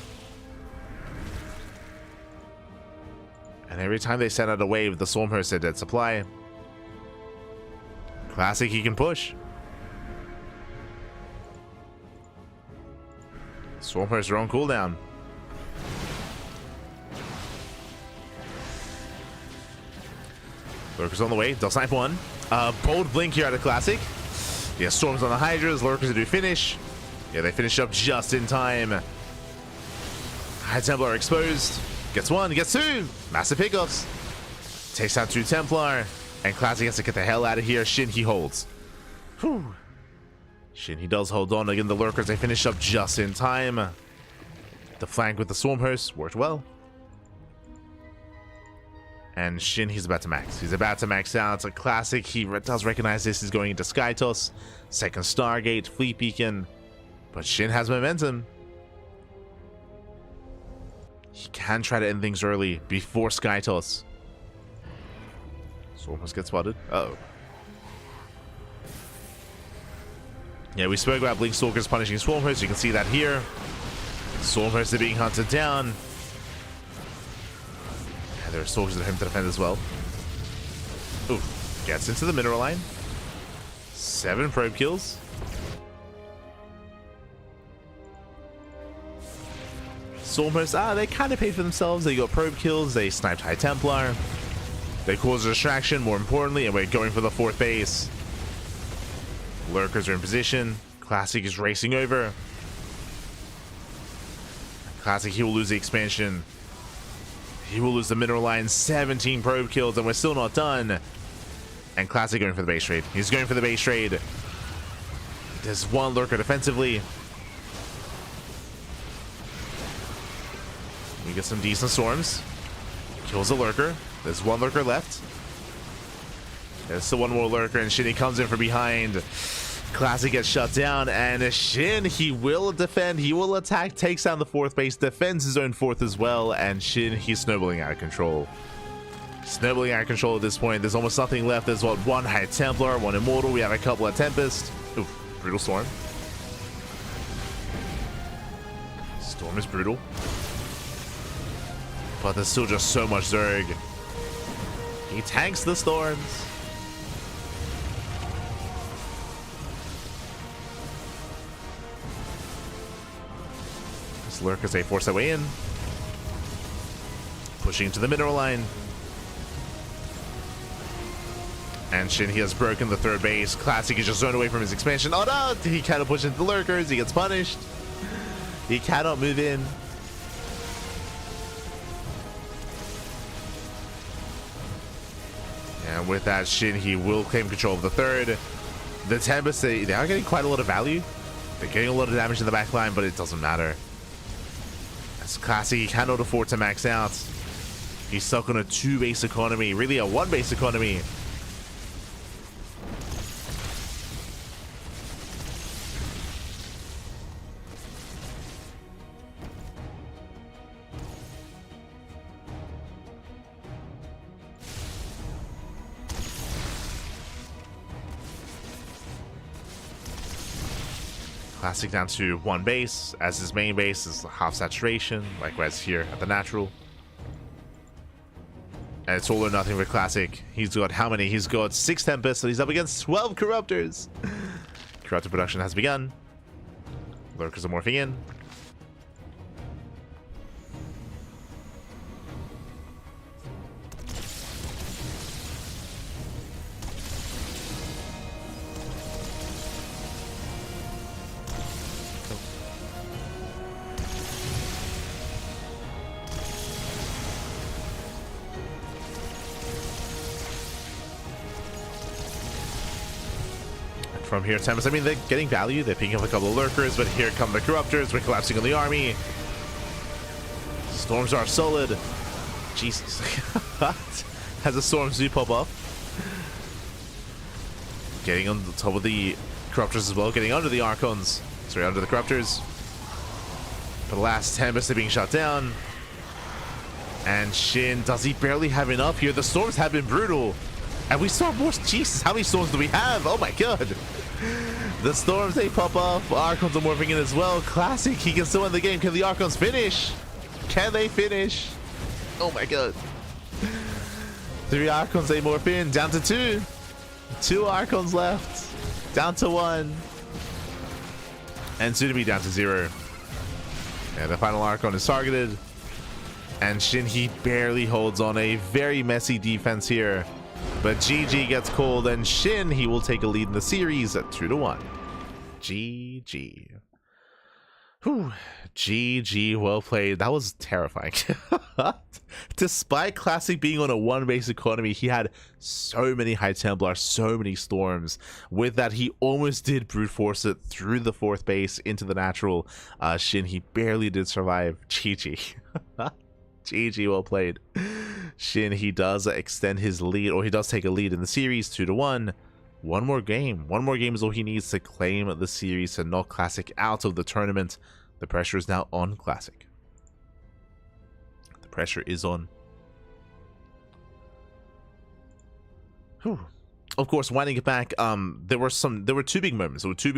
And every time they send out a wave, the Swarm Host is dead supply. Classic, he can push. Swarm Hosts are on cooldown. Lurkers on the way. Does snipe one. Bold blink here at a Classic. Yeah, Storms on the Hydras. Lurkers do finish. Yeah, they finish up just in time. High Templar exposed. Gets one, gets two. Massive pickups. Takes out 2 Templar. And Classic has to get the hell out of here. SHIN, he holds. Whew. SHIN, he does hold on. Again, the Lurkers, they finish up just in time. The flank with the Swarm Host worked well. And SHIN, he's about to max. He's about to max out. It's a Classic. He does recognize this. He's going into Sky Toss. Second Stargate, Fleet Beacon. But SHIN has momentum. He can try to end things early before Sky Toss. Swarm Host gets spotted. Uh-oh. Yeah, we spoke about Blink Stalkers punishing Swarm Hosts. You can see that here. Swarm Hosts are being hunted down. And there are Stalkers at home to defend as well. Ooh, gets into the mineral line. 7 probe kills. Swarm Hosts, they kind of paid for themselves. They got probe kills. They sniped High Templar. They caused a distraction, more importantly, and we're going for the 4th base. Lurkers are in position. Classic is racing over. Classic, he will lose the expansion. He will lose the mineral line. 17 probe kills, and we're still not done. And Classic going for the base trade. He's going for the base trade. There's one Lurker defensively. We get some decent storms. Kills a Lurker. There's one Lurker left. There's still one more Lurker, and SHIN, he comes in from behind. Classic gets shut down, and SHIN, he will defend, he will attack, takes down the 4th base, defends his own 4th as well, and SHIN, he's snowballing out of control. Snowballing out of control at this point. There's almost nothing left. There's what, 1 High Templar, 1 Immortal. We have a couple of Tempest. Oof, brutal Storm. Storm is brutal. But there's still just so much Zerg. He tanks the storms. This Lurkers, they force their way in. Pushing into the mineral line. And SHIN, he has broken the 3rd base. Classic is just zoned away from his expansion. Oh no! He cannot push into the Lurkers. He gets punished. He cannot move in. And with that, SHIN, he will claim control of the 3rd. The Tempest, they are getting quite a lot of value. They're getting a lot of damage in the back line, but it doesn't matter. As Classic, he cannot afford to max out. He's stuck on a 2-base economy, really a 1-base economy. Classic down to 1 base, as his main base is half saturation, likewise here at the natural. And it's all or nothing for Classic. He's got how many? He's got 6 Tempests, so he's up against 12 Corruptors. Corruptor production has begun. Lurkers are morphing in. from here, Tempest. I mean, they're getting value. They're picking up a couple of lurkers, but here come the corruptors. We're collapsing on the army. Storms are solid. Jesus. Has a storm zoo pop up. Getting on the top of the corruptors as well. Getting under the Archons. Sorry, under the corruptors. But the last Tempest are being shot down. And SHIN, does he barely have enough here? The storms have been brutal. And we saw more. Jesus, how many storms do we have? Oh my god. The storms, they pop up. Archons are morphing in as well. Classic. He can still win the game. Can the Archons finish? Can they finish? Oh my god. 3 Archons, they morph in. Down to 2. 2 Archons left. Down to 1. And soon to be down to 0. Yeah, the final Archon is targeted. And SHIN, he barely holds on. A very messy defense here. But GG gets called, and SHIN, he will take a lead in the series at 2-1. GG. Whew. GG, well played. That was terrifying. Despite Classic being on a 1-base economy, he had so many high Templar, so many storms. With that, he almost did brute force it through the 4th base into the natural. SHIN, he barely did survive. GG. GG, well played. SHIN, he does extend his lead, or he does take a lead in the series, 2-1. One more game is all he needs to claim the series to knock Classic out of the tournament. The pressure is now on Classic. The pressure is on. Whew. Of course, winding it back, there were 2 big moments. There were two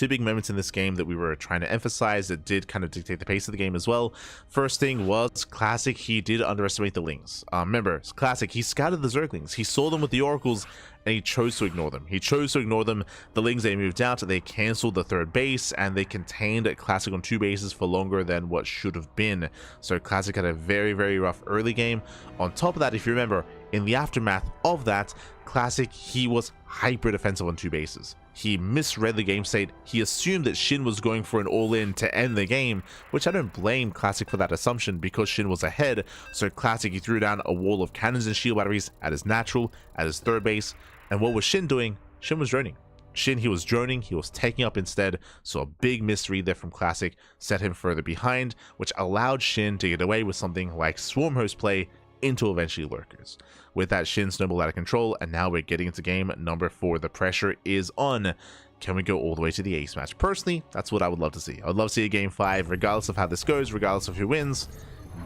big moments in this game that we were trying to emphasize that did kind of dictate the pace of the game as well. First thing was Classic, he did underestimate the Lings. Remember, Classic, he scouted the Zerglings. He saw them with the Oracles, and he chose to ignore them. The Lings, they moved out, they canceled the 3rd base, and they contained Classic on 2 bases for longer than what should have been. So Classic had a very, very rough early game. On top of that, if you remember, in the aftermath of that, Classic, he was hyper defensive on 2 bases. He misread the game state. He assumed that SHIN was going for an all-in to end the game, which I don't blame Classic for that assumption because SHIN was ahead. So Classic, he threw down a wall of cannons and shield batteries at his natural, at his 3rd base. And what was SHIN doing? SHIN was droning. SHIN, he was droning, he was taking up instead, so a big misread there from Classic set him further behind, which allowed SHIN to get away with something like Swarm Host play into eventually Lurkers. With that, SHIN snowballed out of control, and now we're getting into game number 4. The pressure is on. Can we go all the way to the ace match? Personally, that's what I would love to see. I would love to see a game 5, regardless of how this goes, regardless of who wins.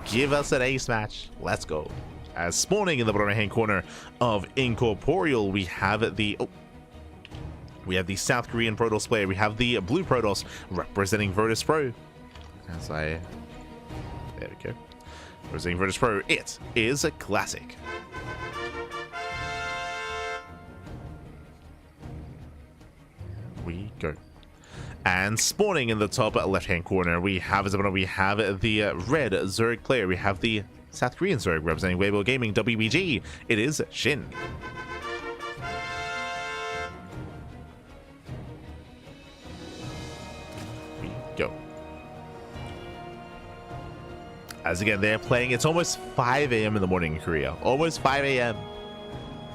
Give us an ace match. Let's go. As spawning in the bottom right-hand corner of Incorporeal, we have the South Korean Protoss player. We have the blue Protoss representing Virtus Pro. There we go. Representing Virtus Pro, it is a Classic. We go. And spawning in the top left-hand corner, we have the red Zerg player. We have the South Korean Zerg representing Weibo Gaming WBG. It is SHIN. We go. As again, they're playing. It's almost 5 a.m. in the morning in Korea. Almost 5 a.m.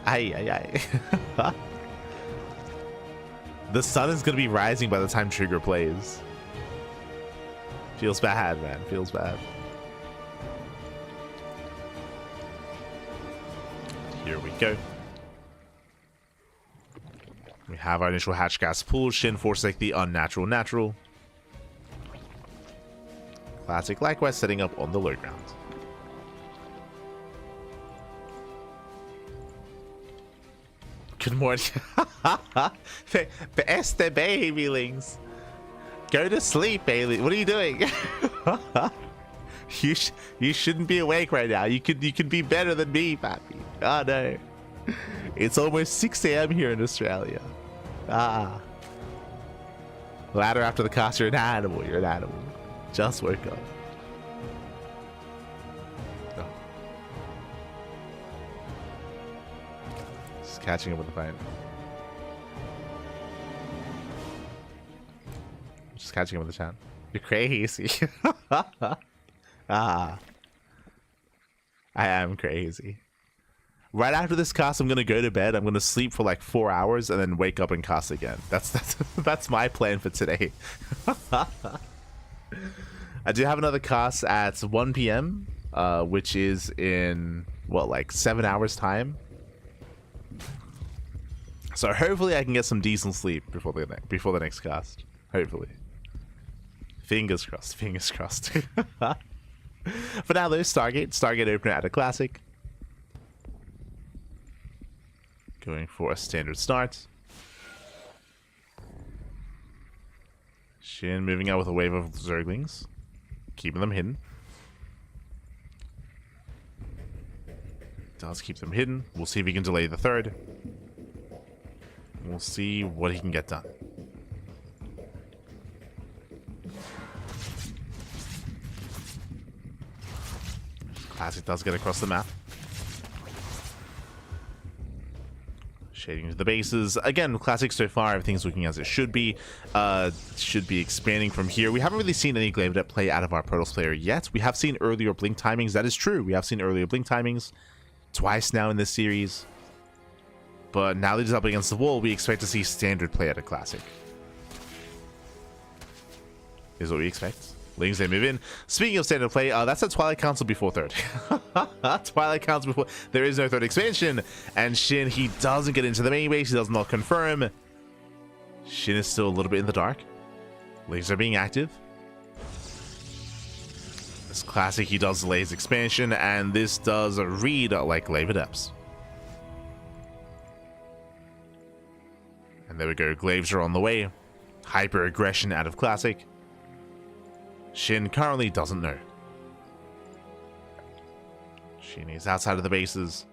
Aye. The sun is going to be rising by the time Trigger plays. Feels bad, man. Feels bad. Here we go. We have our initial hatch gas pool. SHIN forsake the unnatural natural. Classic likewise setting up on the low ground. Good morning. The Bailings. Go to sleep, Bailey. What are you doing? You shouldn't be awake right now. You could be better than me, Pappy. Oh no. It's almost 6 a.m. here in Australia. Ladder after the cast, you're an animal. You're an animal. Just wake up. Oh. Just catching up with the fight. Just catching up with the chat. You're crazy. I am crazy. Right after this cast, I'm going to go to bed. I'm going to sleep for like 4 hours and then wake up and cast again. That's my plan for today. I do have another cast at 1 p.m., which is in, what, like 7 hours time? So hopefully I can get some decent sleep before the next cast. Hopefully. Fingers crossed, fingers crossed. For now though, Stargate opener at a classic. Going for a standard start. Shin moving out with a wave of Zerglings. Keeping them hidden. Does keep them hidden. We'll see if he can delay the third. We'll see what he can get done. Classic does get across the map. Shading to the bases. Again, Classic so far, everything's looking as it should be. Should be expanding from here. We haven't really seen any Glaive Adept play out of our Protoss player yet. We have seen earlier blink timings. That is true. We have seen earlier blink timings twice now in this series. But now that he's up against the wall, we expect to see standard play at a Classic. Is what we expect. Lings, they move in. Speaking of standard play, that's a Twilight Council before third. Twilight Council before. There is no third expansion. And Shin, he doesn't get into the main base. He does not confirm. Shin is still a little bit in the dark. Lings are being active. This Classic, he does delay his expansion. And this does read like Glaive Adepts. And there we go. Glaives are on the way. Hyper aggression out of Classic. Shin currently doesn't know. Shin is outside of the bases.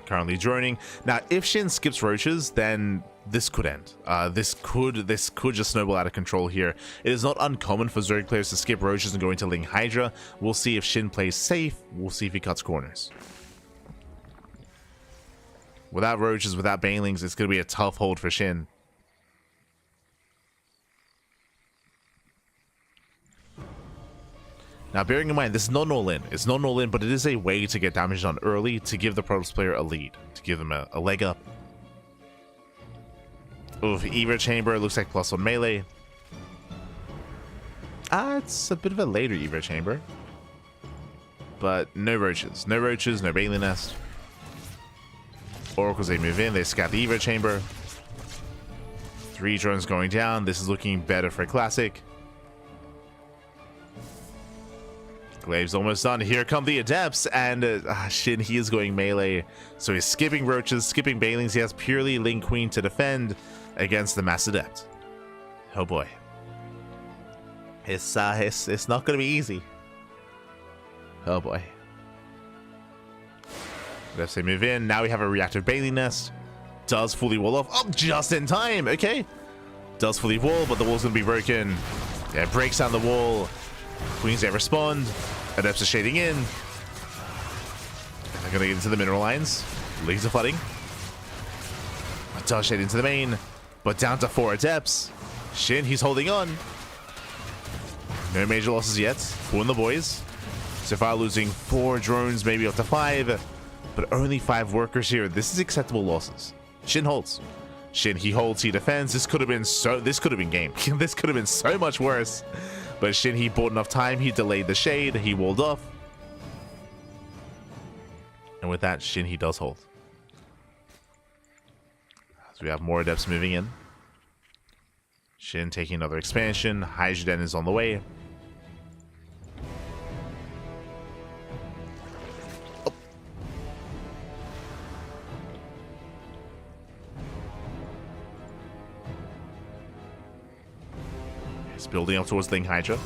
Currently droning. Now, if Shin skips roaches, then this could end. This could just snowball out of control here. It is not uncommon for Zerg players to skip roaches and go into Ling Hydra. We'll see if Shin plays safe. We'll see if he cuts corners. Without roaches, without banelings, it's going to be a tough hold for Shin. Now, bearing in mind, this is not an all-in. It's not an all-in, but it is a way to get damage done early to give the Protoss player a lead, to give them a leg up. Oof, Evo Chamber looks like +1 melee. It's a bit of a later Evo Chamber. But no roaches. No roaches, no Bailey Nest. Oracles, they move in, they scout the Evo Chamber. 3 drones going down. This is looking better for Classic. Glaive's almost done. Here come the Adepts, and Shin, he is going melee. So he's skipping roaches, skipping Bailings. He has purely Ling Queen to defend against the Mass Adept. Oh boy. It's not going to be easy. Oh boy. Let's say move in. Now we have a reactive Bailey Nest. Does fully wall off. Oh, just in time. Okay. Does fully wall, but the wall's going to be broken. Yeah, breaks down the wall. Queens, they respond. Adepts are shading in. They're going to get into the mineral lines. Leads are flooding. Does shade into the main. But down to 4 Adepts. Shin, he's holding on. No major losses yet. Pulling the boys. So far losing 4 drones, maybe up to 5. But only 5 workers here. This is acceptable losses. Shin holds. Shin, he holds, he defends. This could have been game. This could have been so much worse. But Shin, he bought enough time. He delayed the shade. He walled off. And with that, Shin, he does hold. So we have more Adepts moving in. Shin taking another expansion. Hydra Den is on the way. Oh. He's building up towards Ling Hydra.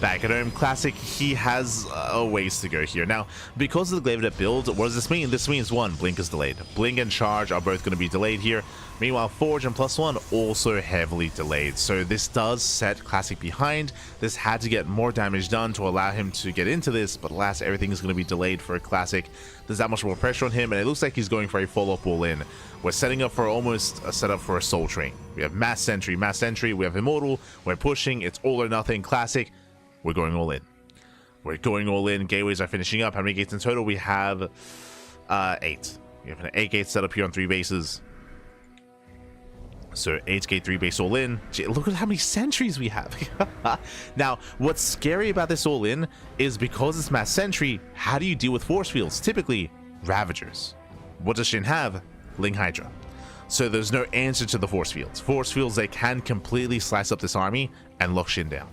Back at home, Classic, he has a ways to go here. Now, because of the Glaive Adept build, what does this mean? This means, 1, Blink is delayed. Blink and Charge are both going to be delayed here. Meanwhile, Forge and +1 also heavily delayed. So this does set Classic behind. This had to get more damage done to allow him to get into this, but alas, everything is going to be delayed for a Classic. There's that much more pressure on him, and it looks like he's going for a follow-up all-in. We're setting up for almost a setup for a Soul Train. We have Mass Sentry, we have Immortal, we're pushing, it's all or nothing. Classic, we're going all in. We're going all in. Gateways are finishing up. How many gates in total? We have 8. We have an 8 gate set up here on 3 bases. So 8 gate 3 base all in. Gee, look at how many sentries we have. Now, what's scary about this all in is because it's mass sentry, how do you deal with force fields? Typically, Ravagers. What does Shin have? Ling Hydra. So there's no answer to the force fields. Force fields, they can completely slice up this army and lock Shin down.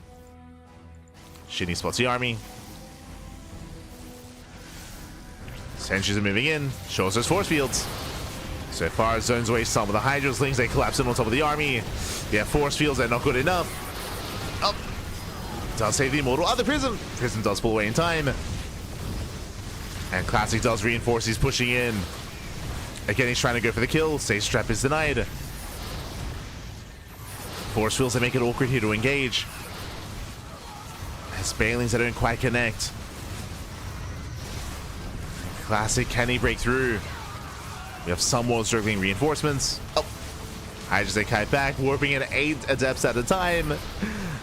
Shinny spots the army. Sentries are moving in. Shows those force fields. So far, zones away some of the Hydras. Lings, they collapse in on top of the army. Yeah, force fields, they're not good enough. Up. Does save the Immortal. Oh, the Prism. Prism does pull away in time. And Classic does reinforce. He's pushing in. Again, he's trying to go for the kill. Sage Trap is denied. Force fields, they make it awkward here to engage. As Banelings, they don't quite connect. Classic, can he break through? We have some more circling reinforcements. Oh, Hydras, they kite back, warping in 8 adepts at a time.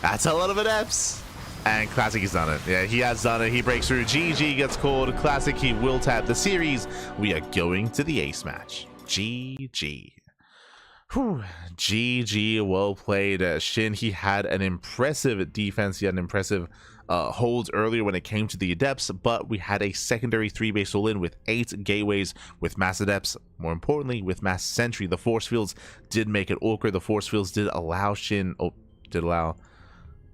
That's a lot of adepts. And Classic has done it. Yeah, he has done it. He breaks through. GG gets called. Classic, he will tap the series. We are going to the ace match. GG. Whew. GG, well played. Shin, he had an impressive defense. He had an impressive hold earlier when it came to the adepts, but we had a secondary 3 base all in with 8 gateways with mass adepts. More importantly, with mass sentry, the force fields did make it awkward. The force fields did allow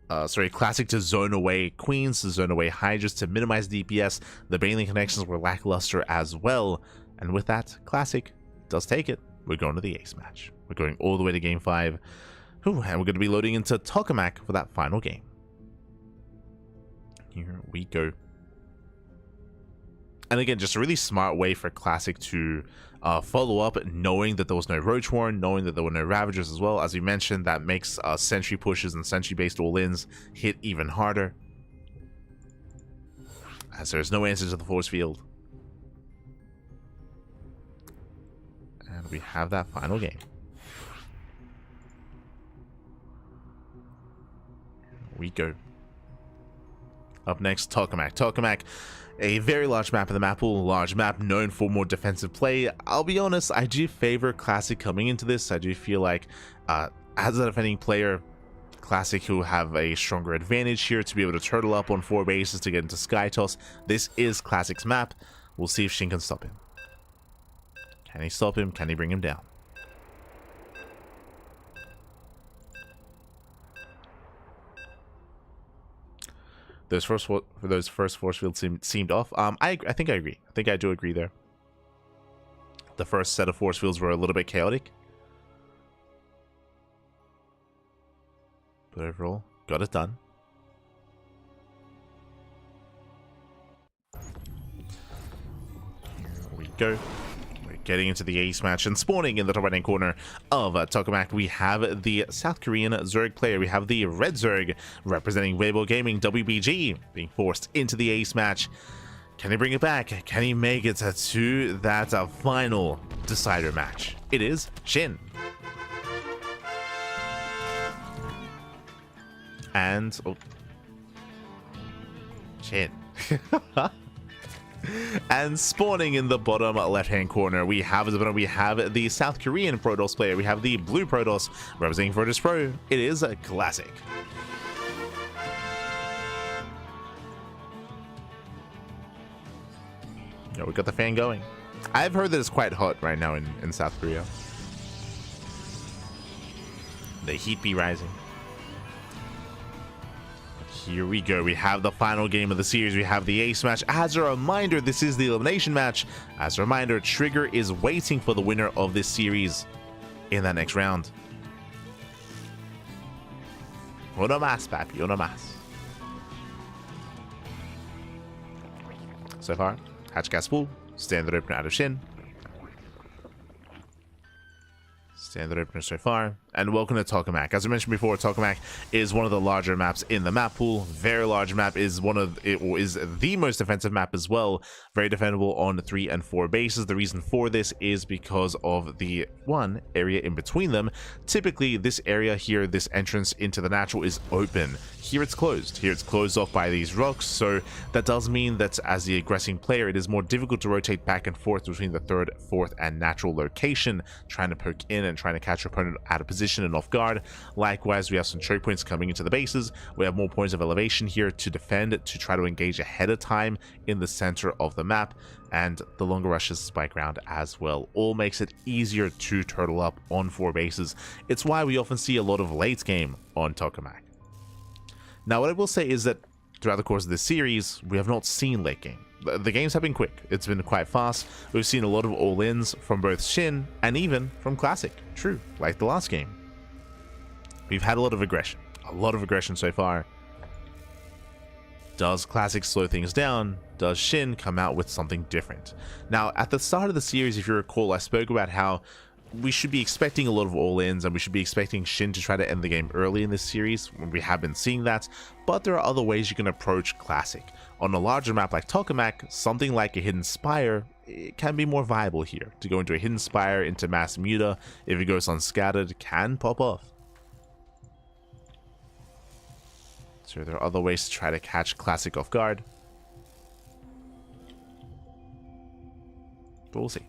Classic to zone away Queens, to zone away Hydras to minimize DPS. The Baneling connections were lackluster as well, and with that, Classic does take it. We're going to the ace match. We're going all the way to game 5. Ooh, and we're going to be loading into Tokamak for that final game. Here we go. And again, just a really smart way for Classic to follow up, knowing that there was no Roachworn, knowing that there were no Ravagers as well. As we mentioned, that makes sentry pushes and sentry-based all-ins hit even harder, as there's no answer to the force field. And we have that final game. Here we go. Up next, Tokamak. Tokamak, a very large map in the map pool, large map known for more defensive play. I'll be honest, I do favor Classic coming into this. I do feel like, as a defending player, Classic who have a stronger advantage here to be able to turtle up on 4 bases to get into Sky Toss. This is Classic's map. We'll see if Shin can stop him. Can he stop him? Can he bring him down? Those first force fields seemed off. I think I agree. I think I do agree there. The first set of force fields were a little bit chaotic, but overall, got it done. Here we go. Getting into the ace match and spawning in the top right hand corner of Tokamak, we have the South Korean Zerg player. We have the Red Zerg representing Weibo Gaming, WBG, being forced into the ace match. Can he bring it back? Can he make it to that final decider match? It is Shin. And Shin. And spawning in the bottom left-hand corner, we have the South Korean Protoss player. We have the blue Protoss representing Virtus Pro. It is a Classic. Yeah, we got the fan going. I've heard that it's quite hot right now in South Korea. The heat be rising. Here we go. We have the final game of the series. We have the ace match. As a reminder, this is the elimination match. As a reminder, Trigger is waiting for the winner of this series in that next round. Uno más, papi. Uno más. So far, Hatch Gas full. Standard opener out of Shin. Standard opener so far, and welcome to Tokamak. As I mentioned before, Tokamak is one of the larger maps in the map pool. Very large map, is the most defensive map as well. Very defendable on 3 and 4 bases. The reason for this is because of the one area in between them. Typically, this area here, this entrance into the natural, is open. Here it's closed. Here it's closed off by these rocks, so that does mean that as the aggressing player, it is more difficult to rotate back and forth between the 3rd, 4th, and natural location, trying to poke in and trying to catch your opponent out of position and off guard. Likewise, we have some choke points coming into the bases. We have more points of elevation here to defend, to try to engage ahead of time in the center of the map, and the longer rushes spike round as well. All makes it easier to turtle up on 4 bases. It's why we often see a lot of late game on Tokamak. Now, what I will say is that throughout the course of this series, we have not seen late game. The games have been quick. It's been quite fast. We've seen a lot of all-ins from both SHIN and even from Classic. True, like the last game. We've had a lot of aggression. A lot of aggression so far. Does Classic slow things down? Does SHIN come out with something different? Now, at the start of the series, if you recall, I spoke about how we should be expecting a lot of all-ins, and we should be expecting SHIN to try to end the game early in this series. We have been seeing that, but there are other ways you can approach Classic. On a larger map like Tokamak, something like a Hidden Spire, it can be more viable here. To go into a Hidden Spire, into Mass Muta, if it goes unscattered, can pop off. So there are other ways to try to catch Classic off guard. But we'll see.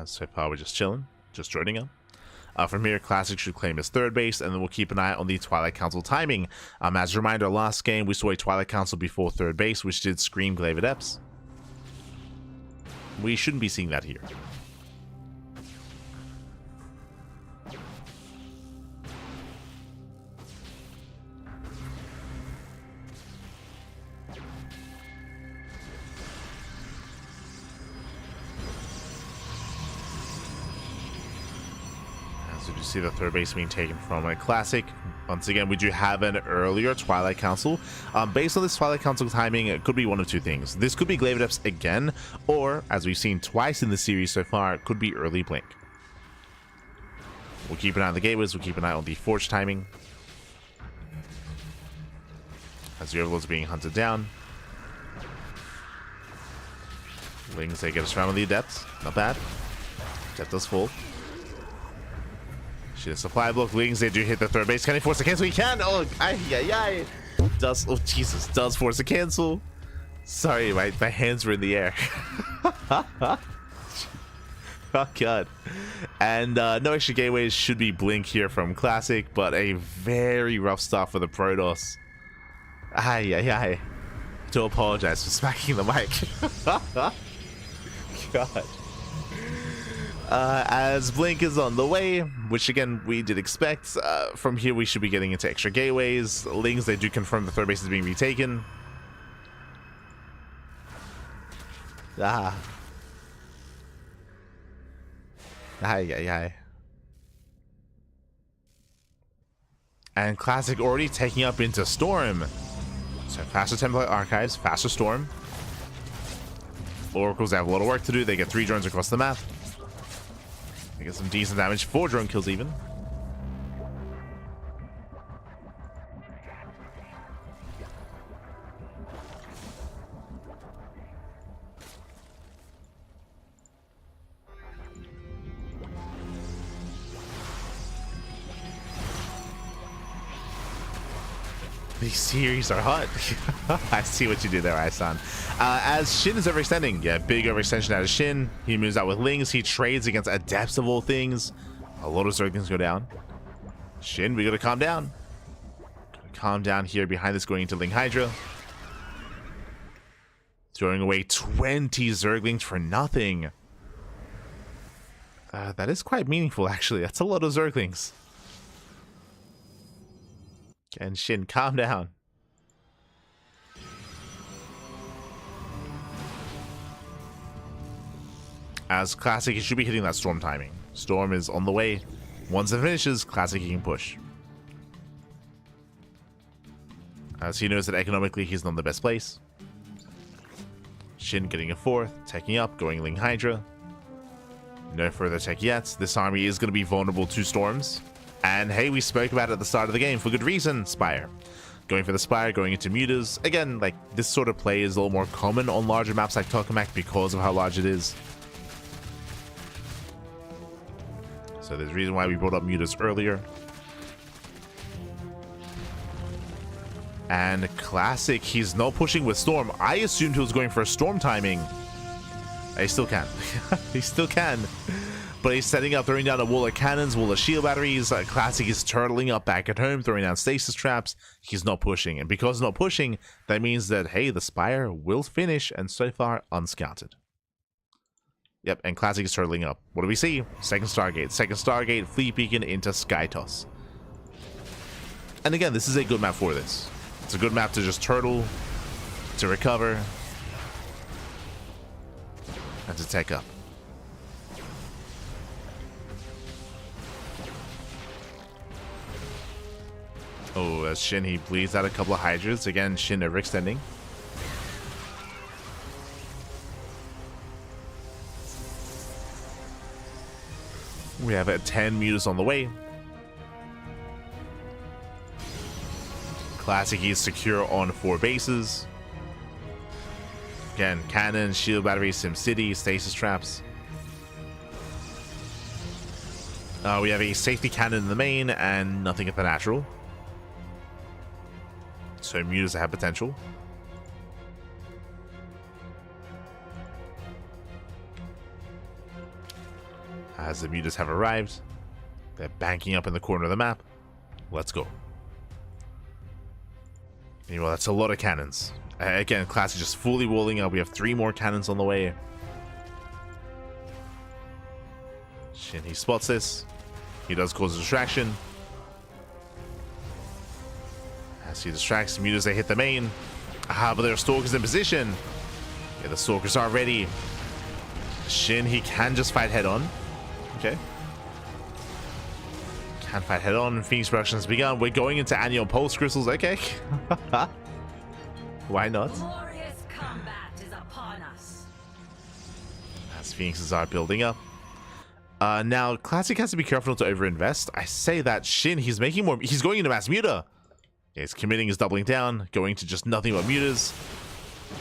So far we're just chilling, just joining up. From here, Classic should claim his 3rd base, and then we'll keep an eye on the Twilight Council timing. As a reminder, last game we saw a Twilight Council before 3rd base, which did scream Glaive Adepts. We shouldn't be seeing that here. So you see the 3rd base being taken from a Classic. Once again, we do have an earlier Twilight Council. Based on this Twilight Council timing, it could be one of two things. This could be Glaive Adepts again, or, as we've seen twice in the series so far, it could be early Blink. We'll keep an eye on the gateways, we'll keep an eye on the Forge timing. As the Overlord's being hunted down. Lings, they get us around with the Adepts. Not bad. Jet does full. A supply block. Lings, they do hit the 3rd base. Can he force a cancel? He can. Oh, ay. Does, oh Jesus, does force a cancel. Sorry, my hands were in the air. Oh god. And no extra gateways, should be Blink here from Classic, but a very rough start for the Protoss. Ay. Do apologize for smacking the mic. God. As Blink is on the way, which again we did expect. From here we should be getting into extra gateways. Lings, they do confirm the 3rd base is being retaken. Ay. And Classic already taking up into Storm. So faster Template Archives, faster Storm. Oracles, they have a lot of work to do. They get 3 drones across the map. They get some decent damage, 4 drone kills even. These series are hot. I see what you do there, Isan. As SHIN is overextending. Yeah, big overextension out of SHIN. He moves out with Lings. He trades against Adepts of all things. A lot of Zerglings go down. SHIN, we gotta calm down. Calm down here behind this, going into Ling Hydra. Throwing away 20 Zerglings for nothing. That is quite meaningful, actually. That's a lot of Zerglings. And SHIN, calm down. As Classic, he should be hitting that Storm timing. Storm is on the way. Once it finishes, Classic he can push. As he knows that economically he's not in the best place. Shin getting a fourth, teching up, going Ling Hydra. No further tech yet. This army is going to be vulnerable to storms. And hey, we spoke about it at the start of the game for good reason. Spire. Going for the Spire, going into mutas. Again, like, this sort of play is a little more common on larger maps like Tokamak because of how large it is. So there's a reason why we brought up mutas earlier. And Classic, he's not pushing with Storm. I assumed he was going for a Storm timing. He still can. He still can. But he's setting up, throwing down a wall of cannons, wall of shield batteries. Classic is turtling up back at home, throwing down stasis traps. He's not pushing. And because he's not pushing, that means that, hey, the Spire will finish, and so far, unscouted. Yep, and Classic is turtling up. What do we see? Second Stargate. Second Stargate, Fleet Beacon into Sky Toss. And again, this is a good map for this. It's a good map to just turtle, to recover, and to take up. Oh, as Shin, he bleeds out a couple of Hydras. Again, Shin overextending. We have 10 mutas on the way. Classic, he's secure on 4 bases. Again, cannon, shield battery, SimCity, stasis traps. We have a safety cannon in the main and nothing at the natural. So mutas have potential. As the mutas have arrived, they're banking up in the corner of the map. Let's go. Well, that's a lot of cannons. Again, Classic just fully walling up. We have 3 more cannons on the way. Shin, he spots this. He does cause a distraction. As he distracts, mutas, they hit the main. But there are Stalkers in position. Yeah, the Stalkers are ready. Shin, he can just fight head on. Okay. Can fight head on. Phoenix production has begun. We're going into annual pulse crystals. Okay. Why not? Glorious combat is upon us. As Phoenixes are building up. Now, Classic has to be careful not to overinvest. I say that Shin, he's making more. He's going into mass muta. Yeah, he's committing, he's doubling down, going to just nothing but mutas.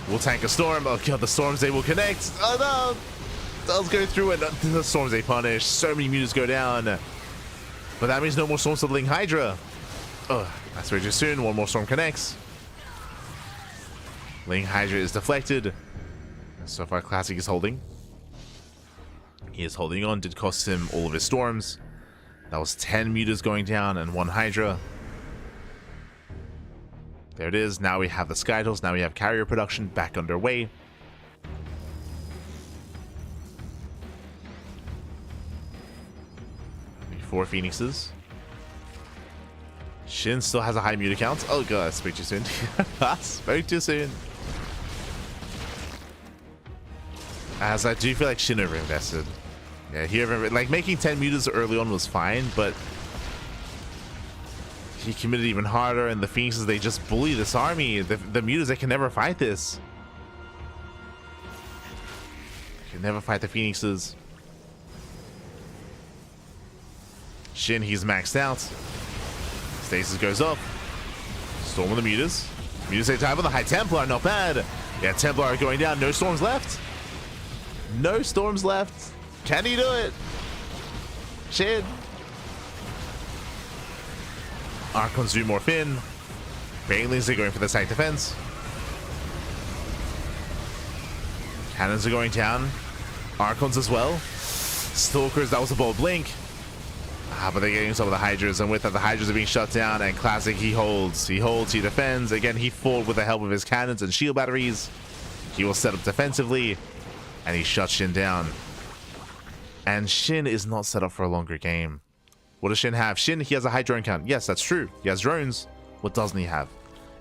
We'll tank a storm. Oh god, the storms, they will connect. Oh no! Does go through and the storms they punish. So many mutas go down. But that means no more storms to Ling Hydra. Ugh, that's very too soon. One more storm connects. Ling Hydra is deflected. So far, Classic is holding. He is holding on. Did cost him all of his storms. That was 10 mutas going down and 1 Hydra. There it is. Now we have the Skytles. Now we have carrier production back underway. Four Phoenixes. Shin still has a high muta count. Oh god, I spoke too soon. Spoke too soon. As I do feel like Shin overinvested. Yeah, he like making 10 mutas early on was fine, but he committed even harder, and the Phoenixes, they just bully this army. The mutas, they can never fight this. Can never fight the Phoenixes. Shin, he's maxed out. Stasis goes up. Storm on the mutas. Mutas they dive on the High Templar, not bad. Yeah, Templar are going down. No storms left. No storms left. Can he do it? Shin. Archons do more Finn. Banelings are going for the side defense. Cannons are going down. Archons as well. Stalkers, that was a bold blink. But they're getting some of the Hydras, and with that, the Hydras are being shut down, and Classic, he holds, he defends. Again, he fought with the help of his cannons and shield batteries. He will set up defensively, and he shuts Shin down. And Shin is not set up for a longer game. What does Shin have? Shin, he has a high drone count. Yes, that's true. He has drones. What doesn't he have?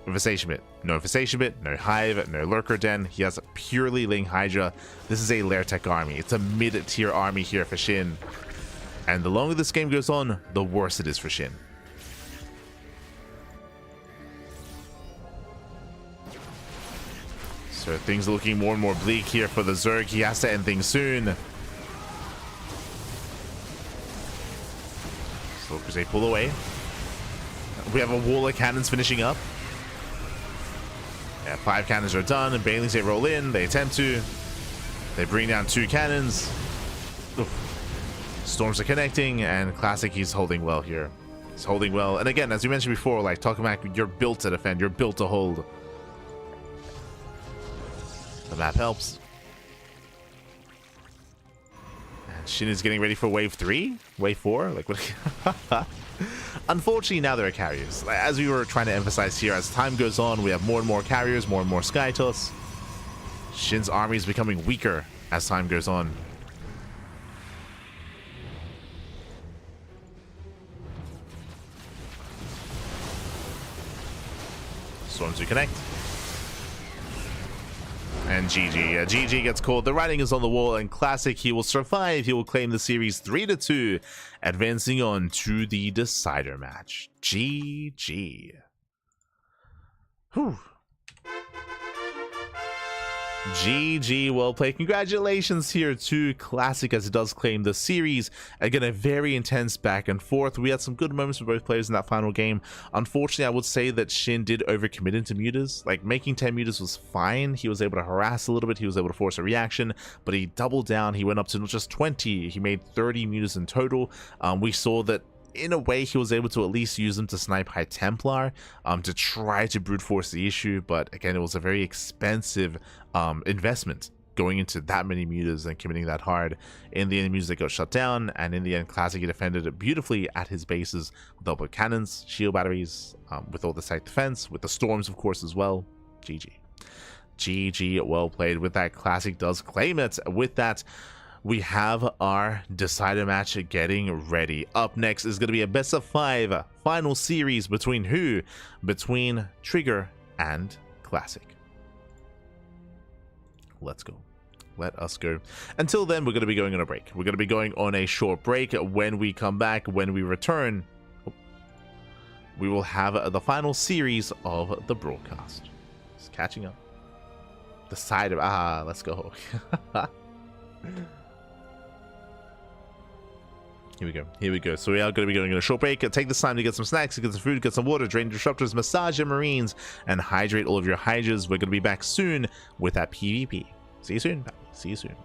Infestation Bit. No Infestation Bit, no Hive, no Lurker Den. He has purely Ling Hydra. This is a Lair Tech army. It's a mid-tier army here for SHIN. And the longer this game goes on, the worse it is for SHIN. So things are looking more and more bleak here for the Zerg. He has to end things soon. So Crusade pull away. We have a wall of cannons finishing up. Yeah, 5 cannons are done, and Banelings, they roll in. They attempt to. They bring down 2 cannons. Oof. Storms are connecting, and Classic, he's holding well here. He's holding well. And again, as you mentioned before, like, Tokamak, you're built to defend. You're built to hold. The map helps. And SHIN is getting ready for wave 3? Wave 4? Like, what? Unfortunately, now there are carriers. As we were trying to emphasize here, as time goes on, we have more and more carriers, more and more Skytos. SHIN's army is becoming weaker as time goes on. Storms to connect. And GG. GG gets called. The writing is on the wall, and Classic, he will survive. He will claim the series 3-2, advancing on to the decider match. GG. Whew. GG, well played. Congratulations here to Classic as it does claim the series. Again, a very intense back and forth. We had some good moments for both players in that final game. Unfortunately, I would say that SHIN did overcommit into mutas. Like, making 10 mutas was fine. He was able to harass a little bit. He was able to force a reaction, but he doubled down. He went up to not just 20. He made 30 mutas in total. We saw that in a way, he was able to at least use them to snipe High Templar, to try to brute force the issue, but again, it was a very expensive investment going into that many mutas and committing that hard. In the end, mutas got shut down, and in the end, Classic, he defended it beautifully at his bases with double cannons, shield batteries, with all the site defense, with the storms, of course, as well. GG. GG, well played. With that, Classic does claim it. With that, we have our decider match getting ready. Up next is going to be a best of 5 final series between who? Between Trigger and Classic. Let's go. Let us go. Until then, we're going to be going on a break. We're going to be going on a short break. When we come back, when we return, we will have the final series of the broadcast. Just catching up. Decider. Let's go. Here we go. So we are going to be going on a short break. Take this time to get some snacks, get some food, get some water, drain disruptors, massage your marines, and hydrate all of your hydras. We're going to be back soon with that PvP. See you soon. See you soon.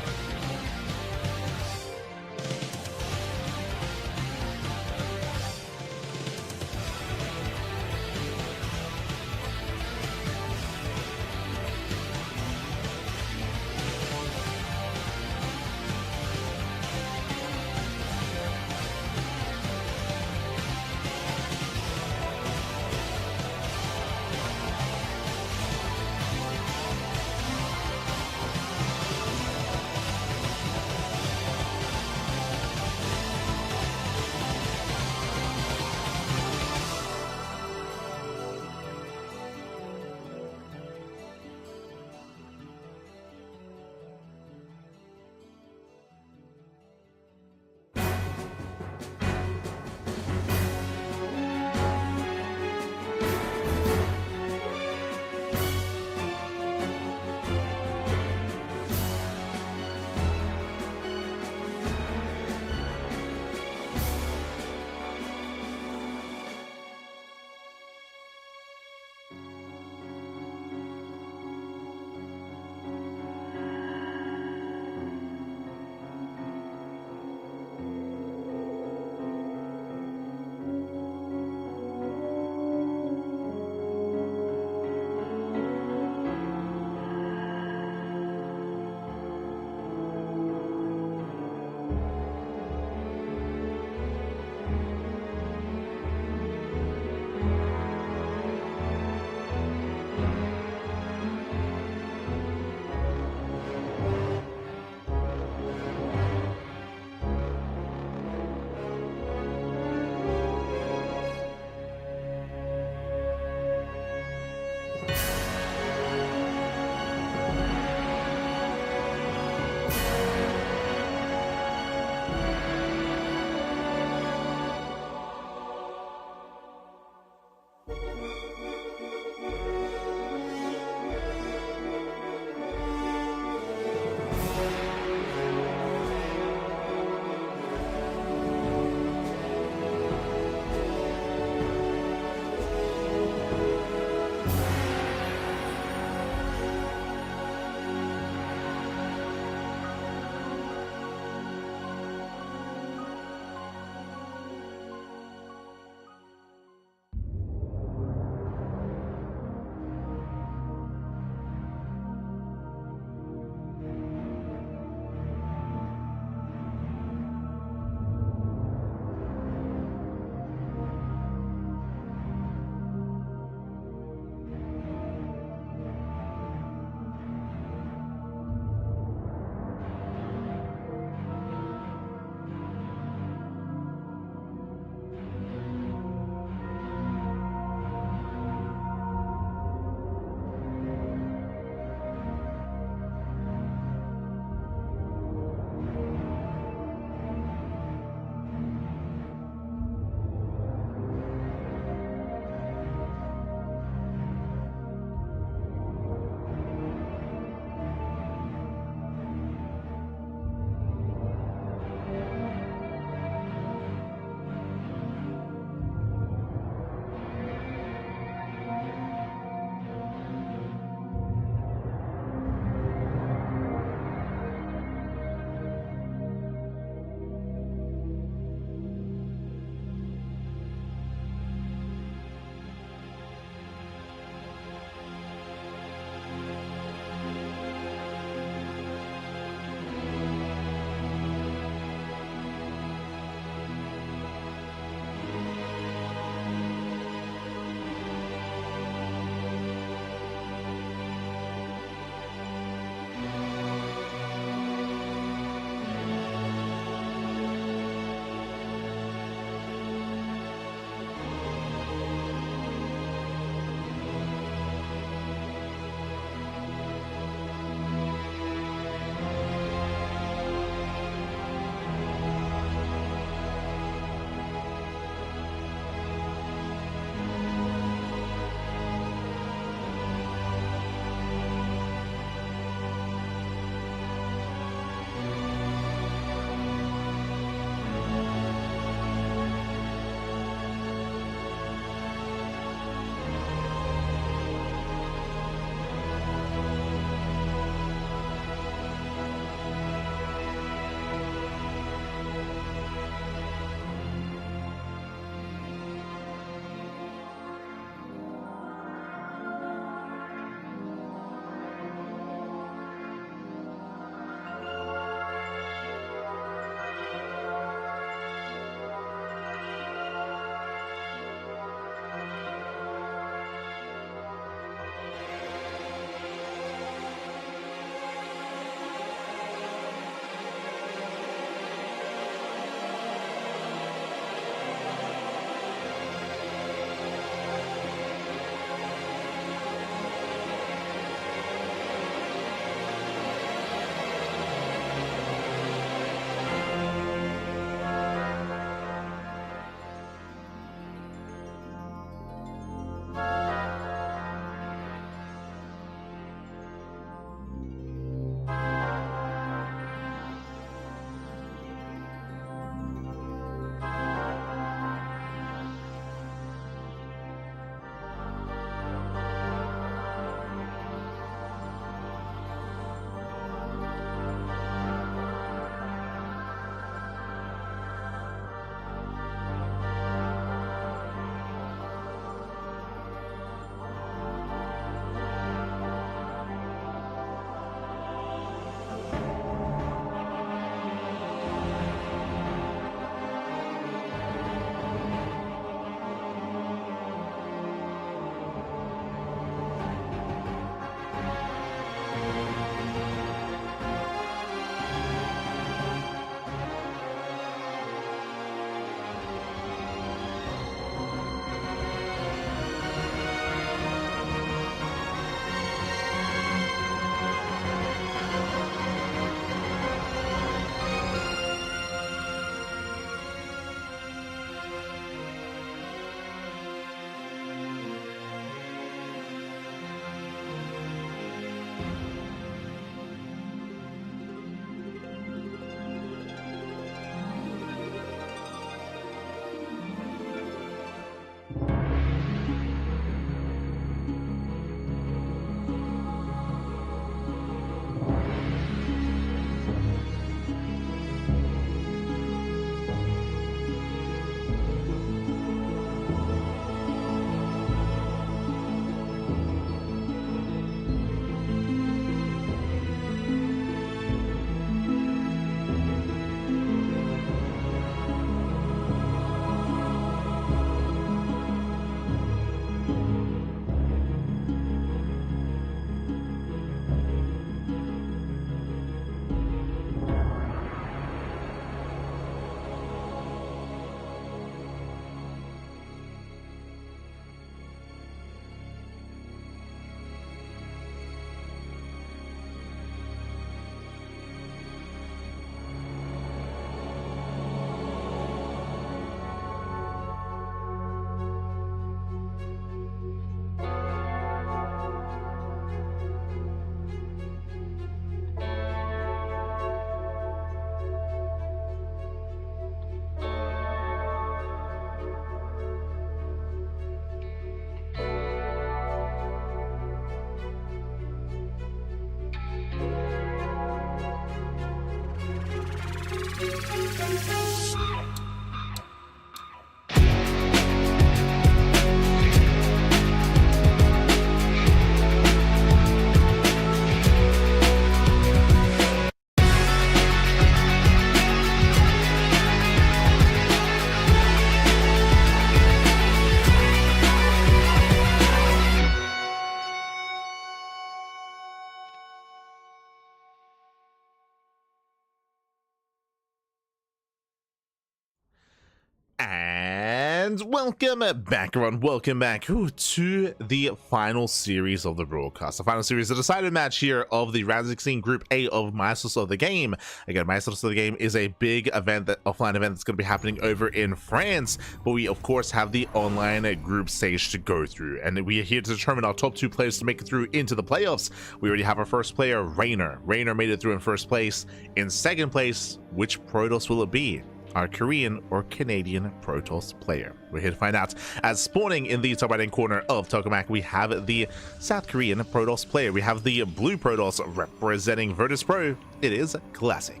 And welcome back, everyone. Welcome back to the final series of the broadcast. The final series, the decided match here of the Ro16 Group A of Maestros of the Game. Again, Maestros of the Game is a big event, that offline event that's going to be happening over in France. But we, of course, have the online group stage to go through. And we are here to determine our top 2 players to make it through into the playoffs. We already have our first player, Reynor. Reynor made it through in first place. In second place, which Protoss will it be? Our Korean or Canadian Protoss player. We're here to find out. As spawning in the top right hand corner of Tokamak, we have the South Korean Protoss player. We have the blue Protoss representing Virtus Pro. It is Classic.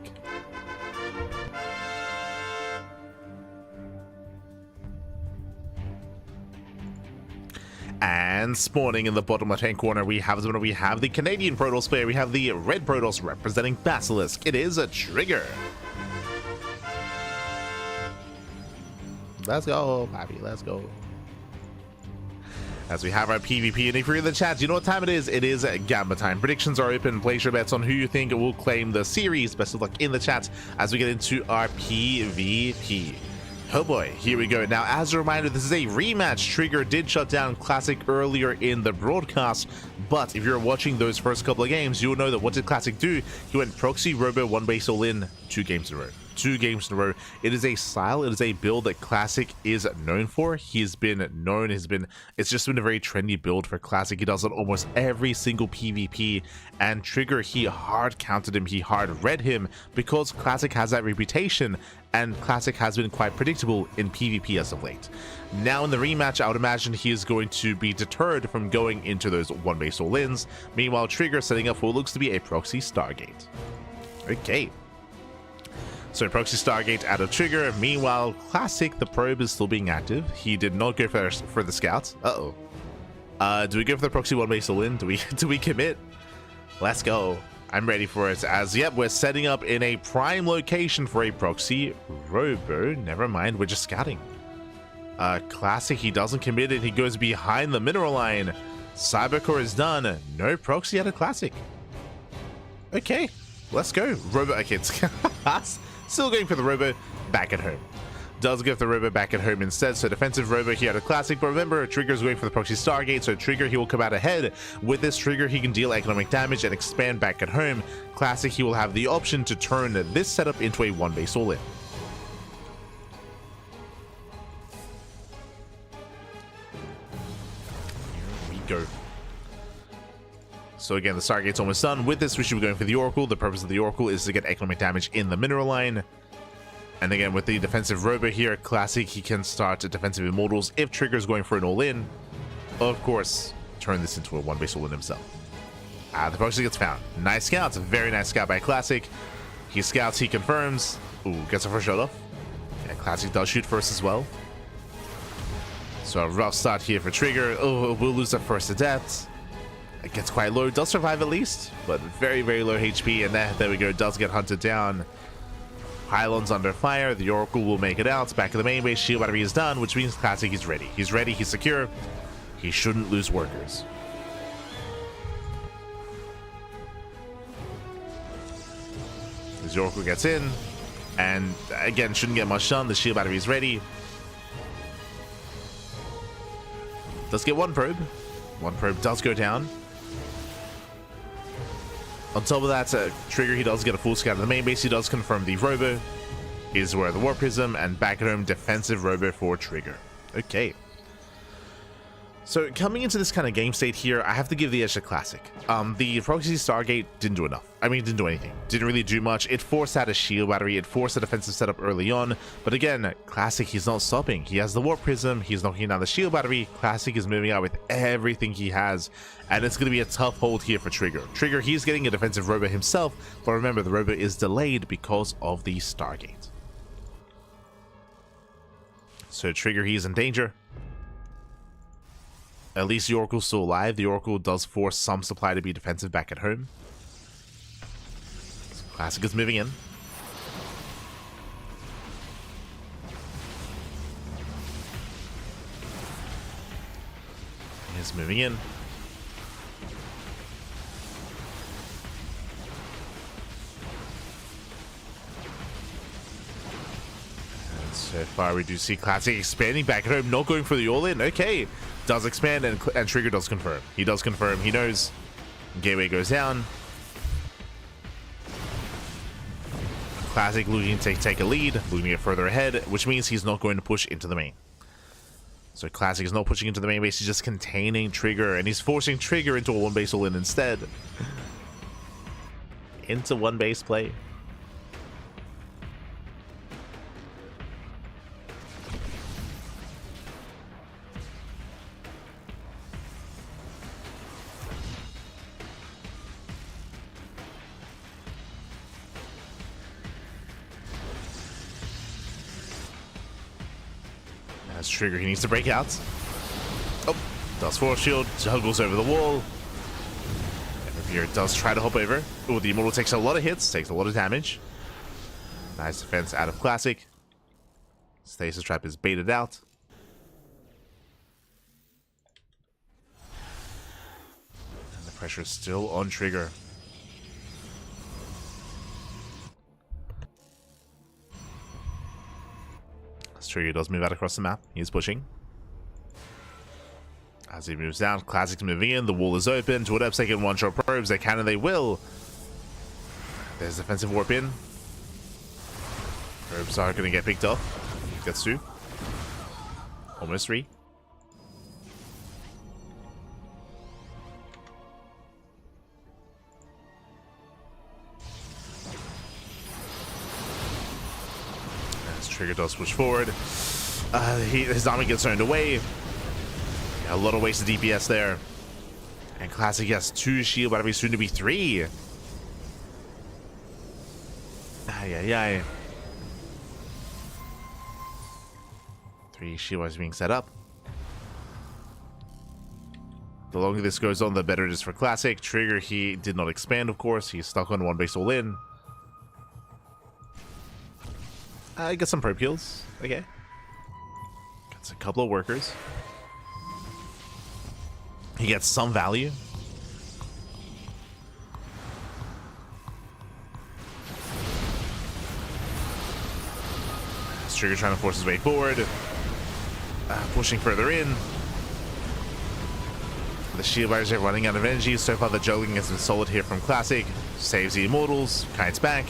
And spawning in the bottom left hand corner, we have the Canadian Protoss player. We have the red Protoss representing Basilisk. It is a Trigger. Let's go, Pappy, let's go. As we have our PvP, and if you're in the chat, you know what time it is? It is Gamba time. Predictions are open. Place your bets on who you think will claim the series. Best of luck in the chat as we get into our PvP. Oh boy, here we go. Now, as a reminder, this is a rematch. Trigger did shut down Classic earlier in the broadcast, but if you're watching those first couple of games, you'll know that what did Classic do? He went Proxy, Robo, 1 base all in, 2 games in a row. 2 games in a row. It is a style, it is a build that Classic is known for. It's just been a very trendy build for Classic. He does it almost every single PvP, and Trigger, he hard counted him, he hard read him, because Classic has that reputation, and Classic has been quite predictable in PvP as of late. Now in the rematch, I would imagine he is going to be deterred from going into those 1 base all-ins. Meanwhile, Trigger setting up for what looks to be a proxy Stargate. Okay. So Proxy Stargate out of Trigger. Meanwhile, Classic, the probe is still being active. He did not go for the scouts. Do we go for the Proxy 1 base all-in? Do we commit? Let's go. I'm ready for it. As yep, we're setting up in a prime location for a Proxy Robo. Never mind, we're just scouting. Classic, he doesn't commit it. He goes behind the mineral line. Cybercore is done. No Proxy out of Classic. Okay, let's go. Robo, okay, it's still going for the Robo back at home. Does give the Robo back at home instead, so defensive Robo here at a Classic, but remember, Trigger's going for the Proxy Stargate, so Trigger, he will come out ahead. With this Trigger, he can deal economic damage and expand back at home. Classic, he will have the option to turn this setup into a 1 base all-in. Here we go. So again, the Stargate's almost done. With this, we should be going for the Oracle. The purpose of the Oracle is to get economic damage in the mineral line. And again, with the defensive Robo here, Classic, he can start defensive Immortals if Trigger's going for an all-in. Of course, turn this into a 1 base all-in himself. The Proxy gets found. Nice scout. Very nice scout by Classic. He scouts, he confirms. Ooh, gets a first shot off. And Classic does shoot first as well. So a rough start here for Trigger. Oh, we'll lose that first to death. It gets quite low, does survive at least, but very, very low HP, and there we go, does get hunted down. Pylon's under fire, the Oracle will make it out. Back of the main base, shield battery is done, which means Classic is ready. He's ready, he's secure. He shouldn't lose workers. As the Oracle gets in, and again, shouldn't get much done. The shield battery is ready. Does get 1 probe. 1 probe does go down. On top of that, Trigger, he does get a full scout of the main base. He does confirm the Robo is where the War Prism, and back at home, defensive Robo for Trigger. Okay. So coming into this kind of game state here, I have to give the edge to Classic. The Proxy Stargate didn't do enough. I mean, it didn't do anything. Didn't really do much. It forced out a shield battery. It forced a defensive setup early on. But again, Classic, he's not stopping. He has the Warp Prism. He's knocking down the shield battery. Classic is moving out with everything he has. And it's going to be a tough hold here for Trigger. Trigger, he's getting a defensive Robo himself. But remember, the Robo is delayed because of the Stargate. So Trigger, he's in danger. At least the Oracle's still alive. The Oracle does force some supply to be defensive back at home. So Classic is moving in. He's moving in. So far, we do see Classic expanding back at home, not going for the all-in. Okay, does expand, and Trigger does confirm. He does confirm. He knows. Gateway goes down. Classic looking to take a lead, looking to get further ahead, which means he's not going to push into the main. So Classic is not pushing into the main base, he's just containing Trigger, and he's forcing Trigger into a one base all-in instead. Into one base play. As Trigger, he needs to break out. Oh, does force shield, juggles over the wall. Everveer does try to hop over. Oh, the Immortal takes a lot of hits, takes a lot of damage. Nice defense out of Classic. Stasis Trap is baited out. And the pressure is still on Trigger. Trigger does move out across the map. He's pushing. As he moves down, Classic's moving in. The wall is open. Toward up second one-shot probes. They can and they will. There's defensive warp in. Probes are going to get picked off. Gets two. Almost three. Trigger does push forward. His army gets turned away. Yeah, a lot of wasted DPS there. And Classic has 2 shield battery, soon to be 3. Ay. 3 shield batteries being set up. The longer this goes on, the better it is for Classic. Trigger, he did not expand, of course. He's stuck on one base all in. I got some probe kills. Okay. Gets a couple of workers. He gets some value. Trigger trying to force his way forward. Pushing further in. The shield bars are running out of energy. So far, the juggling has been solid here from Classic. Saves the Immortals. Kites back.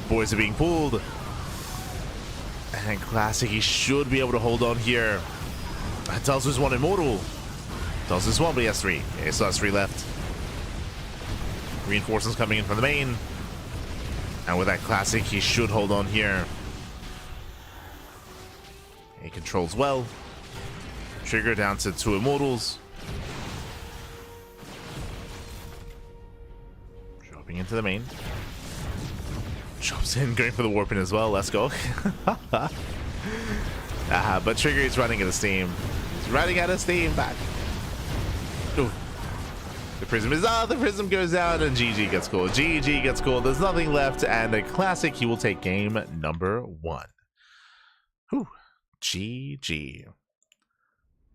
Boys are being pulled. And Classic, he should be able to hold on here. Does lose 1 Immortal. Does lose 1, but he has 3. Yeah, he still has 3 left. Reinforcements coming in from the main. And with that Classic, he should hold on here. He controls well. Trigger down to 2 Immortals. Dropping into the main. Drops in, going for the warp in as well. Let's go. But Trigger is running out of steam. He's running out of steam. Back. Ooh. The prism is out. The prism goes out, and GG gets called. GG gets called. There's nothing left, and a Classic. He will take game number 1. Whew. GG.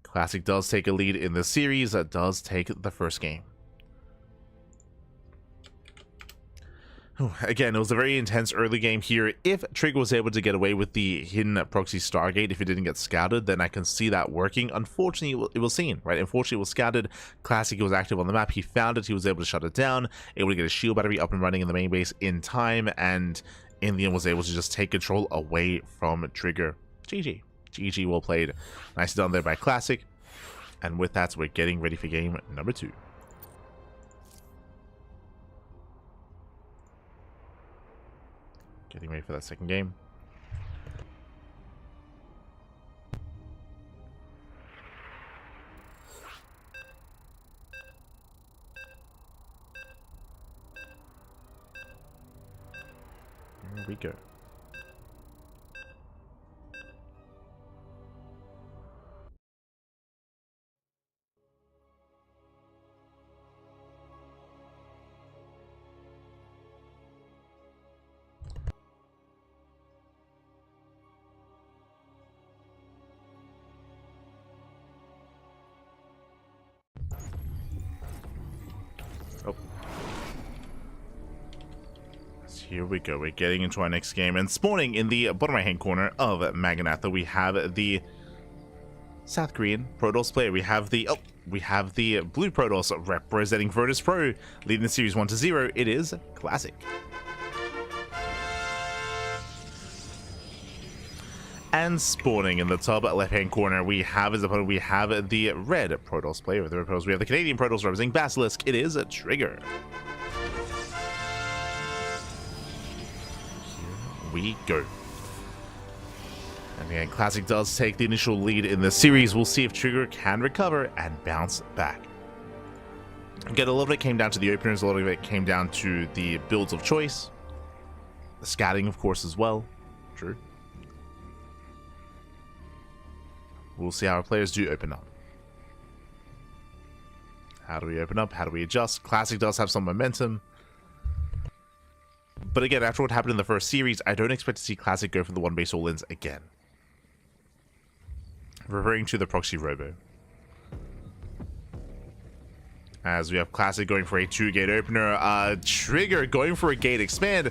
Classic does take a lead in the series. That does take the first game. Again, it was a very intense early game here. If Trigger was able to get away with the hidden proxy Stargate, if it didn't get scouted, then I can see that working. Unfortunately, it was seen, right? Unfortunately, it was scouted. Classic was active on the map. He found it. He was able to shut it down, able to get a shield battery up and running in the main base in time, and in the end was able to just take control away from Trigger. GG. GG, well played. Nicely done there by Classic. And with that, we're getting ready for game number 2. Getting ready for that second game. Here we go. Here we go. We're getting into our next game, and spawning in the bottom right-hand corner of Maganatha, we have the South Korean Protoss player. We have the blue Protoss representing Virtus Pro, leading the series 1-0. It is Classic. And spawning in the top left-hand corner, we have as opponent, we have the red Protoss player. With the red Protoss, we have the Canadian Protoss representing Basilisk. It is a Trigger. Here we go. And again, Classic does take the initial lead in the series. We'll see if Trigger can recover and bounce back. Again, a lot of it came down to the openers, a lot of it came down to the builds of choice. The scouting, of course, as well. True. We'll see how our players do open up. How do we open up? How do we adjust? Classic does have some momentum. But again, after what happened in the first series, I don't expect to see Classic go for the 1-base all-ins again. Referring to the proxy robo. As we have Classic going for a 2-gate opener. Trigger going for a gate expand.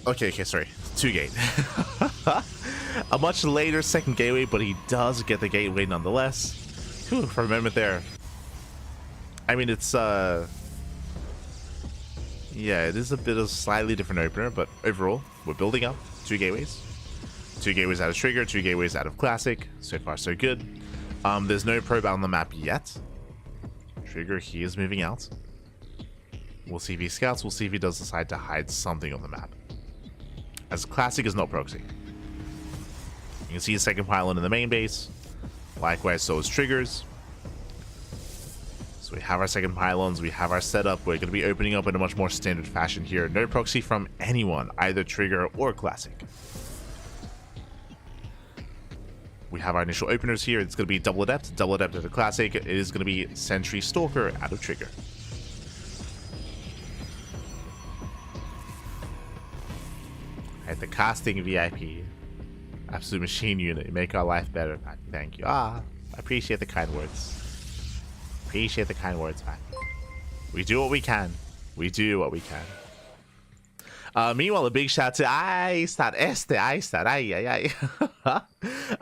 Okay, sorry. 2-gate. A much later second gateway, but he does get the gateway nonetheless. Whew, for a moment there. I mean, it's, yeah, it is a bit of a slightly different opener, but overall, we're building up. 2 gateways. 2 gateways out of Trigger, 2 gateways out of Classic. So far, so good. There's no probe out on the map yet. Trigger, he is moving out. We'll see if he scouts. We'll see if he does decide to hide something on the map. As Classic is not proxy. You can see a second pylon in the main base. Likewise, so is Triggers. So we have our second pylons. We have our setup. We're going to be opening up in a much more standard fashion here. No proxy from anyone, either Trigger or Classic. We have our initial openers here. It's going to be double adept out of Classic. It is going to be Sentry Stalker out of Trigger. At the casting VIP. Absolute machine unit. You make our life better, man. Thank you. I appreciate the kind words. Appreciate the kind words, man. We do what we can. We do what we can. Meanwhile, a big shout to A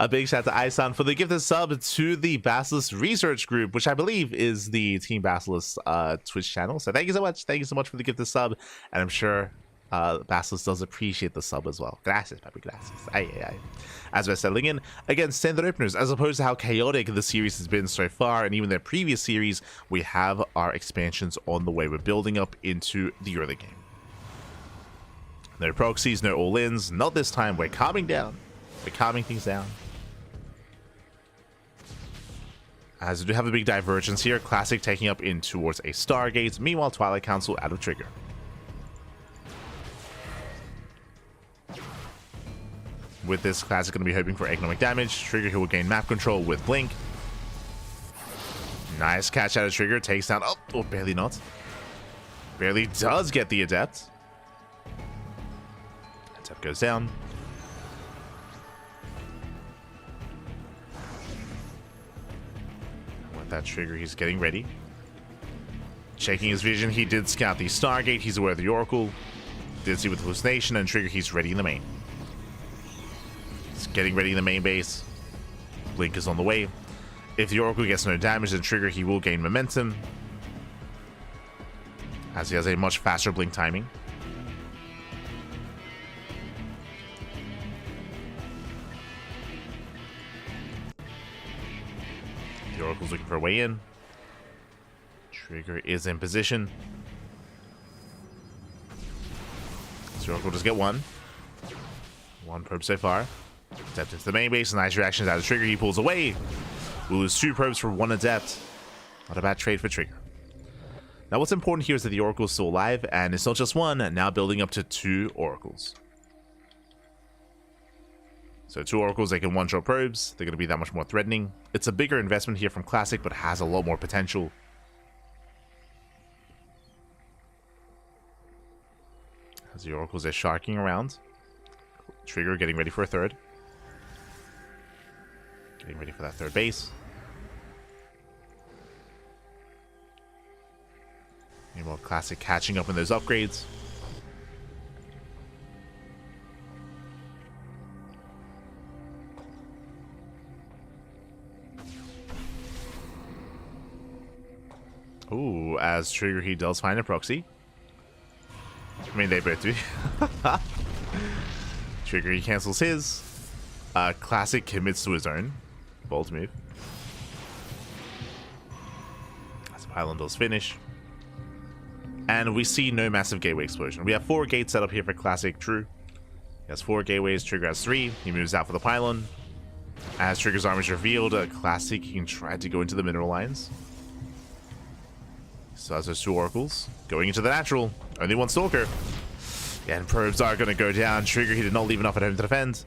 big shout to Isan for the gifted sub to the Basilisk Research Group, which I believe is the Team Basilisk Twitch channel. So thank you so much. Thank you so much for the gifted sub. And I'm sure Basilisk does appreciate the sub as well. Gracias, papi, gracias. As we're settling in, again, standard openers, as opposed to how chaotic the series has been so far, and even their previous series, we have our expansions on the way. We're building up into the early game. No proxies, no all-ins. Not this time. We're calming down. We're calming things down. As we do have a big divergence here. Classic taking up in towards a Stargate. Meanwhile, Twilight Council out of Trigger. With this, Classic going to be hoping for economic damage. Trigger, who will gain map control with Blink. Nice catch out of Trigger. Takes down... Oh, barely not. Barely does get the Adept. Adept goes down. With that Trigger, he's getting ready. Checking his vision, he did scout the Stargate. He's aware of the Oracle. Did see with Hallucination, and Trigger, he's ready in the main. Getting ready in the main base. Blink is on the way. If the Oracle gets no damage, then Trigger, he will gain momentum, as he has a much faster Blink timing. The Oracle's looking for a way in. Trigger is in position. So the Oracle does get one. One probe so far. Adept into the main base. Nice reactions out of Trigger. He pulls away. We'll lose 2 probes for 1 Adept. Not a bad trade for Trigger. Now what's important here is that the Oracle is still alive, and it's not just 1, now building up to 2 Oracles. So 2 Oracles, they can one-shot probes. They're going to be that much more threatening. It's a bigger investment here from Classic, but has a lot more potential. As the Oracles are sharking around. Trigger getting ready for a 3rd. Getting ready for that 3rd base. Meanwhile, Classic catching up in those upgrades. Ooh, as Trigger, he does find a proxy. I mean, they both do. Trigger, he cancels his. Classic commits to his own. Bold move. As Pylon does finish. And we see no massive gateway explosion. We have 4 gates set up here for Classic True. He has 4 gateways, Trigger has 3. He moves out for the Pylon. As Trigger's arm is revealed, Classic can try to go into the mineral lines. So as those 2 oracles going into the natural. Only 1 stalker. Yeah, and probes are going to go down. Trigger, he did not leave enough at home to defend.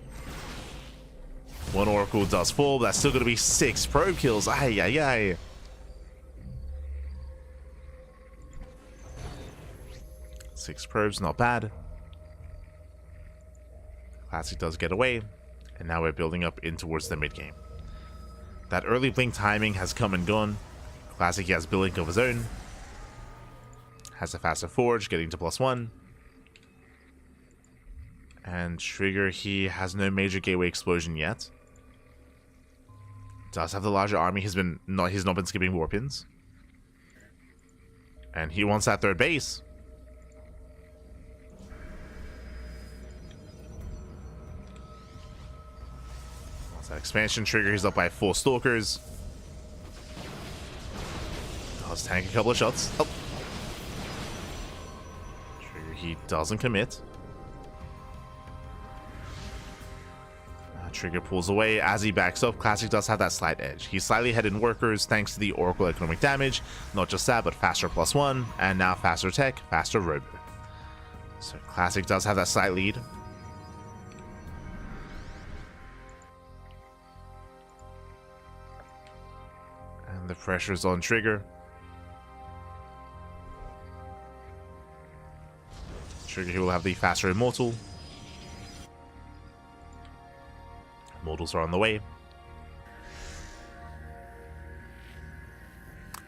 1 oracle does fall, but that's still going to be 6 probe kills. Ay, ay, ay. Six probes, not bad. Classic does get away, and now we're building up in towards the mid game. That early blink timing has come and gone. Classic, he has blink of his own. Has a faster forge, getting to +1. And Trigger, he has no major gateway explosion yet. Does have the larger army. He's not been skipping war pins. And he wants that 3rd base. Wants that expansion. Trigger, he's up by 4 stalkers. Does tank a couple of shots. Oh. Trigger, he doesn't commit. Trigger pulls away as he backs up. Classic does have that slight edge. He's slightly ahead in workers thanks to the Oracle economic damage. Not just that, but faster +1, and now faster tech, faster robo. So Classic does have that slight lead. And the pressure's on Trigger. Trigger, he will have the faster Immortal. Immortals are on the way.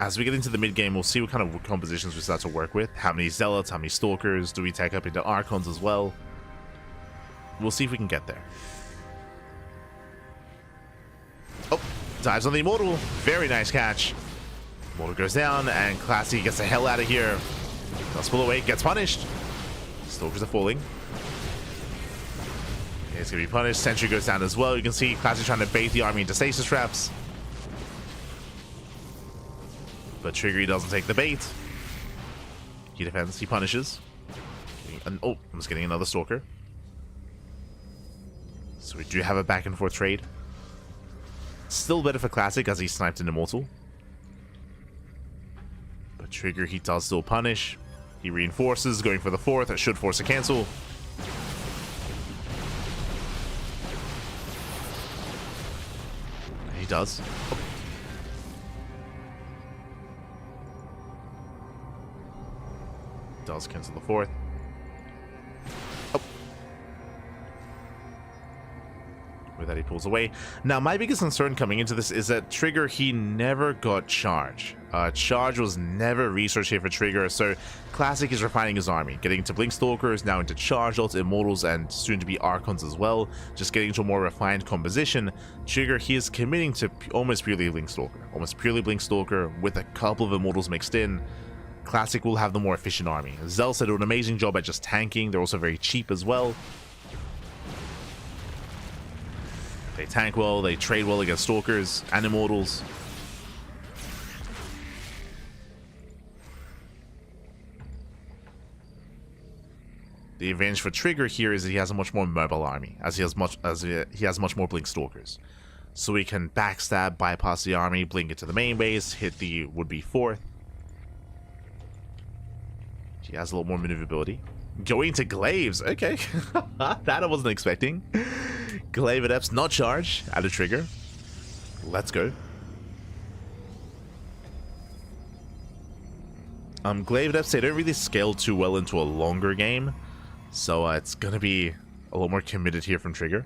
As we get into the mid game, we'll see what kind of compositions we start to work with. How many Zealots, how many Stalkers, do we take up into Archons as well? We'll see if we can get there. Oh, dives on the Immortal. Very nice catch. Immortal goes down, and Classy gets the hell out of here. Does pull away, gets punished. Stalkers are falling. He's going to be punished. Sentry goes down as well. You can see Classic trying to bait the army into stasis traps. But Trigger, he doesn't take the bait. He defends. He punishes. Oh, I'm just getting another Stalker. So we do have a back and forth trade. Still better for Classic as he sniped an Immortal. But Trigger, he does still punish. He reinforces, going for the 4th. That should force a cancel. Does. Does cancel the 4th. Oh. With that, he pulls away. Now, my biggest concern coming into this is that Trigger, he never got charge. Charge was never researched here for Trigger, so Classic is refining his army, getting into Blink Stalkers, now into Charge Ults, Immortals, and soon to be Archons as well, just getting into a more refined composition. Trigger, he is committing to almost purely Blink Stalker, with a couple of Immortals mixed in. Classic will have the more efficient army. Zealots do an amazing job at just tanking, they're also very cheap as well. They tank well, they trade well against Stalkers and Immortals. The advantage for Trigger here is that he has a much more mobile army, as he has much more Blink Stalkers. So he can backstab, bypass the army, blink it to the main base, hit the would-be 4th. He has a lot more maneuverability. Going to Glaives, okay. That I wasn't expecting. Glaive Adepts not charge out of Trigger. Let's go. Glaive Adepts, they don't really scale too well into a longer game. So it's going to be a lot more committed here from Trigger.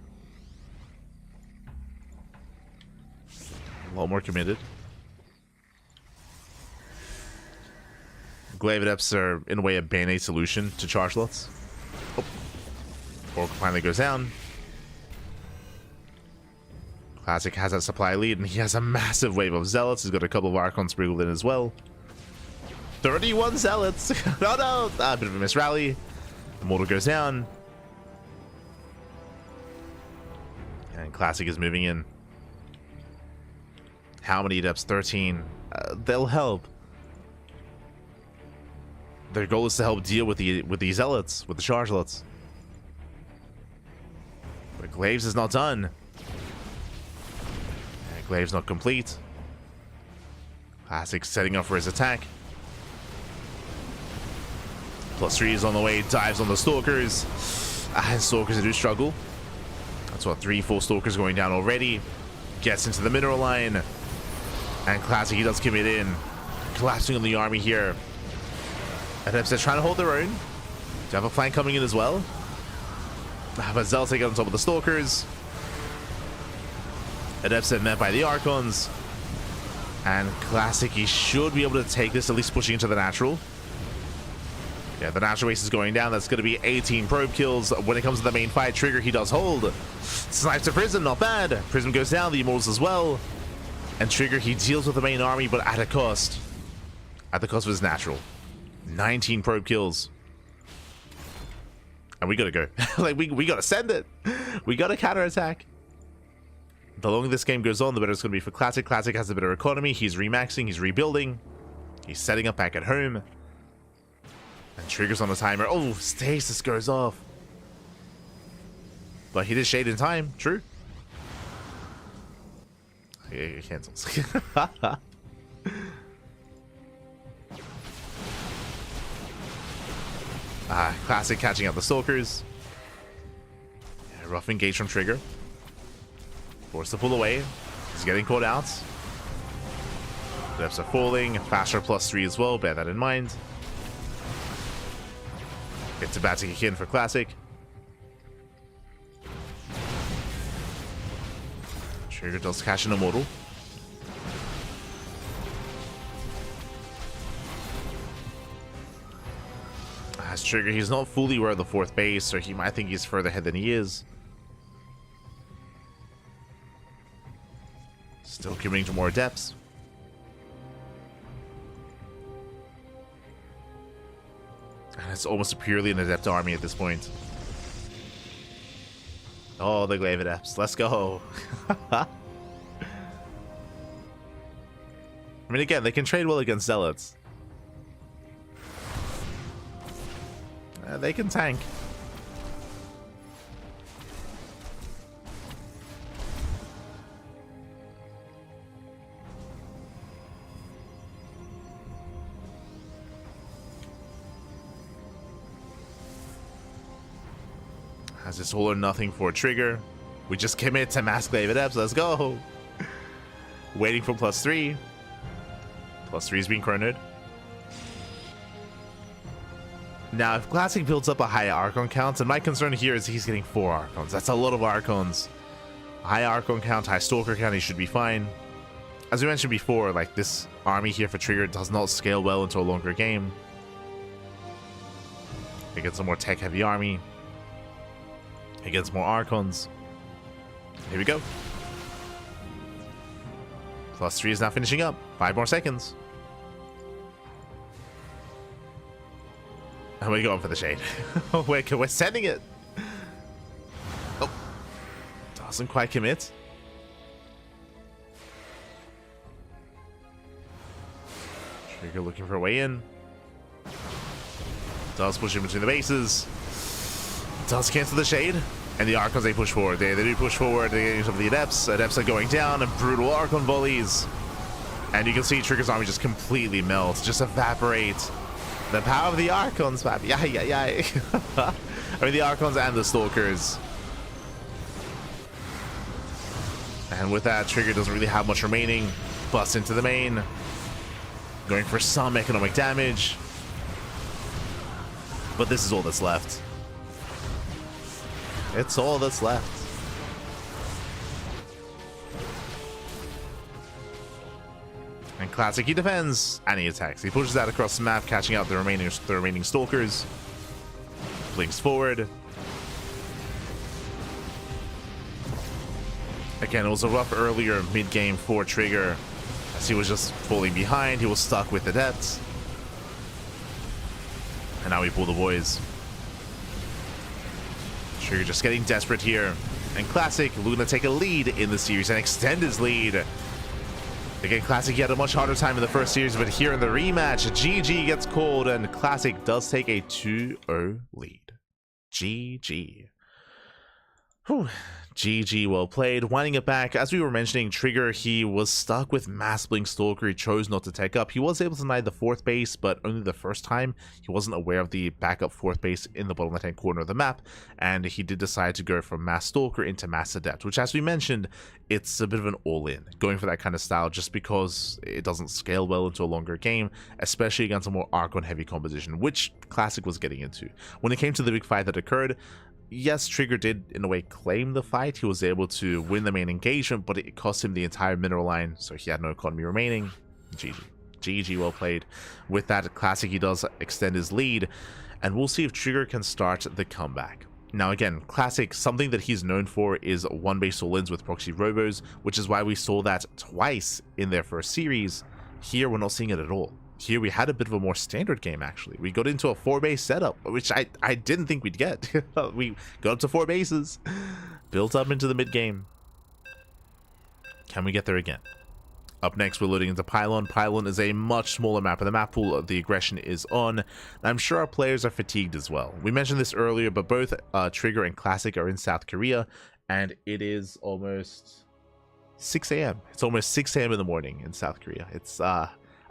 A lot more committed. Glaive Adepts are, in a way, a band-aid solution to charge lots. Oh. Oracle finally goes down. Classic has that supply lead, and he has a massive wave of Zealots. He's got a couple of Archons sprinkled in as well. 31 zealots. No, no. A bit of a miss rally. The mortal goes down. And Classic is moving in. How many adepts? 13. They'll help. Their goal is to help deal with the zealots, with the chargelets. But Glaives is not done. And Glaives not complete. Classic setting up for his attack. +3 is on the way, dives on the Stalkers. And Stalkers do struggle. That's what, 3-4 Stalkers going down already. Gets into the mineral line. And Classic, he does commit in. Collapsing on the army here. Adepts are trying to hold their own. Do have a flank coming in as well. But Zealous take on top of the Stalkers. Adepts are met by the Archons. And Classic, he should be able to take this, at least pushing into the natural. Yeah, the natural base is going down. That's going to be 18 probe kills. When it comes to the main fight, Trigger, he does hold. Snipes to Prism, not bad. Prism goes down, the Immortals as well. And Trigger, he deals with the main army, but at a cost. At the cost of his natural. 19 probe kills. And we gotta go. Like, we gotta send it. We gotta counterattack. The longer this game goes on, the better it's gonna be for Classic. Classic has a better economy. He's remaxing, he's rebuilding. He's setting up back at home. And Trigger's on the timer. Oh, Stasis goes off. But he did shade in time, true. He cancels. Classic catching out the Stalkers. Yeah, rough engage from Trigger. Forced to pull away. He's getting caught out. Depths are falling. Faster +3 as well. Bear that in mind. It's about to kick in for Classic. Trigger does catch an Immortal. As Trigger, he's not fully aware of the 4th base, so he might think he's further ahead than he is. Still committing to more adepts. And it's almost purely an adept army at this point. Oh, the Glaive adepts. Let's go. I mean, again, they can trade well against Zealots. They can tank. Has this all or nothing for Trigger. We just commit to Mass Glaive Adepts. Let's go. Waiting for +3. +3 is being chronoed. Now, if Classic builds up a high Archon count, and my concern here is he's getting 4 Archons. That's a lot of Archons. High Archon count, high Stalker count, he should be fine. As we mentioned before, like, this army here for Trigger does not scale well into a longer game. Against a more tech-heavy army. Against more Archons. Here we go. +3 is now finishing up. 5 more seconds. And we're going for the shade. We're sending it. Oh. Doesn't quite commit. Trigger looking for a way in. Does push in between the bases. Does cancel the shade. And the Archons, they push forward. They do push forward. They're getting some of the Adepts. Adepts are going down. And brutal Archon volleys. And you can see Trigger's army just completely melt. Just evaporate. The power of the Archons, man. Yeah. I mean, the Archons and the Stalkers. And with that, Trigger doesn't really have much remaining. Busts into the main. Going for some economic damage. But this is all that's left. It's all that's left. And Classic, he defends and he attacks. He pushes out across the map, catching out the remaining Stalkers. Blinks forward. Again, it was a rough earlier mid-game for Trigger, as he was just falling behind. He was stuck with Adepts. now we pull the boys. Trigger just getting desperate here. And Classic looking to take a lead in the series and extend his lead. Again, Classic, he had a much harder time in the first series, but here in the rematch, GG gets called, and Classic does take a 2-0 lead. GG. Whew. GG, well played. Winding it back, as we were mentioning, Trigger, he was stuck with Mass Blink Stalker. He chose not to take up. He was able to deny the 4th base, but only the first time. He wasn't aware of the backup 4th base in the bottom left-hand corner of the map, and he did decide to go from Mass Stalker into Mass Adept, which, as we mentioned, it's a bit of an all-in, going for that kind of style just because it doesn't scale well into a longer game, especially against a more Archon-heavy composition, which Classic was getting into. When it came to the big fight that occurred, yes, Trigger did, in a way, claim the fight. He was able to win the main engagement, but it cost him the entire mineral line, so he had no economy remaining. GG. GG, well played. With that, Classic, he does extend his lead, and we'll see if Trigger can start the comeback. Now again, Classic, something that he's known for is one-base all-ins with proxy robos, which is why we saw that twice in their first series. Here, we're not seeing it at all. Here we had a bit of a more standard game, actually. We got into a 4-base setup, which I didn't think we'd get. We got up to 4 bases, built up into the mid-game. Can we get there again? Up next, we're loading into Pylon. Pylon is a much smaller map, and the map pool the aggression is on. And I'm sure our players are fatigued as well. We mentioned this earlier, but both Trigger and Classic are in South Korea, and it is almost 6 a.m. It's almost 6 a.m. in the morning in South Korea. It's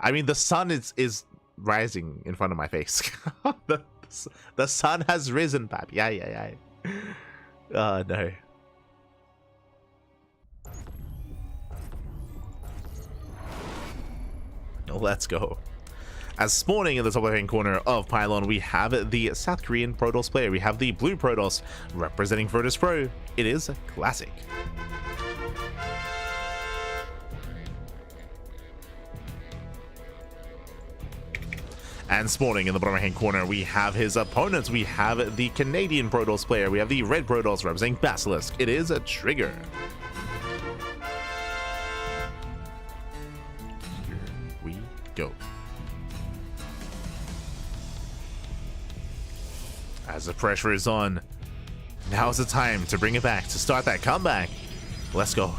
I mean, the sun is rising in front of my face. the sun has risen, papi. Yeah. No. Let's go. As spawning in the top left-hand corner of Pylon, we have the South Korean Protoss player. We have the blue Protoss representing Virtus Pro. It is Classic. And spawning in the bottom right-hand corner, we have his opponents. We have the Canadian Protoss player. We have the red Protoss representing Basilisk. It is a Trigger. Here we go. As the pressure is on, now is the time to bring it back, to start that comeback. Let's go.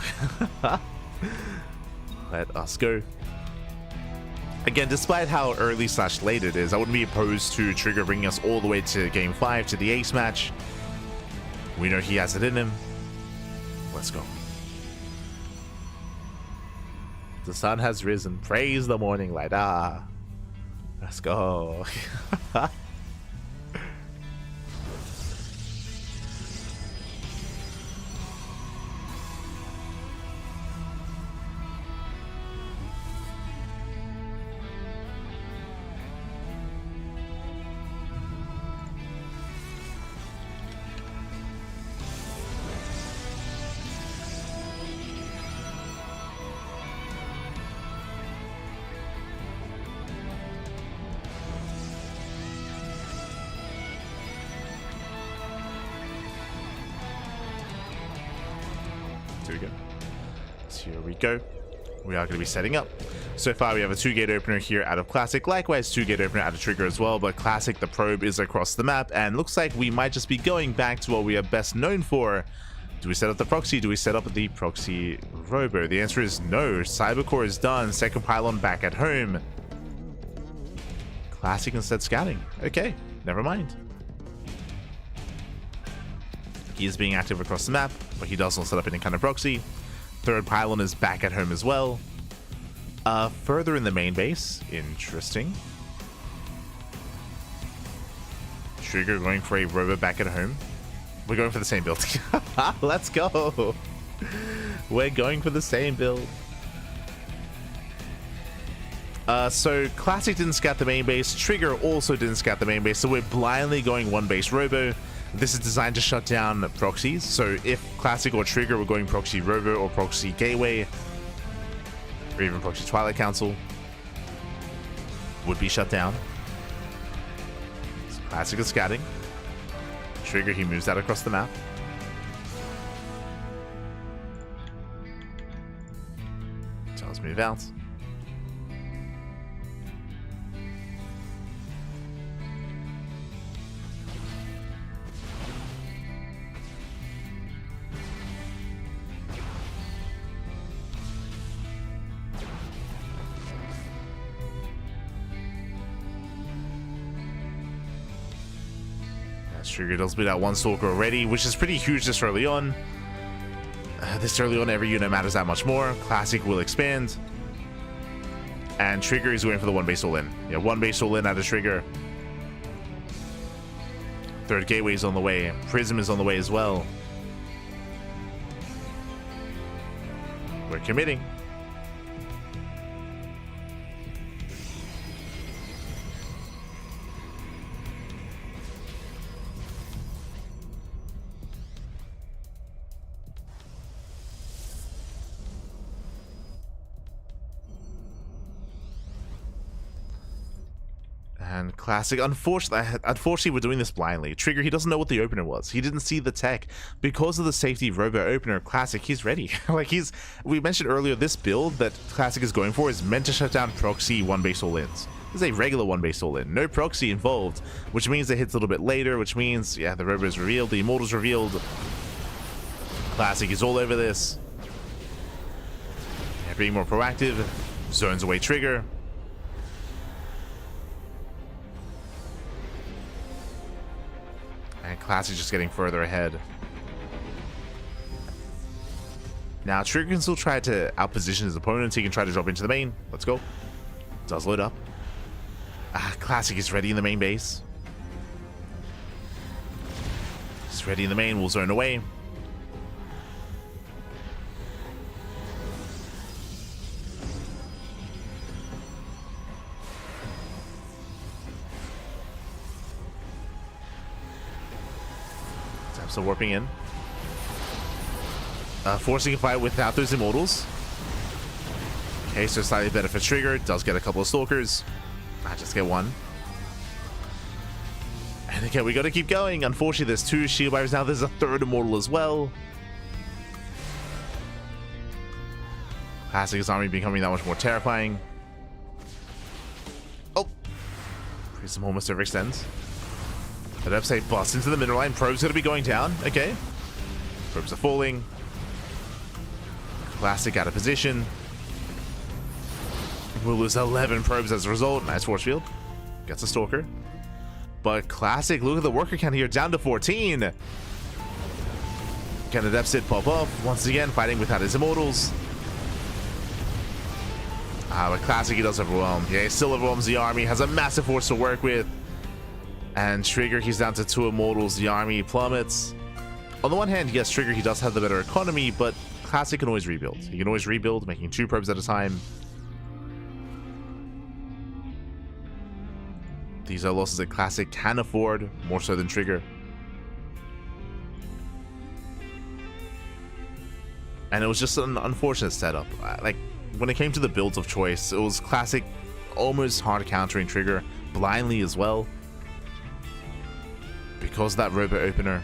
Let us go. Again, despite how early/late it is, I wouldn't be opposed to Trigger bringing us all the way to Game 5, to the Ace match. We know he has it in him. Let's go. The sun has risen. Praise the morning light. Let's go. Here we go. We are going to be setting up. So far, we have a 2-gate opener here out of Classic. Likewise, 2-gate opener out of Trigger as well. But Classic, the probe is across the map. And looks like we might just be going back to what we are best known for. Do we set up the proxy? Do we set up the proxy robo? The answer is no. Cybercore is done. Second Pylon back at home. Classic instead scouting. Okay, never mind. He is being active across the map, but he does not set up any kind of proxy. Third Pylon is back at home as well. Further in the main base. Interesting. Trigger going for a robo back at home. We're going for the same build. Let's go. We're going for the same build. So Classic didn't scout the main base. Trigger also didn't scout the main base. So we're blindly going one base robo. This is designed to shut down proxies. So if Classic or Trigger were going proxy robo or proxy gateway, or even proxy Twilight Council, would be shut down. So Classic is scouting. Trigger, he moves that across the map. Tells move out. Trigger does bleed out one Stalker already, which is pretty huge this early on. This early on, every unit matters that much more. Classic will expand. And Trigger is going for the one base all in. Yeah, one base all in out of Trigger. Third gateway is on the way. Prism is on the way as well. We're committing. And Classic, unfortunately, we're doing this blindly. Trigger, he doesn't know what the opener was. He didn't see the tech. Because of the safety robo opener, Classic, he's ready. We mentioned earlier, this build that Classic is going for is meant to shut down proxy one base all-ins. This is a regular one base all-in, no proxy involved, which means it hits a little bit later, which means, yeah, the robo is revealed, the immortal's revealed. Classic is all over this. Yeah, being more proactive, zones away Trigger. And Classic just getting further ahead. Now, Trigger can still try to outposition his opponent. He can try to drop into the main. Let's go. Does load up. Classic is ready in the main base. He's ready in the main. We'll zone away. So warping in. Forcing a fight without those immortals. Okay, so slightly better for Trigger. Does get a couple of Stalkers. Just get one. And again, we got to keep going. Unfortunately, there's two shield bearers now. There's a third immortal as well. Classic's army becoming that much more terrifying. Oh! Prism almost overextends. But Upside busts into the middle line. Probe's gonna be going down. Okay. Probes are falling. Classic out of position. We'll lose 11 probes as a result. Nice force field. Gets a Stalker. But Classic, look at the worker count here, down to 14. Can the deficit pop off? Once again, fighting without his immortals. But Classic, he does overwhelm. Yeah, he still overwhelms the army. Has a massive force to work with. And Trigger, he's down to 2 immortals. The army plummets. On the one hand, yes, Trigger, he does have the better economy, but Classic can always rebuild. He can always rebuild, making 2 probes at a time. These are losses that Classic can afford, more so than Trigger. And it was just an unfortunate setup. Like, when it came to the builds of choice, it was Classic almost hard countering Trigger, blindly as well. Because of that robo opener.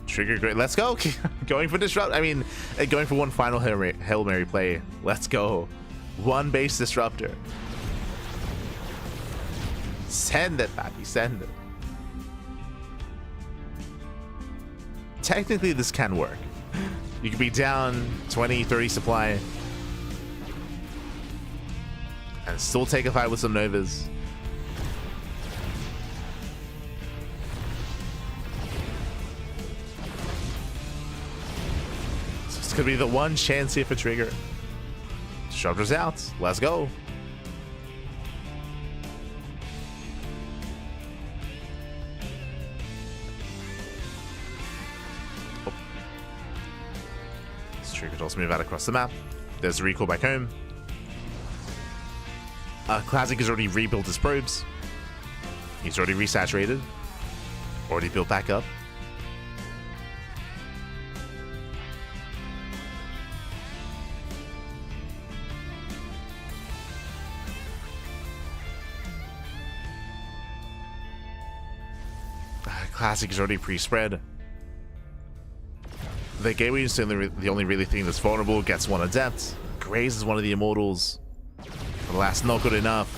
Trigger, great. Let's go. Going for disrupt. I mean, going for one final Hail Mary play. Let's go. One base disruptor. Send it, Pappy. Send it. Technically, this can work. You could be down 20, 30 supply. And still take a fight with some Novas. So this could be the one chance here for Trigger. Disruptor's out. Let's go. Oh. This Trigger does move out across the map. There's a recall back home. Classic has already rebuilt his probes. He's already resaturated. Already built back up. Classic is already pre-spread. The gateway is the only really thing that's vulnerable. Gets one adept. Graze is one of the immortals. Alas, not good enough.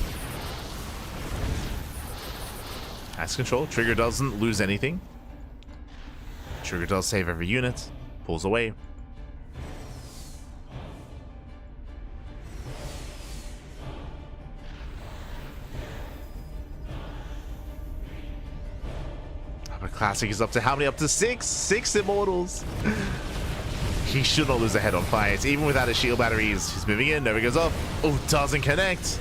Nice control. Trigger doesn't lose anything. Trigger does save every unit. Pulls away. But Classic is up to how many? Up to 6? 6 immortals. He should not lose a head on fight, even without his shield batteries. He's moving in, never goes off. Oh, doesn't connect.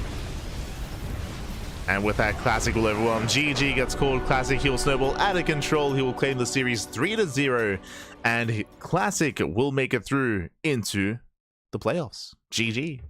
And with that, Classic will overwhelm. GG gets called. Classic, he will snowball out of control. He will claim the series 3-0. And Classic will make it through into the playoffs. GG.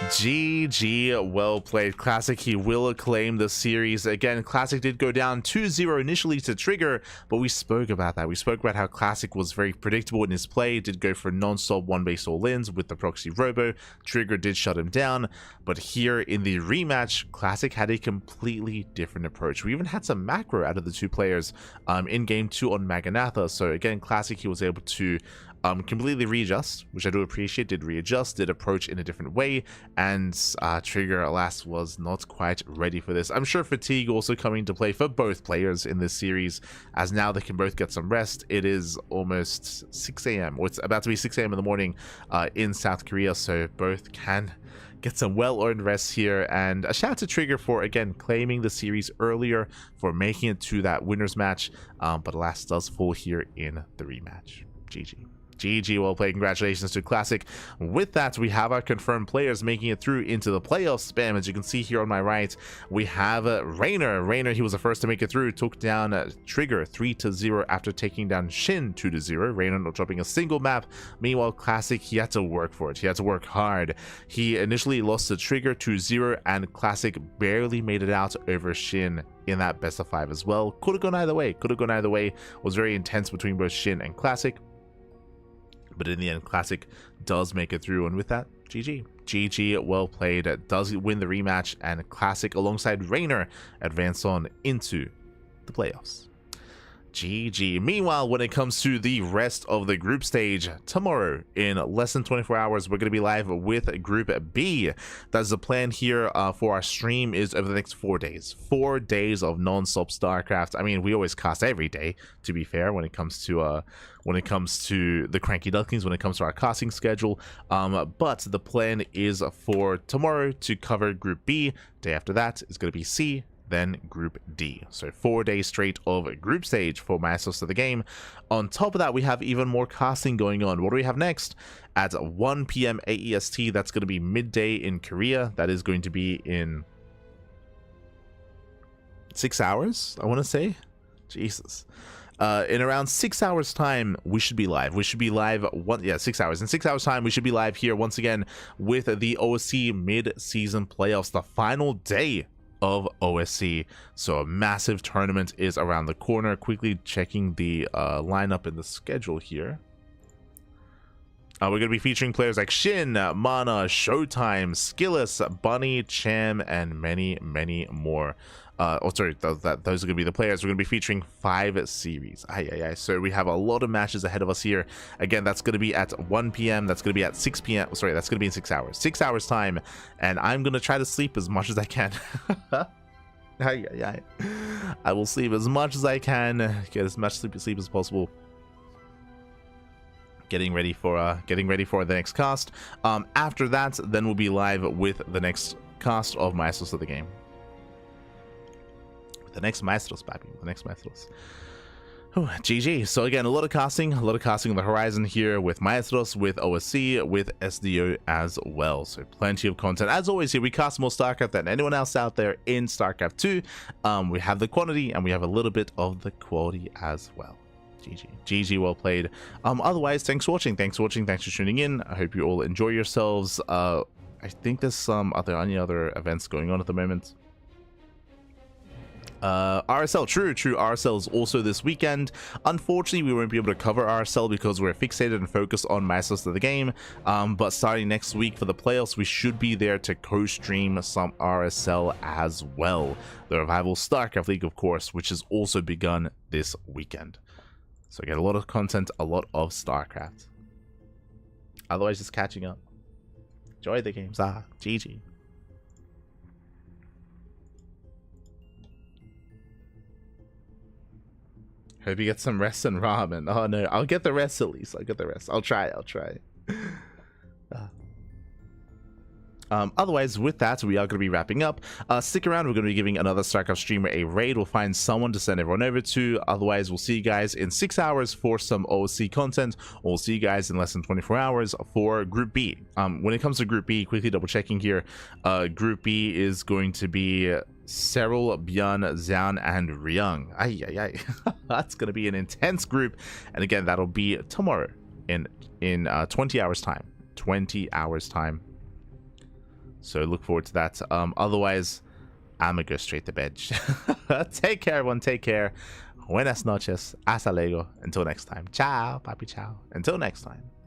GG, well played. Classic, he will claim the series. Again, Classic did go down 2-0 initially to Trigger, but we spoke about that. We spoke about how Classic was very predictable in his play, did go for non-stop one-base all-ins with the proxy robo. Trigger did shut him down, but here in the rematch, Classic had a completely different approach. We even had some macro out of the two players in game 2 on Maganatha, so again, Classic, he was able to completely readjust, which I do appreciate. Did readjust, did approach in a different way, and Trigger, alas, was not quite ready for this. I'm sure fatigue also coming to play for both players in this series, as now they can both get some rest. It is almost 6 a.m. or it's about to be 6 a.m. in the morning in South Korea, so both can get some well-earned rest here. And a shout out to Trigger for, again, claiming the series earlier, for making it to that winner's match, but alas, does fall here in the rematch. GG. GG, well played. Congratulations to Classic. With that, we have our confirmed players making it through into the playoff spam. As you can see here on my right, we have Reynor. Reynor, he was the first to make it through, took down Trigger 3-0 after taking down SHIN 2-0. Reynor not dropping a single map. Meanwhile, Classic, he had to work for it. He had to work hard. He initially lost to Trigger 2-0, and Classic barely made it out over SHIN in that best of 5 as well. Could have gone either way. Could have gone either way. It was very intense between both SHIN and Classic. But in the end, Classic does make it through, and with that, GG. GG, well played. Does win the rematch, and Classic alongside Reynor advance on into the playoffs. GG. Meanwhile, when it comes to the rest of the group stage, tomorrow in less than 24 hours, we're going to be live with Group B. That's the plan here for our stream, is over the next 4 days. 4 days of non-stop StarCraft. I mean, we always cast every day, to be fair, when it comes to the CranKy Ducklings, when it comes to our casting schedule. But the plan is for tomorrow to cover Group B. Day after that is going to be C, then Group D. So 4 days straight of group stage for Maestros of the game. On top of that, we have even more casting going on. What do we have next? At 1 p.m. AEST, that's going to be midday in Korea. That is going to be in 6 hours, I want to say. Jesus. In around 6 hours time, we should be live. We should be live 6 hours. In 6 hours time, we should be live here once again with the OSC mid-season playoffs, the final day of OSC. So a massive tournament is around the corner. Quickly checking the lineup in the schedule here. We're going to be featuring players like SHIN, Mana, Showtime, Skillus, Bunny, Cham, and many, many more. Those are going to be the players. We're going to be featuring 5 series. So we have a lot of matches ahead of us here. Again, that's going to be at 1 p.m. That's going to be at 6 p.m. Sorry, that's going to be in 6 hours. 6 hours time. And I'm going to try to sleep as much as I can. I will sleep as much as I can. Get as much sleep as possible. Getting ready for the next cast. After that, then we'll be live with the next cast of Maestros of the game. The next Maestros, baby. The next Maestros. GG. So again, a lot of casting on the horizon here with Maestros, with OSC, with SDO as well. So plenty of content. As always, here we cast more StarCraft than anyone else out there in StarCraft 2. We have the quantity and we have a little bit of the quality as well. GG, well played. Otherwise, thanks for watching. Thanks for tuning in. I hope you all enjoy yourselves. I think there's some any other events going on at the moment. RSL, true, RSL is also this weekend. Unfortunately, we won't be able to cover RSL because we're fixated and focused on Maestros of the game, but starting next week for the playoffs, we should be there to co-stream some RSL as well. The Revival StarCraft League, of course, which has also begun this weekend. So get a lot of content, a lot of StarCraft. Otherwise, just catching up. Enjoy the games. GG. Hope you get some rest and ramen. Oh no, I'll get the rest at least. I'll get the rest. I'll try. Otherwise, with that, we are going to be wrapping up. Stick around. We're going to be giving another StarCraft streamer a raid. We'll find someone to send everyone over to. Otherwise, we'll see you guys in 6 hours for some OC content. We'll see you guys in less than 24 hours for Group B. When it comes to Group B, quickly double checking here, Group B is going to be Cyril, Björn, Xian, and Ryung. That's going to be an intense group. And again, that'll be tomorrow in 20 hours time. 20 hours time. So look forward to that. Otherwise, I'm gonna go straight to bed. Take care, everyone. Take care. Buenas noches. Hasta luego. Until next time. Ciao. Papi ciao. Until next time.